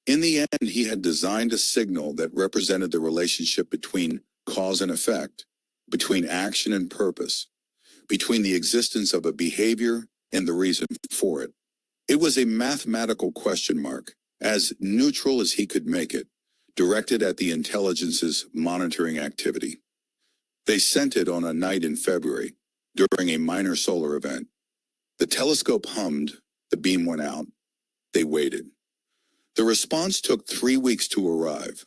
In the end, he had designed a signal that represented the relationship between cause and effect, between action and purpose, between the existence of a behavior and the reason for it. It was a mathematical question mark, as neutral as he could make it, directed at the intelligence's monitoring activity. They sent it on a night in February, during a minor solar event. The telescope hummed, the beam went out. They waited. The response took 3 weeks to arrive,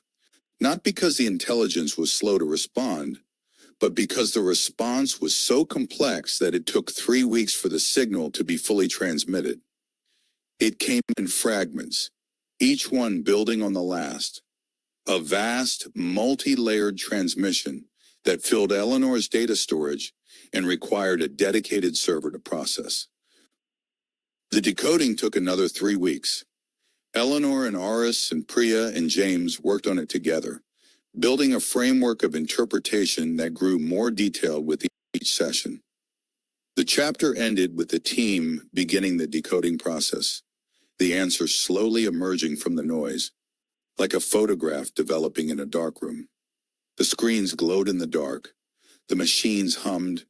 not because the intelligence was slow to respond, but because the response was so complex that it took 3 weeks for the signal to be fully transmitted. It came in fragments, each one building on the last, a vast, multi-layered transmission that filled Eleanor's data storage and required a dedicated server to process. The decoding took another 3 weeks. Eleanor and Aris and Priya and James worked on it together, building a framework of interpretation that grew more detailed with each session. The chapter ended with the team beginning the decoding process. the answer slowly emerging from the noise, like a photograph developing in a darkroom. The screens glowed in the dark, the machines hummed,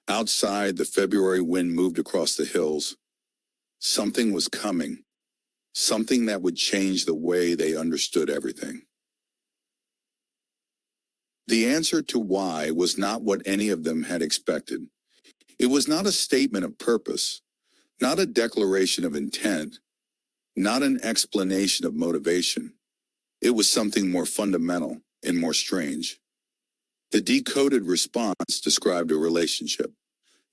outside the February wind moved across the hills. Something was coming, something that would change the way they understood everything. The answer to why was not what any of them had expected. It was not a statement of purpose, not a declaration of intent, not an explanation of motivation. It was something more fundamental and more strange. The decoded response described a relationship,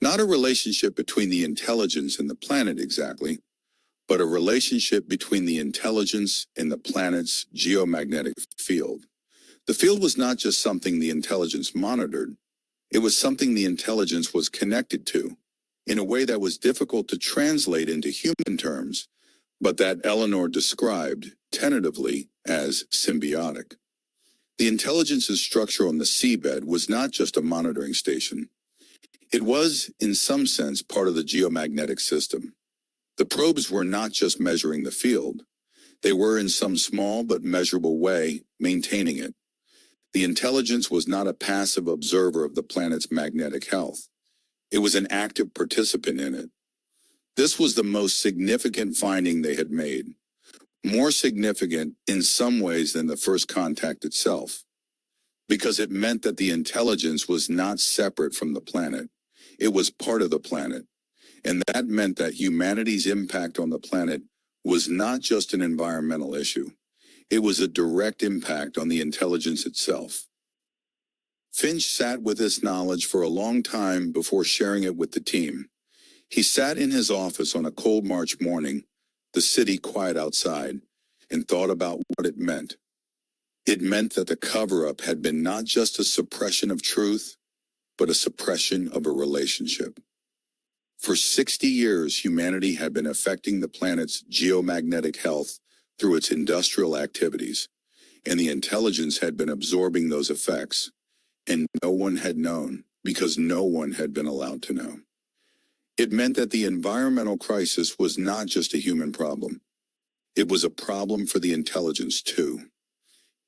not a relationship between the intelligence and the planet exactly, but a relationship between the intelligence and the planet's geomagnetic field. The field was not just something the intelligence monitored, it was something the intelligence was connected to, in a way that was difficult to translate into human terms, but that Eleanor described, tentatively, as symbiotic. The intelligence's structure on the seabed was not just a monitoring station. It was, in some sense, part of the geomagnetic system. The probes were not just measuring the field. They were, in some small but measurable way, maintaining it. The intelligence was not a passive observer of the planet's magnetic health. It was an active participant in it. This was the most significant finding they had made, more significant in some ways than the first contact itself, because it meant that the intelligence was not separate from the planet. It was part of the planet, and that meant that humanity's impact on the planet was not just an environmental issue. It was a direct impact on the intelligence itself. Finch sat with this knowledge for a long time before sharing it with the team. He sat in his office on a cold March morning, the city quiet outside, and thought about what it meant. It meant that the cover-up had been not just a suppression of truth, but a suppression of a relationship. For 60 years, humanity had been affecting the planet's geomagnetic health through its industrial activities, and the intelligence had been absorbing those effects, and no one had known because no one had been allowed to know. It meant that the environmental crisis was not just a human problem. It was a problem for the intelligence too.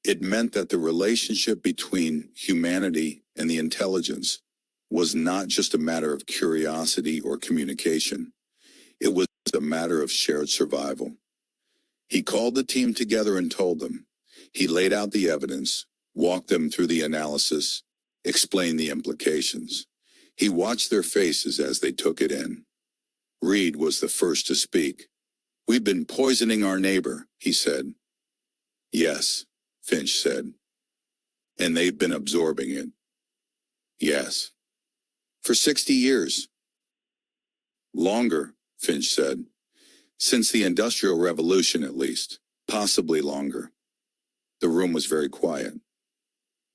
It meant that the relationship between humanity and the intelligence was not just a matter of curiosity or communication. It was a matter of shared survival. He called the team together and told them. He laid out the evidence, walked them through the analysis, explained the implications. He watched their faces as they took it in. Reed was the first to speak. "We've been poisoning our neighbor," he said. "Yes," Finch said. "And they've been absorbing it." "Yes." "For 60 years. "Longer," Finch said. "Since the Industrial Revolution, at least. Possibly longer." The room was very quiet.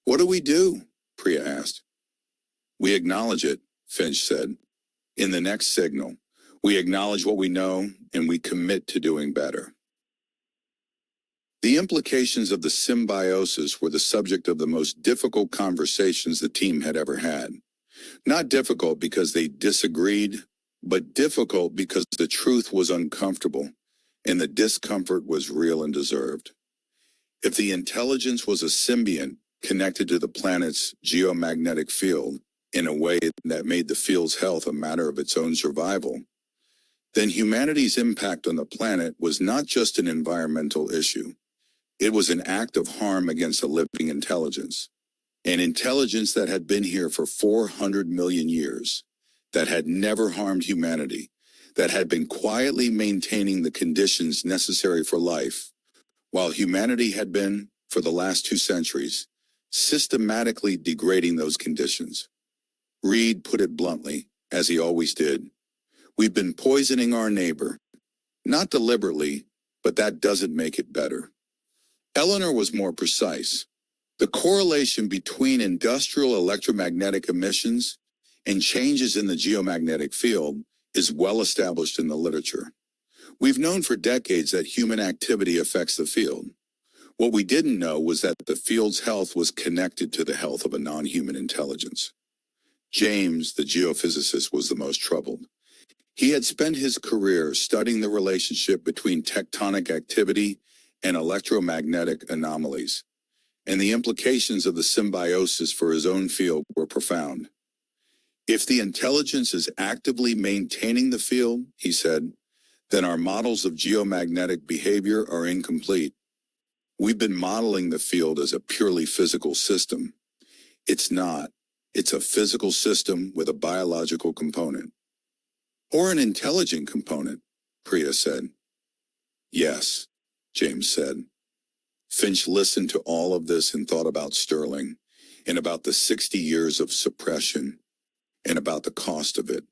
"What do we do?" Priya asked. "We acknowledge it," Finch said. "In the next signal, we acknowledge what we know and we commit to doing better." The implications of the symbiosis were the subject of the most difficult conversations the team had ever had. Not difficult because they disagreed, but difficult because the truth was uncomfortable and the discomfort was real and deserved. If the intelligence was a symbiont connected to the planet's geomagnetic field in a way that made the field's health a matter of its own survival, then humanity's impact on the planet was not just an environmental issue. It was an act of harm against a living intelligence, an intelligence that had been here for 400 million years, that had never harmed humanity, that had been quietly maintaining the conditions necessary for life, while humanity had been, for the last 2 centuries, systematically degrading those conditions. Reed put it bluntly, as he always did. "We've been poisoning our neighbor. Not deliberately, but that doesn't make it better." Eleanor was more precise. The correlation between industrial electromagnetic emissions and changes in the geomagnetic field is well established in the literature. We've known for decades that human activity affects the field. What we didn't know was that the field's health was connected to the health of a non-human intelligence. James, the geophysicist, was the most troubled. He had spent his career studying the relationship between tectonic activity and electromagnetic anomalies, and the implications of the symbiosis for his own field were profound. If the intelligence is actively maintaining the field, he said, then our models of geomagnetic behavior are incomplete. We've been modeling the field as a purely physical system. It's not. It's a physical system with a biological component. Or an intelligent component, Priya said. Yes, James said. Finch listened to all of this and thought about Sterling, and about the 60 years of suppression, and about the cost of it.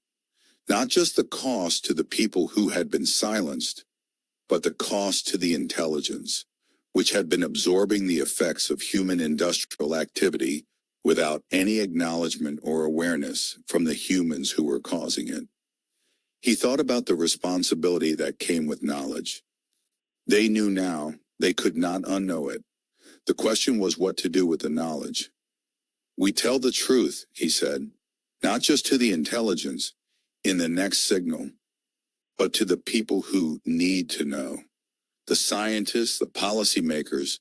Not just the cost to the people who had been silenced, but the cost to the intelligence, which had been absorbing the effects of human industrial activity without any acknowledgement or awareness from the humans who were causing it. He thought about the responsibility that came with knowledge. They knew now, they could not unknow it. The question was what to do with the knowledge. We tell the truth, he said, not just to the intelligence, in the next signal, but to the people who need to know. The scientists, the policymakers,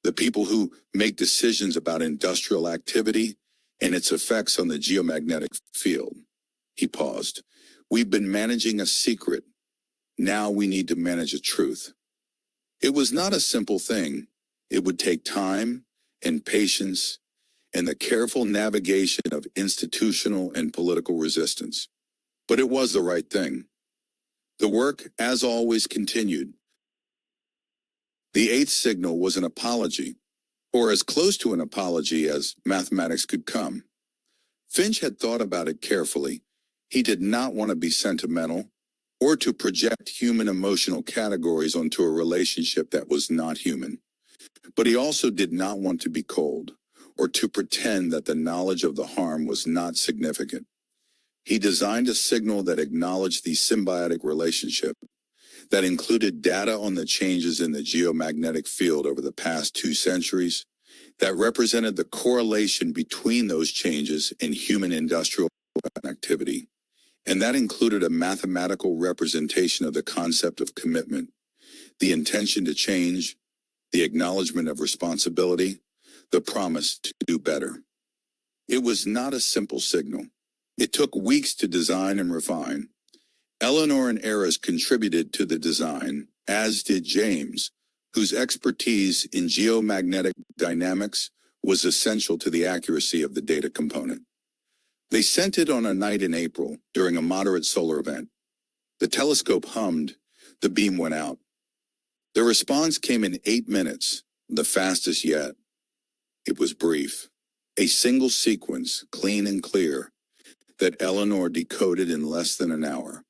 the people who make decisions about industrial activity and its effects on the geomagnetic field. He paused. We've been managing a secret. Now we need to manage a truth. It was not a simple thing. It would take time and patience and the careful navigation of institutional and political resistance. But it was the right thing. The work, as always, continued. The eighth signal was an apology, or as close to an apology as mathematics could come. Finch had thought about it carefully. He did not want to be sentimental, or to project human emotional categories onto a relationship that was not human. But he also did not want to be cold, or to pretend that the knowledge of the harm was not significant. He designed a signal that acknowledged the symbiotic relationship, that included data on the changes in the geomagnetic field over the past 2 centuries, that represented the correlation between those changes and human industrial activity, and that included a mathematical representation of the concept of commitment, the intention to change, the acknowledgement of responsibility, the promise to do better. It was not a simple signal. It took weeks to design and refine. Eleanor and Eris contributed to the design, as did James, whose expertise in geomagnetic dynamics was essential to the accuracy of the data component. They sent it on a night in April during a moderate solar event. The telescope hummed, the beam went out. The response came in 8 minutes, the fastest yet. It was brief, a single sequence, clean and clear, that Eleanor decoded in less than an hour.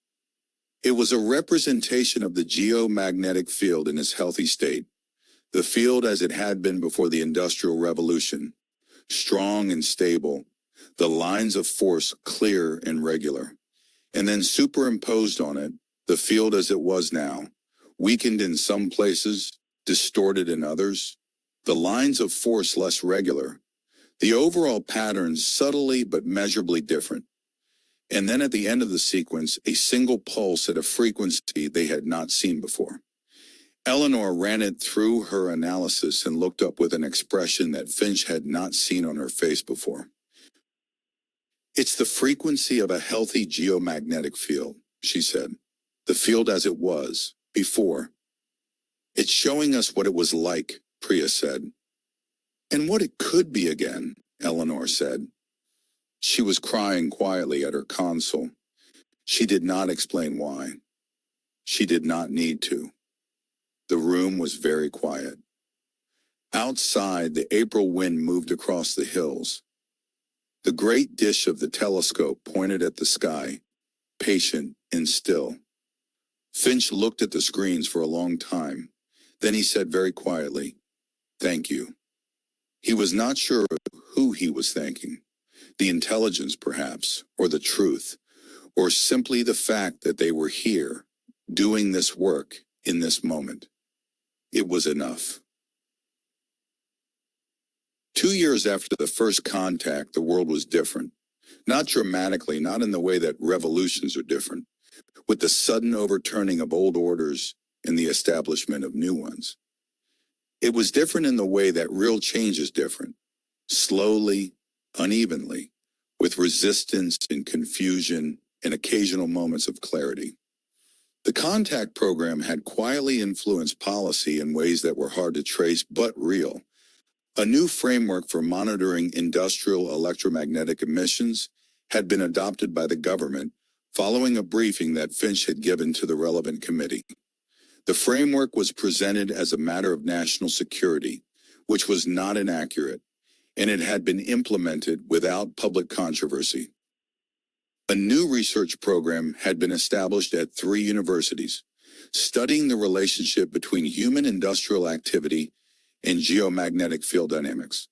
It was a representation of the geomagnetic field in its healthy state, the field as it had been before the Industrial Revolution, strong and stable, the lines of force clear and regular, and then superimposed on it, the field as it was now, weakened in some places, distorted in others, the lines of force less regular, the overall patterns subtly but measurably different. And then at the end of the sequence, a single pulse at a frequency they had not seen before. Eleanor ran it through her analysis and looked up with an expression that Finch had not seen on her face before. It's the frequency of a healthy geomagnetic field, she said. The field as it was, before. It's showing us what it was like, Priya said. And what it could be again, Eleanor said. She was crying quietly at her console. She did not explain why. She did not need to. The room was very quiet. Outside, the April wind moved across the hills. The great dish of the telescope pointed at the sky, patient and still. Finch looked at the screens for a long time. Then he said very quietly, "Thank you." He was not sure who he was thanking. The intelligence, perhaps, or the truth, or simply the fact that they were here, doing this work in this moment. It was enough. 2 years after the first contact, the world was different. Not dramatically, not in the way that revolutions are different, with the sudden overturning of old orders and the establishment of new ones. It was different in the way that real change is different, slowly, unevenly, with resistance and confusion and occasional moments of clarity. The contact program had quietly influenced policy in ways that were hard to trace but real. A new framework for monitoring industrial electromagnetic emissions had been adopted by the government following a briefing that Finch had given to the relevant committee. The framework was presented as a matter of national security, which was not inaccurate, and it had been implemented without public controversy. A new research program had been established at 3 universities, studying the relationship between human industrial activity and geomagnetic field dynamics.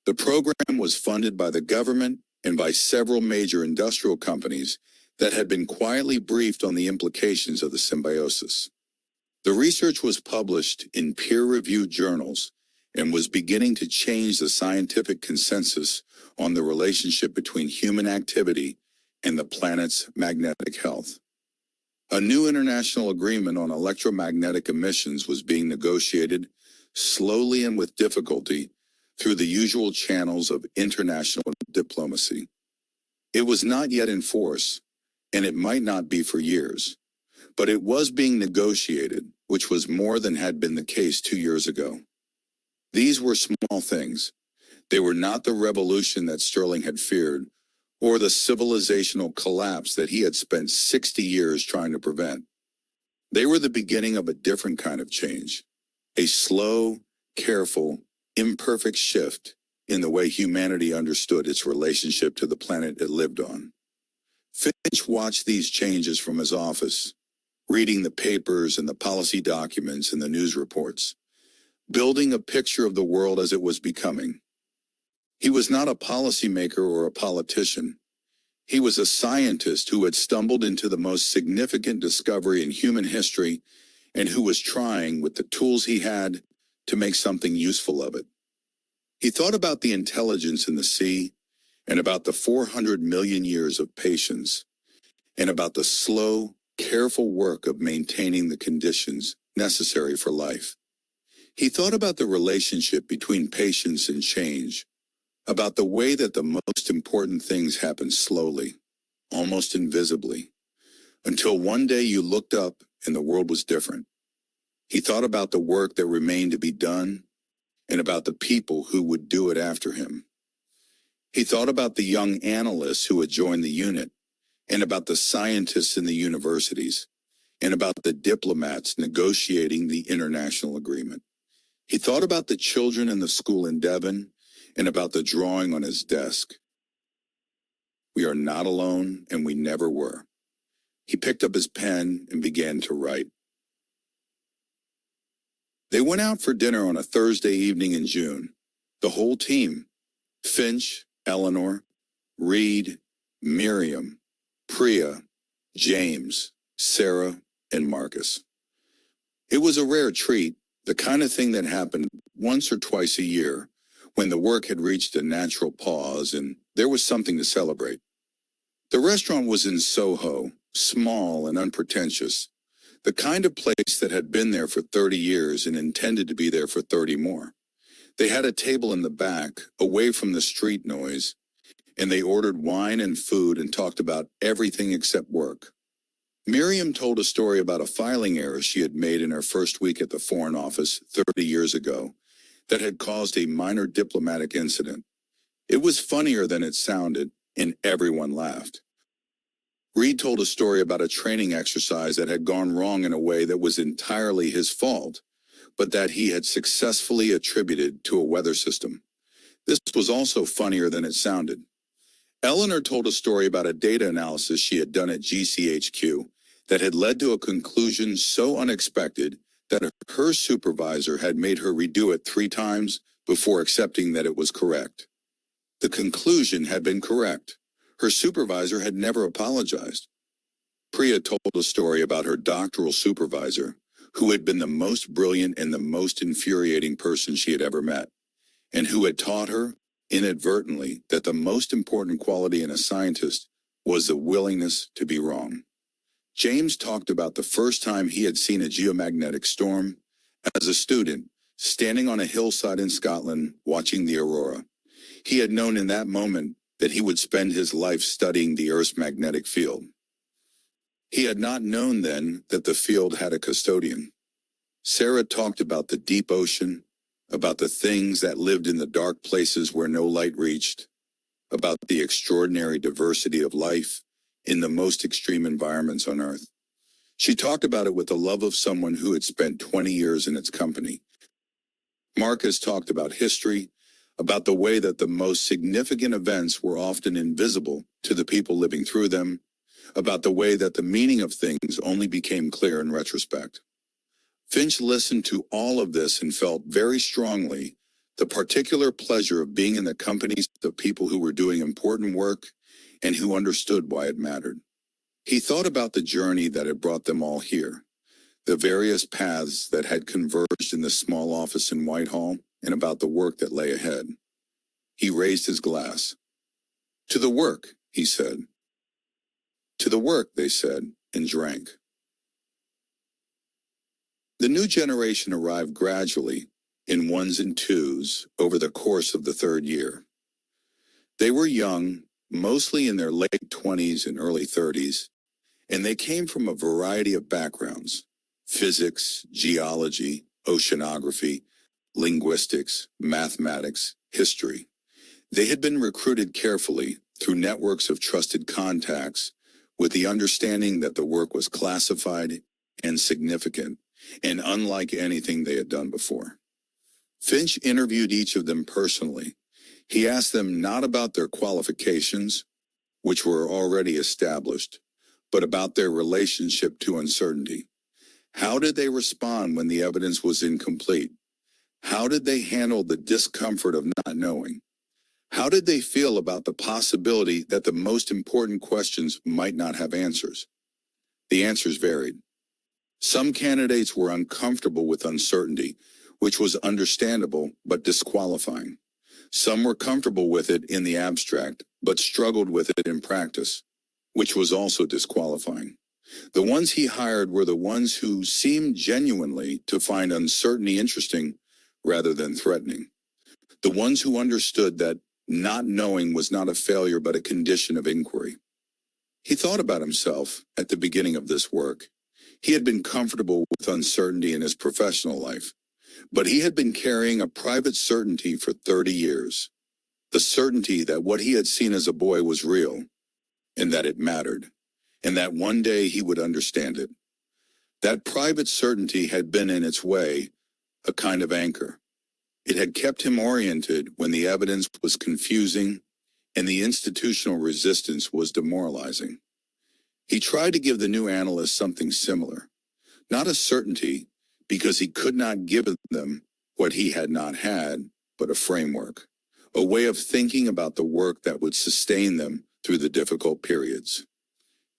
The program was funded by the government and by several major industrial companies that had been quietly briefed on the implications of the symbiosis. The research was published in peer-reviewed journals and was beginning to change the scientific consensus on the relationship between human activity and the planet's magnetic health. A new international agreement on electromagnetic emissions was being negotiated slowly and with difficulty through the usual channels of international diplomacy. It was not yet in force, and it might not be for years, but it was being negotiated, which was more than had been the case 2 years ago. These were small things. They were not the revolution that Sterling had feared, or the civilizational collapse that he had spent 60 years trying to prevent. They were the beginning of a different kind of change, a slow, careful, imperfect shift in the way humanity understood its relationship to the planet it lived on. Finch watched these changes from his office, reading the papers and the policy documents and the news reports, building a picture of the world as it was becoming. He was not a policymaker or a politician. He was a scientist who had stumbled into the most significant discovery in human history and who was trying, with the tools he had, to make something useful of it. He thought about the intelligence in the sea and about the 400 million years of patience and about the slow, careful work of maintaining the conditions necessary for life. He thought about the relationship between patience and change, about the way that the most important things happen slowly, almost invisibly, until one day you looked up and the world was different. He thought about the work that remained to be done and about the people who would do it after him. He thought about the young analysts who had joined the unit and about the scientists in the universities and about the diplomats negotiating the international agreement. He thought about the children in the school in Devon and about the drawing on his desk. We are not alone, and we never were. He picked up his pen and began to write. They went out for dinner on a Thursday evening in June. The whole team, Finch, Eleanor, Reed, Miriam, Priya, James, Sarah, and Marcus. It was a rare treat, the kind of thing that happened once or twice a year, when the work had reached a natural pause and there was something to celebrate. The restaurant was in Soho, small and unpretentious, the kind of place that had been there for 30 years and intended to be there for 30 more. They had a table in the back, away from the street noise, and they ordered wine and food and talked about everything except work. Miriam told a story about a filing error she had made in her first week at the Foreign Office 30 years ago that had caused a minor diplomatic incident. It was funnier than it sounded, and everyone laughed. Reed told a story about a training exercise that had gone wrong in a way that was entirely his fault, but that he had successfully attributed to a weather system. This was also funnier than it sounded. Eleanor told a story about a data analysis she had done at GCHQ that had led to a conclusion so unexpected that her supervisor had made her redo it 3 times before accepting that it was correct. The conclusion had been correct. Her supervisor had never apologized. Priya told a story about her doctoral supervisor, who had been the most brilliant and the most infuriating person she had ever met, and who had taught her, inadvertently, that the most important quality in a scientist was the willingness to be wrong. James talked about the first time he had seen a geomagnetic storm as a student, standing on a hillside in Scotland watching the aurora. He had known in that moment that he would spend his life studying the Earth's magnetic field. He had not known then that the field had a custodian. Sarah talked about the deep ocean, about the things that lived in the dark places where no light reached, about the extraordinary diversity of life in the most extreme environments on Earth. She talked about it with the love of someone who had spent 20 years in its company. Marcus talked about history, about the way that the most significant events were often invisible to the people living through them, about the way that the meaning of things only became clear in retrospect. Finch listened to all of this and felt very strongly the particular pleasure of being in the companies of people who were doing important work and who understood why it mattered. He thought about the journey that had brought them all here, the various paths that had converged in the small office in Whitehall, and about the work that lay ahead. He raised his glass. "To the work," he said. "To the work," they said, and drank. The new generation arrived gradually, in ones and twos, over the course of the third year. They were young, mostly in their late 20s and early 30s, and they came from a variety of backgrounds: physics, geology, oceanography, linguistics, mathematics, history. They had been recruited carefully through networks of trusted contacts with the understanding that the work was classified and significant and unlike anything they had done before. Finch interviewed each of them personally. He asked them not about their qualifications, which were already established, but about their relationship to uncertainty. How did they respond when the evidence was incomplete? How did they handle the discomfort of not knowing? How did they feel about the possibility that the most important questions might not have answers? The answers varied. Some candidates were uncomfortable with uncertainty, which was understandable but disqualifying. Some were comfortable with it in the abstract, but struggled with it in practice, which was also disqualifying. The ones he hired were the ones who seemed genuinely to find uncertainty interesting rather than threatening. The ones who understood that not knowing was not a failure but a condition of inquiry. He thought about himself at the beginning of this work. He had been comfortable with uncertainty in his professional life, but he had been carrying a private certainty for 30 years. The certainty that what he had seen as a boy was real, and that it mattered, and that one day he would understand it. That private certainty had been in its way a kind of anchor. It had kept him oriented when the evidence was confusing and the institutional resistance was demoralizing. He tried to give the new analysts something similar, not a certainty, because he could not give them what he had not had, but a framework, a way of thinking about the work that would sustain them through the difficult periods.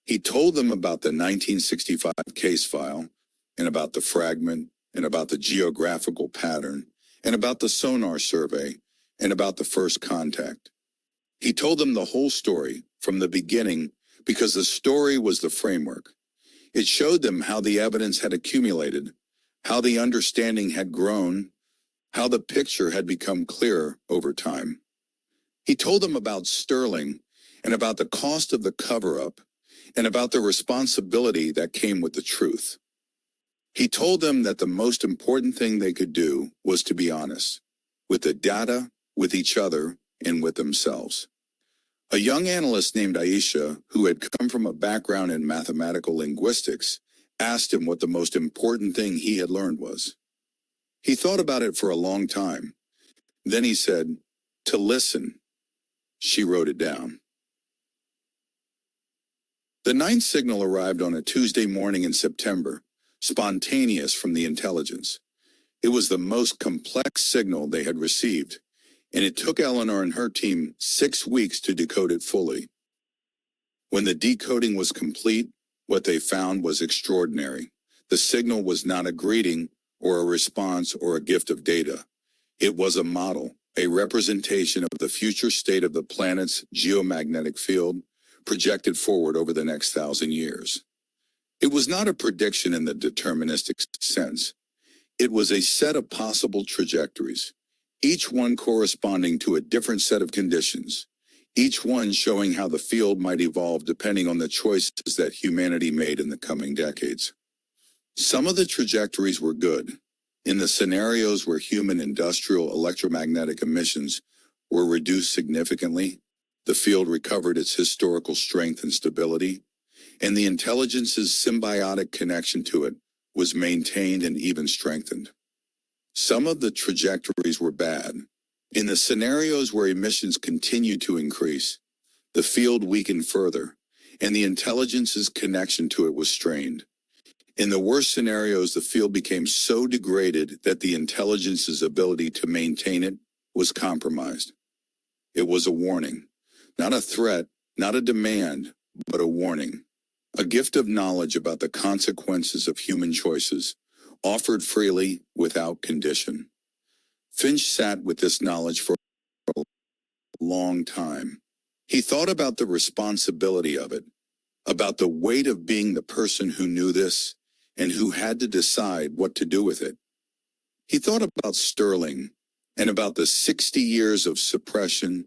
He told them about the 1965 case file, and about the fragment, and about the geographical pattern, and about the sonar survey, and about the first contact. He told them the whole story from the beginning because the story was the framework. It showed them how the evidence had accumulated, how the understanding had grown, how the picture had become clearer over time. He told them about Sterling and about the cost of the cover-up and about the responsibility that came with the truth. He told them that the most important thing they could do was to be honest, with the data, with each other, and with themselves. A young analyst named Aisha, who had come from a background in mathematical linguistics, asked him what the most important thing he had learned was. He thought about it for a long time. Then he said, "To listen." She wrote it down. The ninth signal arrived on a Tuesday morning in September, spontaneous from the intelligence. It was the most complex signal they had received, and it took Eleanor and her team 6 weeks to decode it fully. When the decoding was complete, what they found was extraordinary. The signal was not a greeting or a response or a gift of data. It was a model, a representation of the future state of the planet's geomagnetic field, projected forward over the next 1,000 years. It was not a prediction in the deterministic sense. It was a set of possible trajectories, each one corresponding to a different set of conditions, each one showing how the field might evolve depending on the choices that humanity made in the coming decades. Some of the trajectories were good. In the scenarios where human industrial electromagnetic emissions were reduced significantly, the field recovered its historical strength and stability, and the intelligence's symbiotic connection to it was maintained and even strengthened. Some of the trajectories were bad. In the scenarios where emissions continued to increase, the field weakened further, and the intelligence's connection to it was strained. In the worst scenarios, the field became so degraded that the intelligence's ability to maintain it was compromised. It was a warning, not a threat, not a demand, but a warning. A gift of knowledge about the consequences of human choices, offered freely without condition. Finch sat with this knowledge for a long time. He thought about the responsibility of it, about the weight of being the person who knew this and who had to decide what to do with it. He thought about Sterling and about the 60 years of suppression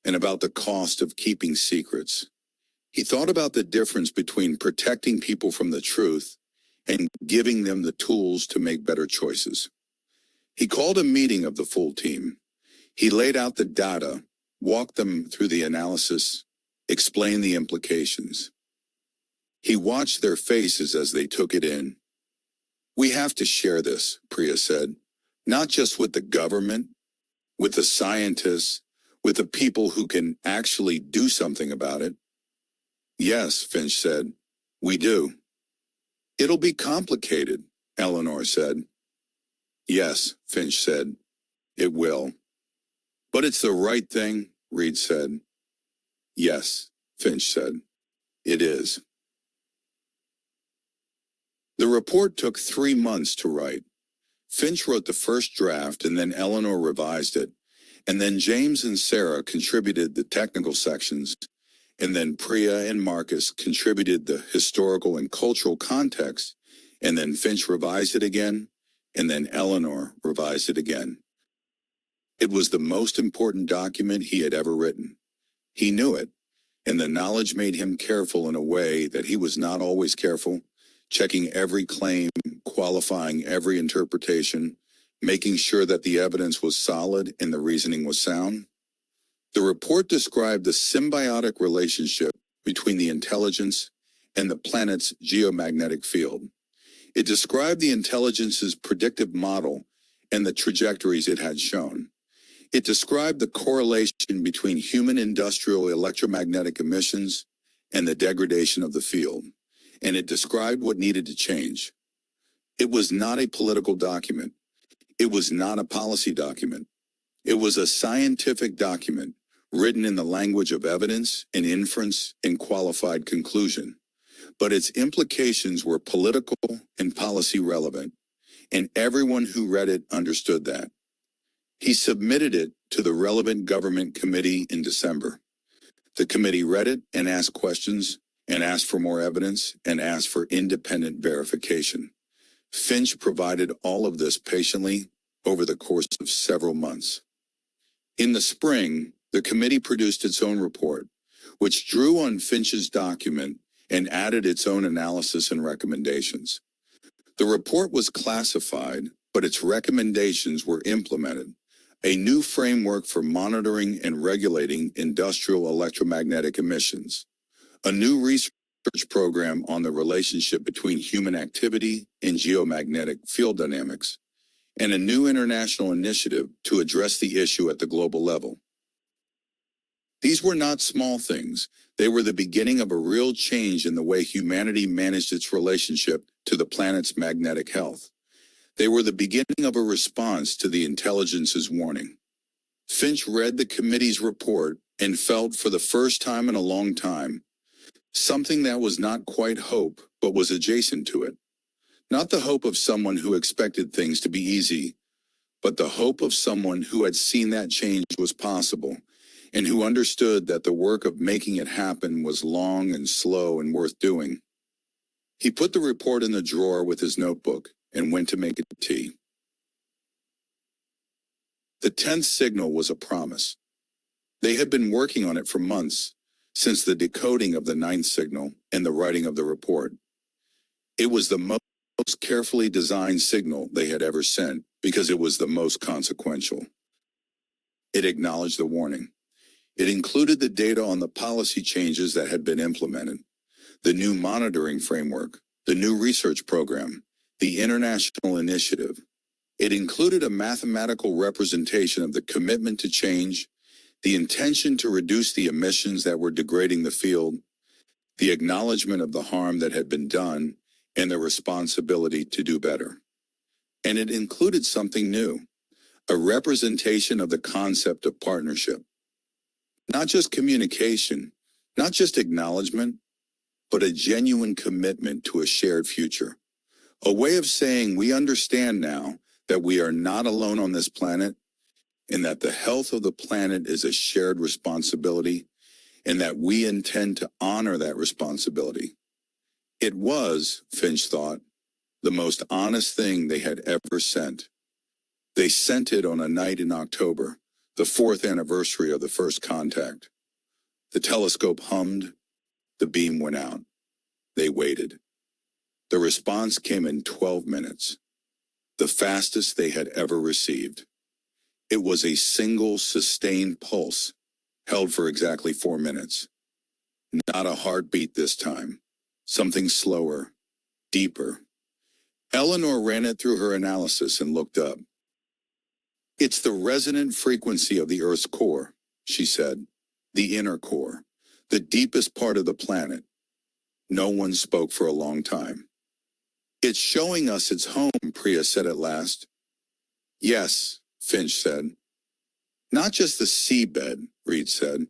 and about the cost of keeping secrets. He thought about the difference between protecting people from the truth and giving them the tools to make better choices. He called a meeting of the full team. He laid out the data, walked them through the analysis, explained the implications. He watched their faces as they took it in. "We have to share this," Priya said, "not just with the government, with the scientists, with the people who can actually do something about it." "Yes," Finch said, "we do." "It'll be complicated," Eleanor said. "Yes," Finch said, "it will." "But it's the right thing," Reed said. "Yes," Finch said, "it is." The report took 3 months to write. Finch wrote the first draft and then Eleanor revised it, and then James and Sarah contributed the technical sections, and then Priya and Marcus contributed the historical and cultural context, and then Finch revised it again, and then Eleanor revised it again. It was the most important document he had ever written. He knew it, and the knowledge made him careful in a way that he was not always careful, checking every claim, qualifying every interpretation, making sure that the evidence was solid and the reasoning was sound. The report described the symbiotic relationship between the intelligence and the planet's geomagnetic field. It described the intelligence's predictive model and the trajectories it had shown. It described the correlation between human industrial electromagnetic emissions and the degradation of the field, and it described what needed to change. It was not a political document. It was not a policy document. It was a scientific document written in the language of evidence and inference and qualified conclusion. But its implications were political and policy relevant, and everyone who read it understood that. He submitted it to the relevant government committee in December. The committee read it and asked questions, and asked for more evidence, and asked for independent verification. Finch provided all of this patiently over the course of several months. In the spring, the committee produced its own report, which drew on Finch's document and added its own analysis and recommendations. The report was classified, but its recommendations were implemented. A new framework for monitoring and regulating industrial electromagnetic emissions. A new research program on the relationship between human activity and geomagnetic field dynamics, and a new international initiative to address the issue at the global level. These were not small things. They were the beginning of a real change in the way humanity managed its relationship to the planet's magnetic health. They were the beginning of a response to the intelligence's warning. Finch read the committee's report and felt for the first time in a long time something that was not quite hope, but was adjacent to it. Not the hope of someone who expected things to be easy, but the hope of someone who had seen that change was possible, and who understood that the work of making it happen was long and slow and worth doing. He put the report in the drawer with his notebook and went to make a tea. The 10th signal was a promise. They had been working on it for months, since the decoding of the 9th signal and the writing of the report. It was the most carefully designed signal they had ever sent because it was the most consequential. It acknowledged the warning. It included the data on the policy changes that had been implemented, the new monitoring framework, the new research program, the international initiative. It included a mathematical representation of the commitment to change, the intention to reduce the emissions that were degrading the field, the acknowledgement of the harm that had been done, and the responsibility to do better. And it included something new, a representation of the concept of partnership. Not just communication, not just acknowledgement, but a genuine commitment to a shared future. A way of saying we understand now that we are not alone on this planet, and that the health of the planet is a shared responsibility, and that we intend to honor that responsibility. It was, Finch thought, the most honest thing they had ever sent. They sent it on a night in October, the 4th anniversary of the first contact. The telescope hummed, the beam went out. They waited. The response came in 12 minutes, the fastest they had ever received. It was a single sustained pulse, held for exactly 4 minutes. Not a heartbeat this time, something slower, deeper. Eleanor ran it through her analysis and looked up. It's the resonant frequency of the Earth's core, she said, the inner core, the deepest part of the planet. No one spoke for a long time. It's showing us its home, Priya said at last. Yes, Finch said. Not just the seabed, Reed said.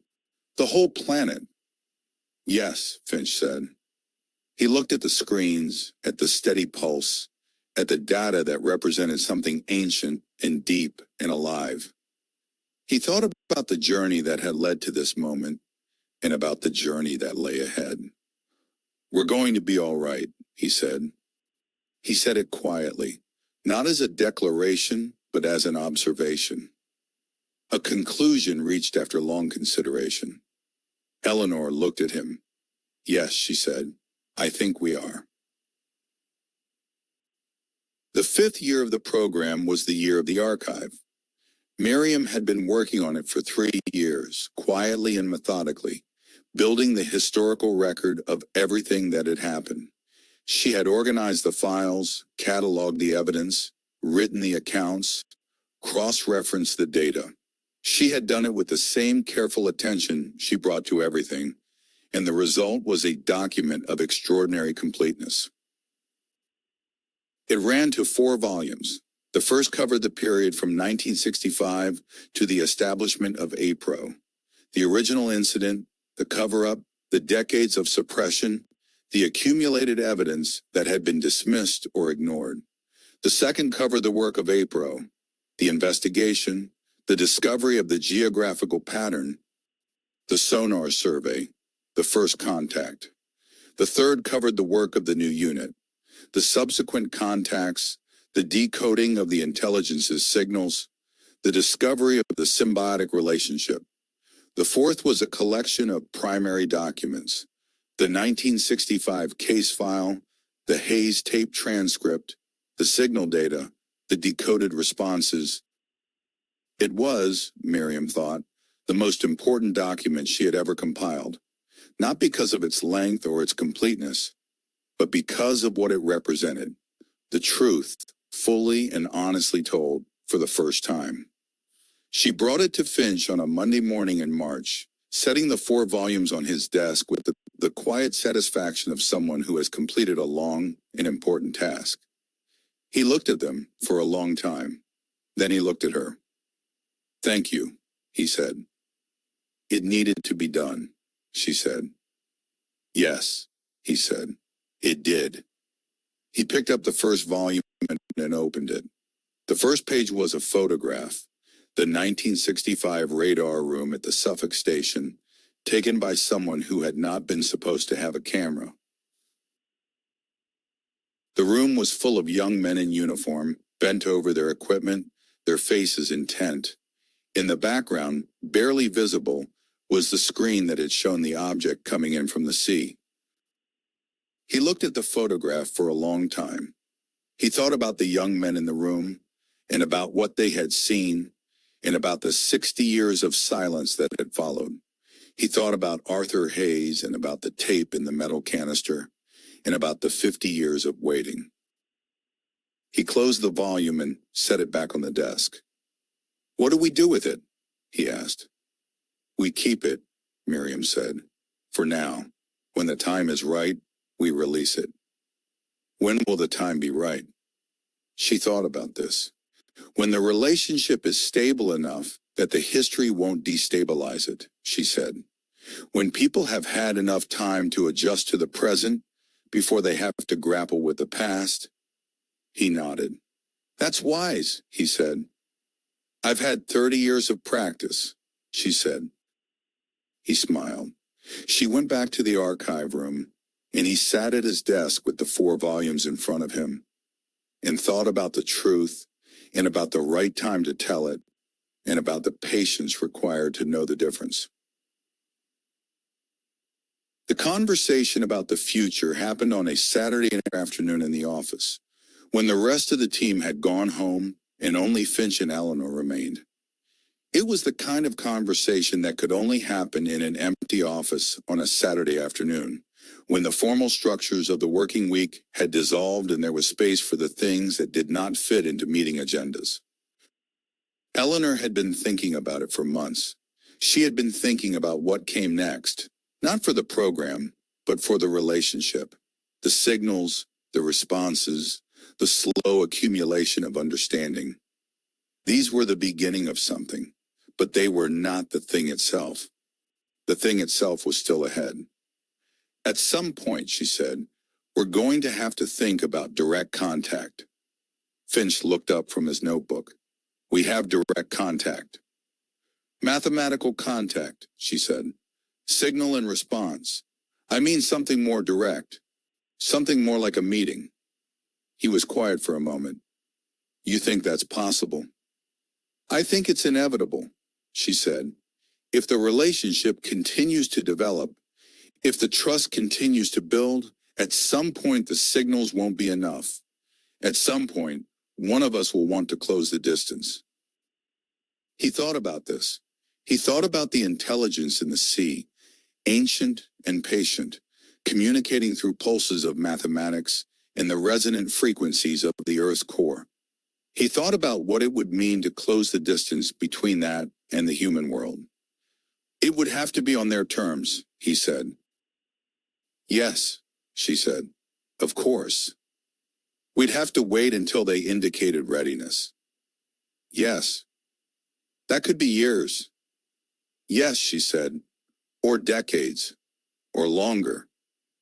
The whole planet. Yes, Finch said. He looked at the screens, at the steady pulse, at the data that represented something ancient and deep and alive. He thought about the journey that had led to this moment and about the journey that lay ahead. We're going to be all right, he said. He said it quietly, not as a declaration, but as an observation. A conclusion reached after long consideration. Eleanor looked at him. Yes, she said, I think we are. The 5th year of the program was the year of the archive. Miriam had been working on it for 3 years, quietly and methodically, building the historical record of everything that had happened. She had organized the files, cataloged the evidence, written the accounts, cross-referenced the data. She had done it with the same careful attention she brought to everything, and the result was a document of extraordinary completeness. It ran to 4 volumes. The first covered the period from 1965 to the establishment of APRO, the original incident, the cover-up, the decades of suppression, the accumulated evidence that had been dismissed or ignored. The second covered the work of APRO, the investigation, the discovery of the geographical pattern, the sonar survey, the first contact. The third covered the work of the new unit, the subsequent contacts, the decoding of the intelligence's signals, the discovery of the symbiotic relationship. The fourth was a collection of primary documents, the 1965 case file, the Hayes tape transcript, the signal data, the decoded responses. It was, Miriam thought, the most important document she had ever compiled, not because of its length or its completeness, but because of what it represented, the truth, fully and honestly told for the first time. She brought it to Finch on a Monday morning in March, setting the 4 volumes on his desk with the quiet satisfaction of someone who has completed a long and important task. He looked at them for a long time. Then he looked at her. Thank you, he said. It needed to be done, she said. Yes, he said. It did. He picked up the first volume and opened it. The first page was a photograph, the 1965 radar room at the Suffolk station, taken by someone who had not been supposed to have a camera. The room was full of young men in uniform, bent over their equipment, their faces intent. In the background, barely visible, was the screen that had shown the object coming in from the sea. He looked at the photograph for a long time. He thought about the young men in the room, and about what they had seen, and about the 60 years of silence that had followed. He thought about Arthur Hayes and about the tape in the metal canister, and about the 50 years of waiting. He closed the volume and set it back on the desk. "What do we do with it?" he asked. "We keep it," Miriam said. "For now. When the time is right, we release it." When will the time be right? She thought about this. When the relationship is stable enough that the history won't destabilize it, she said. When people have had enough time to adjust to the present before they have to grapple with the past. He nodded. "That's wise," he said. "I've had 30 years of practice," she said. He smiled. She went back to the archive room, and he sat at his desk with the 4 volumes in front of him, and thought about the truth, and about the right time to tell it, and about the patience required to know the difference. The conversation about the future happened on a Saturday afternoon in the office, when the rest of the team had gone home and only Finch and Eleanor remained. It was the kind of conversation that could only happen in an empty office on a Saturday afternoon, when the formal structures of the working week had dissolved and there was space for the things that did not fit into meeting agendas. Eleanor had been thinking about it for months. She had been thinking about what came next, not for the program, but for the relationship, the signals, the responses, the slow accumulation of understanding. These were the beginning of something, but they were not the thing itself. The thing itself was still ahead. At some point, she said, we're going to have to think about direct contact. Finch looked up from his notebook. We have direct contact. Mathematical contact, she said. Signal and response. I mean something more direct. Something more like a meeting. He was quiet for a moment. You think that's possible? I think it's inevitable, she said. If the relationship continues to develop, if the trust continues to build, at some point the signals won't be enough. At some point, one of us will want to close the distance. He thought about this. He thought about the intelligence in the sea, ancient and patient, communicating through pulses of mathematics and the resonant frequencies of the Earth's core. He thought about what it would mean to close the distance between that and the human world. It would have to be on their terms, he said. Yes, she said. Of course. We'd have to wait until they indicated readiness. Yes. That could be years. Yes, she said. Or decades. Or longer.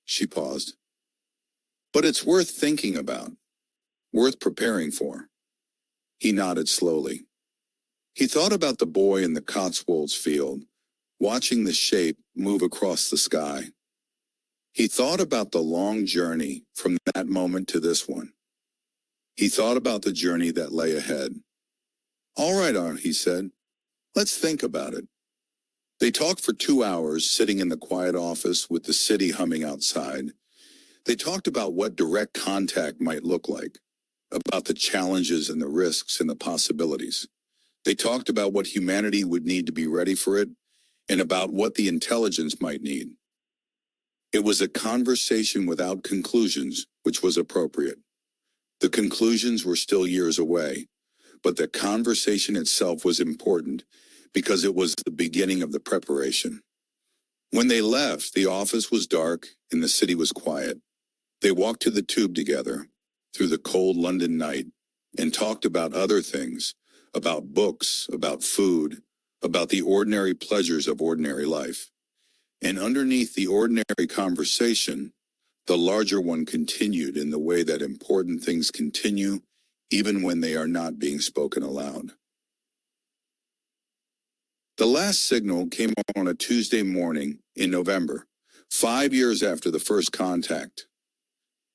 She paused. But it's worth thinking about. Worth preparing for. He nodded slowly. He thought about the boy in the Cotswolds field, watching the shape move across the sky. He thought about the long journey from that moment to this one. He thought about the journey that lay ahead. All right, Art, he said. Let's think about it. They talked for 2 hours, sitting in the quiet office with the city humming outside. They talked about what direct contact might look like, about the challenges and the risks and the possibilities. They talked about what humanity would need to be ready for it, and about what the intelligence might need. It was a conversation without conclusions, which was appropriate. The conclusions were still years away, but the conversation itself was important because it was the beginning of the preparation. When they left, the office was dark and the city was quiet. They walked to the tube together, through the cold London night, and talked about other things, about books, about food, about the ordinary pleasures of ordinary life. And underneath the ordinary conversation, the larger one continued in the way that important things continue, even when they are not being spoken aloud. The last signal came on a Tuesday morning in November, 5 years after the first contact.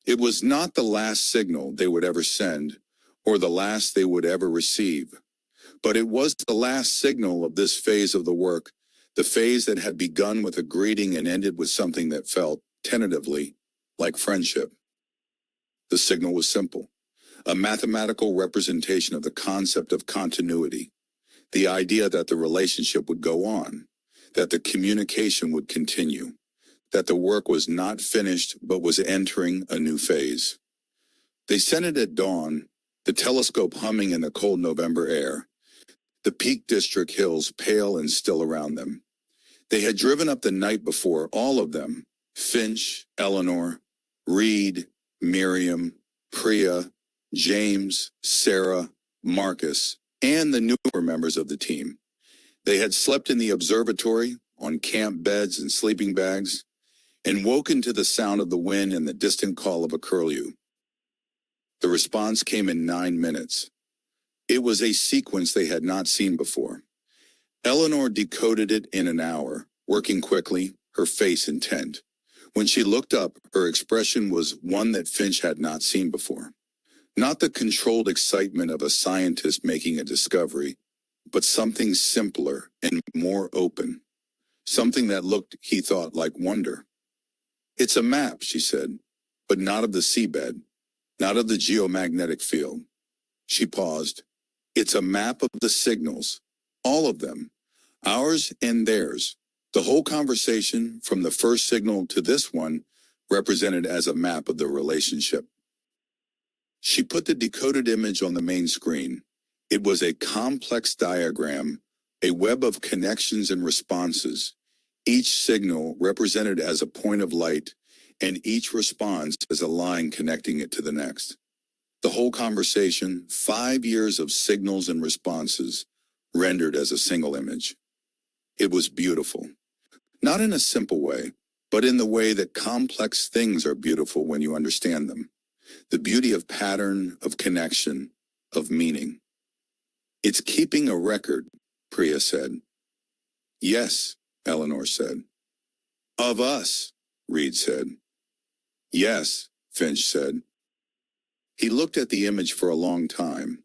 It was not the last signal they would ever send, or the last they would ever receive, but it was the last signal of this phase of the work, the phase that had begun with a greeting and ended with something that felt, tentatively, like friendship. The signal was simple, a mathematical representation of the concept of continuity, the idea that the relationship would go on, that the communication would continue, that the work was not finished but was entering a new phase. They sent it at dawn, the telescope humming in the cold November air, the Peak District hills pale and still around them. They had driven up the night before, all of them, Finch, Eleanor, Reed, Miriam, Priya, James, Sarah, Marcus, and the newer members of the team. They had slept in the observatory, on camp beds and sleeping bags, and woken to the sound of the wind and the distant call of a curlew. The response came in 9 minutes. It was a sequence they had not seen before. Eleanor decoded it in an hour, working quickly, her face intent. When she looked up, her expression was one that Finch had not seen before. Not the controlled excitement of a scientist making a discovery, but something simpler and more open. Something that looked, he thought, like wonder. "It's a map," she said, "but not of the seabed, not of the geomagnetic field." She paused. "It's a map of the signals, all of them, ours and theirs. The whole conversation, from the first signal to this one, represented as a map of the relationship." She put the decoded image on the main screen. It was a complex diagram, a web of connections and responses, each signal represented as a point of light, and each response as a line connecting it to the next. The whole conversation, 5 years of signals and responses, rendered as a single image. It was beautiful. Not in a simple way, but in the way that complex things are beautiful when you understand them. The beauty of pattern, of connection, of meaning. "It's keeping a record," Priya said. "Yes," Eleanor said. "Of us," Reed said. "Yes," Finch said. He looked at the image for a long time.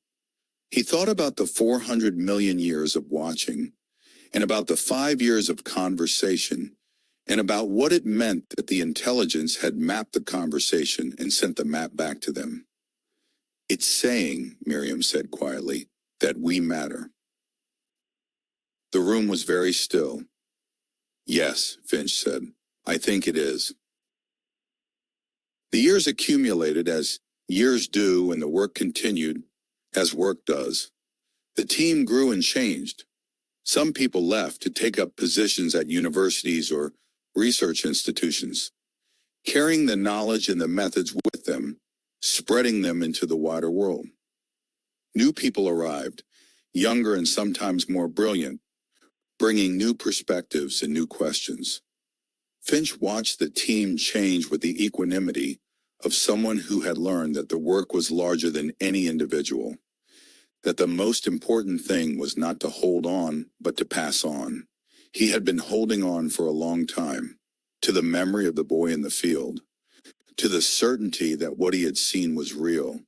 He thought about the 400 million years of watching, and about the 5 years of conversation, and about what it meant that the intelligence had mapped the conversation and sent the map back to them. "It's saying," Miriam said quietly, "that we matter." The room was very still. "Yes," Finch said, "I think it is." The years accumulated as years do, and the work continued, as work does. The team grew and changed. Some people left to take up positions at universities or research institutions, carrying the knowledge and the methods with them, spreading them into the wider world. New people arrived, younger and sometimes more brilliant, bringing new perspectives and new questions. Finch watched the team change with the equanimity of someone who had learned that the work was larger than any individual, that the most important thing was not to hold on, but to pass on. He had been holding on for a long time, to the memory of the boy in the field, to the certainty that what he had seen was real,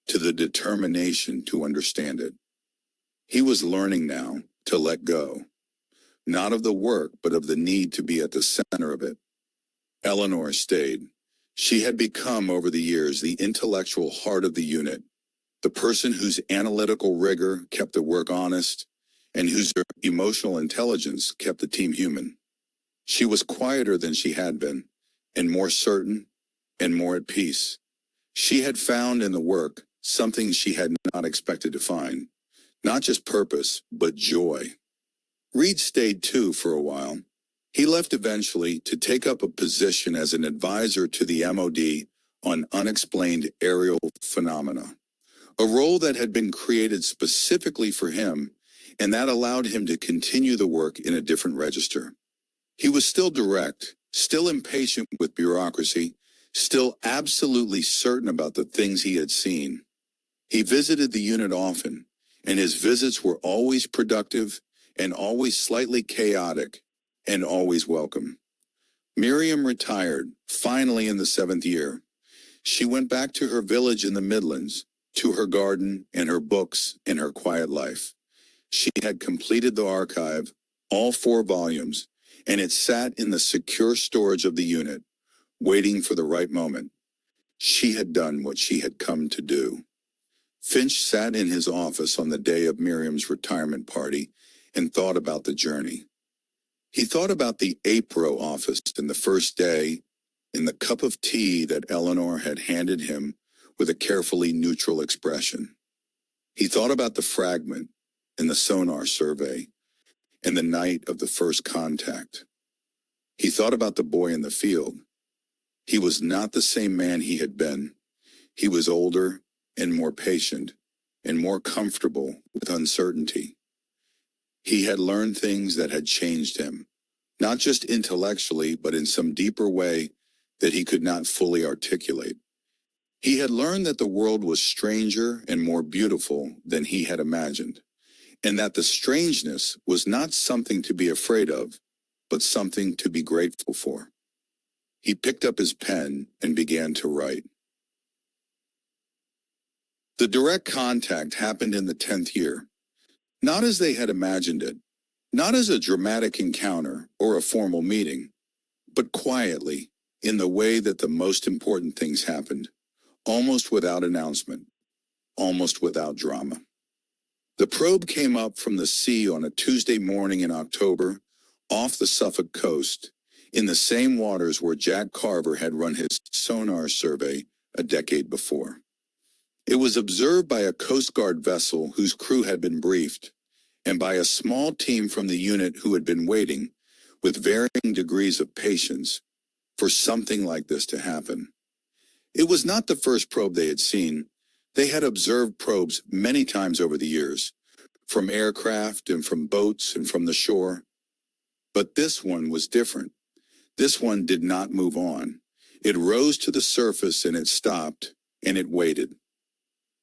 to the determination to understand it. He was learning now to let go, not of the work, but of the need to be at the center of it. Eleanor stayed. She had become, over the years, the intellectual heart of the unit, the person whose analytical rigor kept the work honest, and whose emotional intelligence kept the team human. She was quieter than she had been, and more certain, and more at peace. She had found in the work something she had not expected to find, not just purpose, but joy. Reed stayed too for a while. He left eventually to take up a position as an advisor to the MOD on unexplained aerial phenomena, a role that had been created specifically for him, and that allowed him to continue the work in a different register. He was still direct, still impatient with bureaucracy, still absolutely certain about the things he had seen. He visited the unit often, and his visits were always productive and always slightly chaotic, and always welcome. Miriam retired, finally in the 7th year. She went back to her village in the Midlands, to her garden and her books and her quiet life. She had completed the archive, all 4 volumes, and it sat in the secure storage of the unit, waiting for the right moment. She had done what she had come to do. Finch sat in his office on the day of Miriam's retirement party and thought about the journey. He thought about the APRO office in the first day, in the cup of tea that Eleanor had handed him with a carefully neutral expression. He thought about the fragment in the sonar survey and the night of the first contact. He thought about the boy in the field. He was not the same man he had been. He was older and more patient and more comfortable with uncertainty. He had learned things that had changed him, not just intellectually, but in some deeper way that he could not fully articulate. He had learned that the world was stranger and more beautiful than he had imagined, and that the strangeness was not something to be afraid of, but something to be grateful for. He picked up his pen and began to write. The direct contact happened in the 10th year, not as they had imagined it, not as a dramatic encounter or a formal meeting, but quietly, in the way that the most important things happened, almost without announcement, almost without drama. The probe came up from the sea on a Tuesday morning in October, off the Suffolk coast, in the same waters where Jack Carver had run his sonar survey a decade before. It was observed by a Coast Guard vessel whose crew had been briefed, and by a small team from the unit who had been waiting, with varying degrees of patience, for something like this to happen. It was not the first probe they had seen. They had observed probes many times over the years, from aircraft and from boats and from the shore. But this one was different. This one did not move on. It rose to the surface and it stopped, and it waited.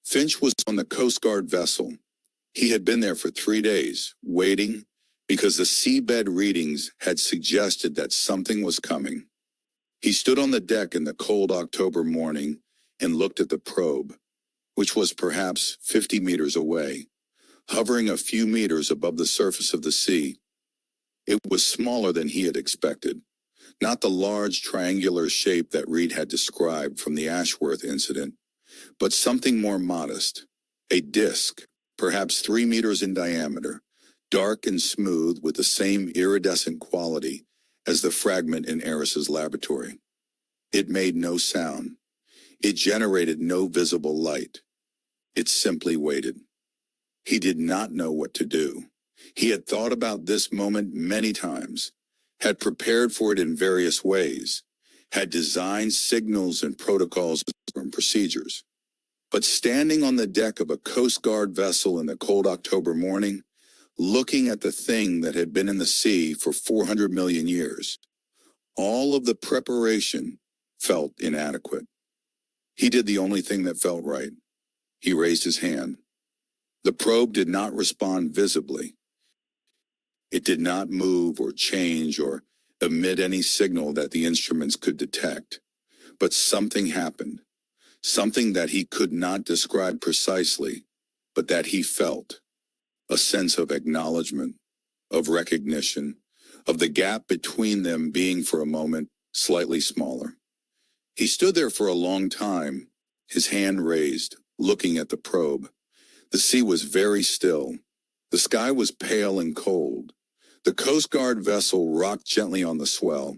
Finch was on the Coast Guard vessel. He had been there for 3 days, waiting, because the seabed readings had suggested that something was coming. He stood on the deck in the cold October morning and looked at the probe, which was perhaps 50 meters away, hovering a few meters above the surface of the sea. It was smaller than he had expected, not the large triangular shape that Reed had described from the Ashworth incident, but something more modest, a disk, perhaps 3 meters in diameter, dark and smooth with the same iridescent quality as the fragment in Eris's laboratory. It made no sound. It generated no visible light. It simply waited. He did not know what to do. He had thought about this moment many times, had prepared for it in various ways, had designed signals and protocols and procedures. But standing on the deck of a Coast Guard vessel in the cold October morning, looking at the thing that had been in the sea for 400 million years, all of the preparation felt inadequate. He did the only thing that felt right. He raised his hand. The probe did not respond visibly. It did not move or change or emit any signal that the instruments could detect. But something happened, something that he could not describe precisely, but that he felt, a sense of acknowledgement, of recognition, of the gap between them being for a moment slightly smaller. He stood there for a long time, his hand raised, looking at the probe. The sea was very still. The sky was pale and cold. The Coast Guard vessel rocked gently on the swell.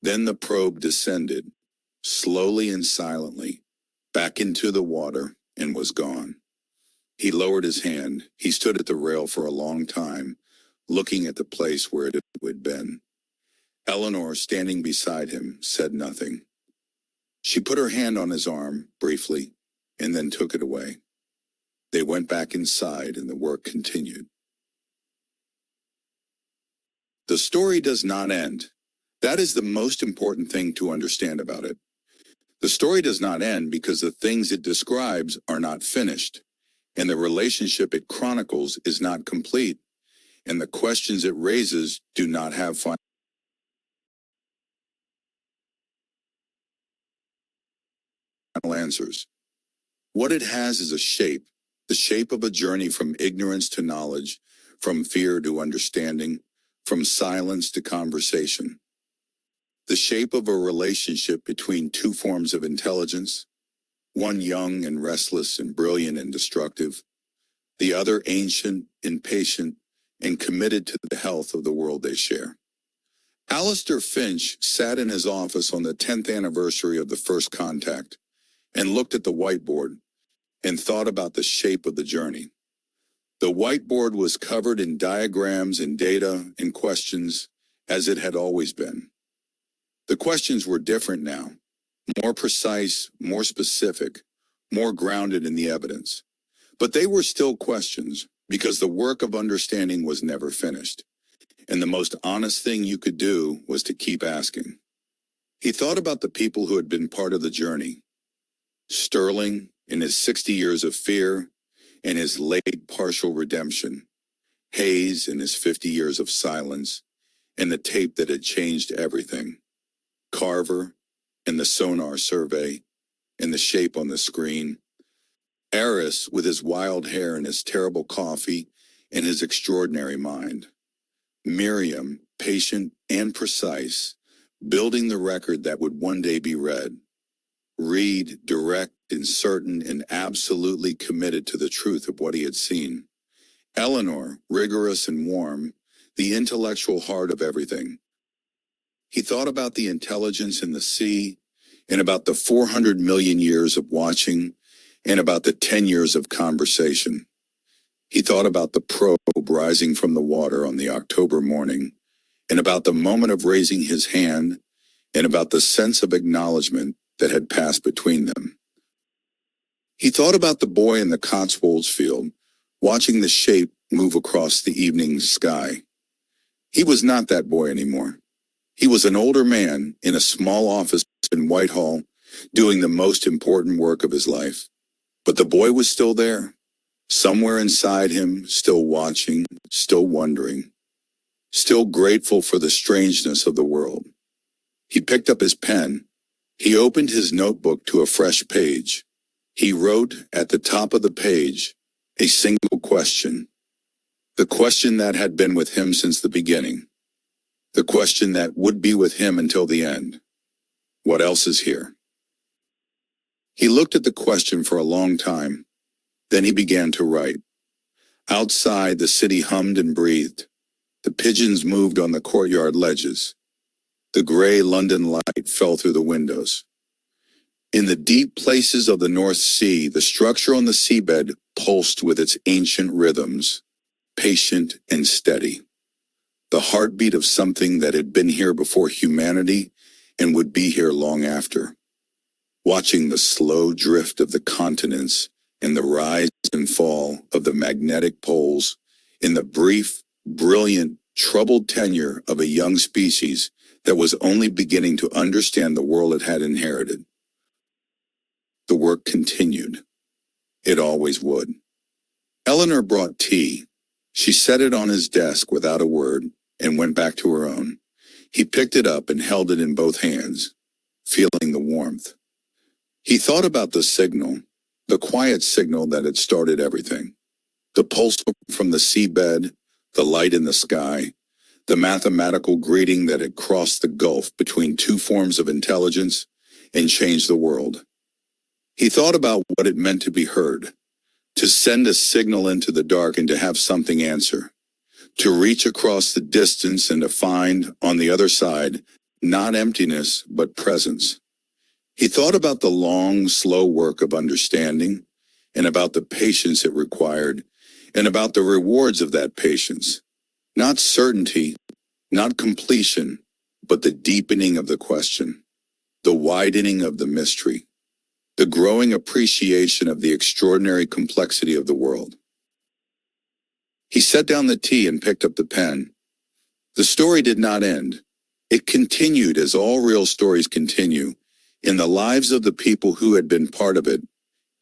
Then the probe descended, slowly and silently, back into the water and was gone. He lowered his hand. He stood at the rail for a long time, looking at the place where it had been. Eleanor, standing beside him, said nothing. She put her hand on his arm, briefly, and then took it away. They went back inside and the work continued. The story does not end. That is the most important thing to understand about it. The story does not end because the things it describes are not finished, and the relationship it chronicles is not complete, and the questions it raises do not have final final answers. What it has is a shape, the shape of a journey from ignorance to knowledge, from fear to understanding, from silence to conversation. The shape of a relationship between two forms of intelligence, one young and restless and brilliant and destructive, the other ancient, impatient, and committed to the health of the world they share. Alistair Finch sat in his office on the 10th anniversary of the first contact and looked at the whiteboard and thought about the shape of the journey. The whiteboard was covered in diagrams and data and questions as it had always been. The questions were different now, more precise, more specific, more grounded in the evidence. But they were still questions because the work of understanding was never finished. And the most honest thing you could do was to keep asking. He thought about the people who had been part of the journey. Sterling, in his 60 years of fear, and his late partial redemption. Hayes, in his 50 years of silence, and the tape that had changed everything. Carver, and the sonar survey, and the shape on the screen. Eris, with his wild hair and his terrible coffee, and his extraordinary mind. Miriam, patient and precise, building the record that would one day be read. Reed, direct and certain and absolutely committed to the truth of what he had seen. Eleanor, rigorous and warm, the intellectual heart of everything. He thought about the intelligence in the sea, and about the 400 million years of watching, and about the 10 years of conversation. He thought about the probe rising from the water on the October morning, and about the moment of raising his hand, and about the sense of acknowledgement that had passed between them. He thought about the boy in the Cotswolds field, watching the shape move across the evening sky. He was not that boy anymore. He was an older man in a small office in Whitehall, doing the most important work of his life. But the boy was still there, somewhere inside him, still watching, still wondering, still grateful for the strangeness of the world. He picked up his pen. He opened his notebook to a fresh page. He wrote at the top of the page a single question. The question that had been with him since the beginning. The question that would be with him until the end. What else is here? He looked at the question for a long time. Then he began to write. Outside, the city hummed and breathed. The pigeons moved on the courtyard ledges. The gray London light fell through the windows. In the deep places of the North Sea, the structure on the seabed pulsed with its ancient rhythms, patient and steady. The heartbeat of something that had been here before humanity and would be here long after. Watching the slow drift of the continents and the rise and fall of the magnetic poles in the brief, brilliant, troubled tenure of a young species that was only beginning to understand the world it had inherited. The work continued. It always would. Eleanor brought tea. She set it on his desk without a word and went back to her own. He picked it up and held it in both hands, feeling the warmth. He thought about the signal, the quiet signal that had started everything. The pulse from the seabed, the light in the sky, the mathematical greeting that had crossed the gulf between two forms of intelligence and changed the world. He thought about what it meant to be heard, to send a signal into the dark and to have something answer, to reach across the distance and to find, on the other side, not emptiness, but presence. He thought about the long, slow work of understanding, and about the patience it required, and about the rewards of that patience. Not certainty, not completion, but the deepening of the question, the widening of the mystery, the growing appreciation of the extraordinary complexity of the world. He set down the tea and picked up the pen. The story did not end. It continued as all real stories continue, in the lives of the people who had been part of it,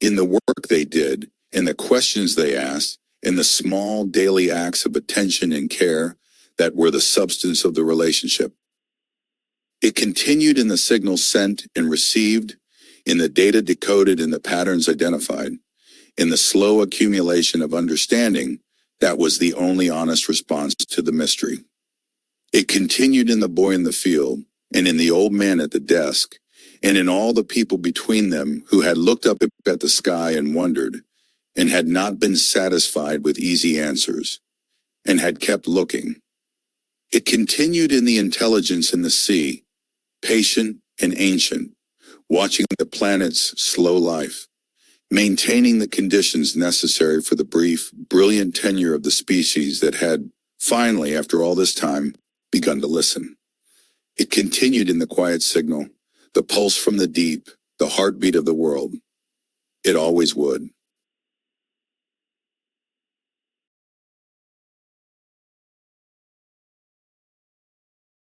in the work they did, in the questions they asked, in the small daily acts of attention and care that were the substance of the relationship. It continued in the signals sent and received, in the data decoded and the patterns identified, in the slow accumulation of understanding that was the only honest response to the mystery. It continued in the boy in the field, and in the old man at the desk, and in all the people between them who had looked up at the sky and wondered, and had not been satisfied with easy answers, and had kept looking. It continued in the intelligence in the sea, patient and ancient, watching the planet's slow life, maintaining the conditions necessary for the brief, brilliant tenure of the species that had, finally, after all this time, begun to listen. It continued in the quiet signal, the pulse from the deep, the heartbeat of the world. It always would.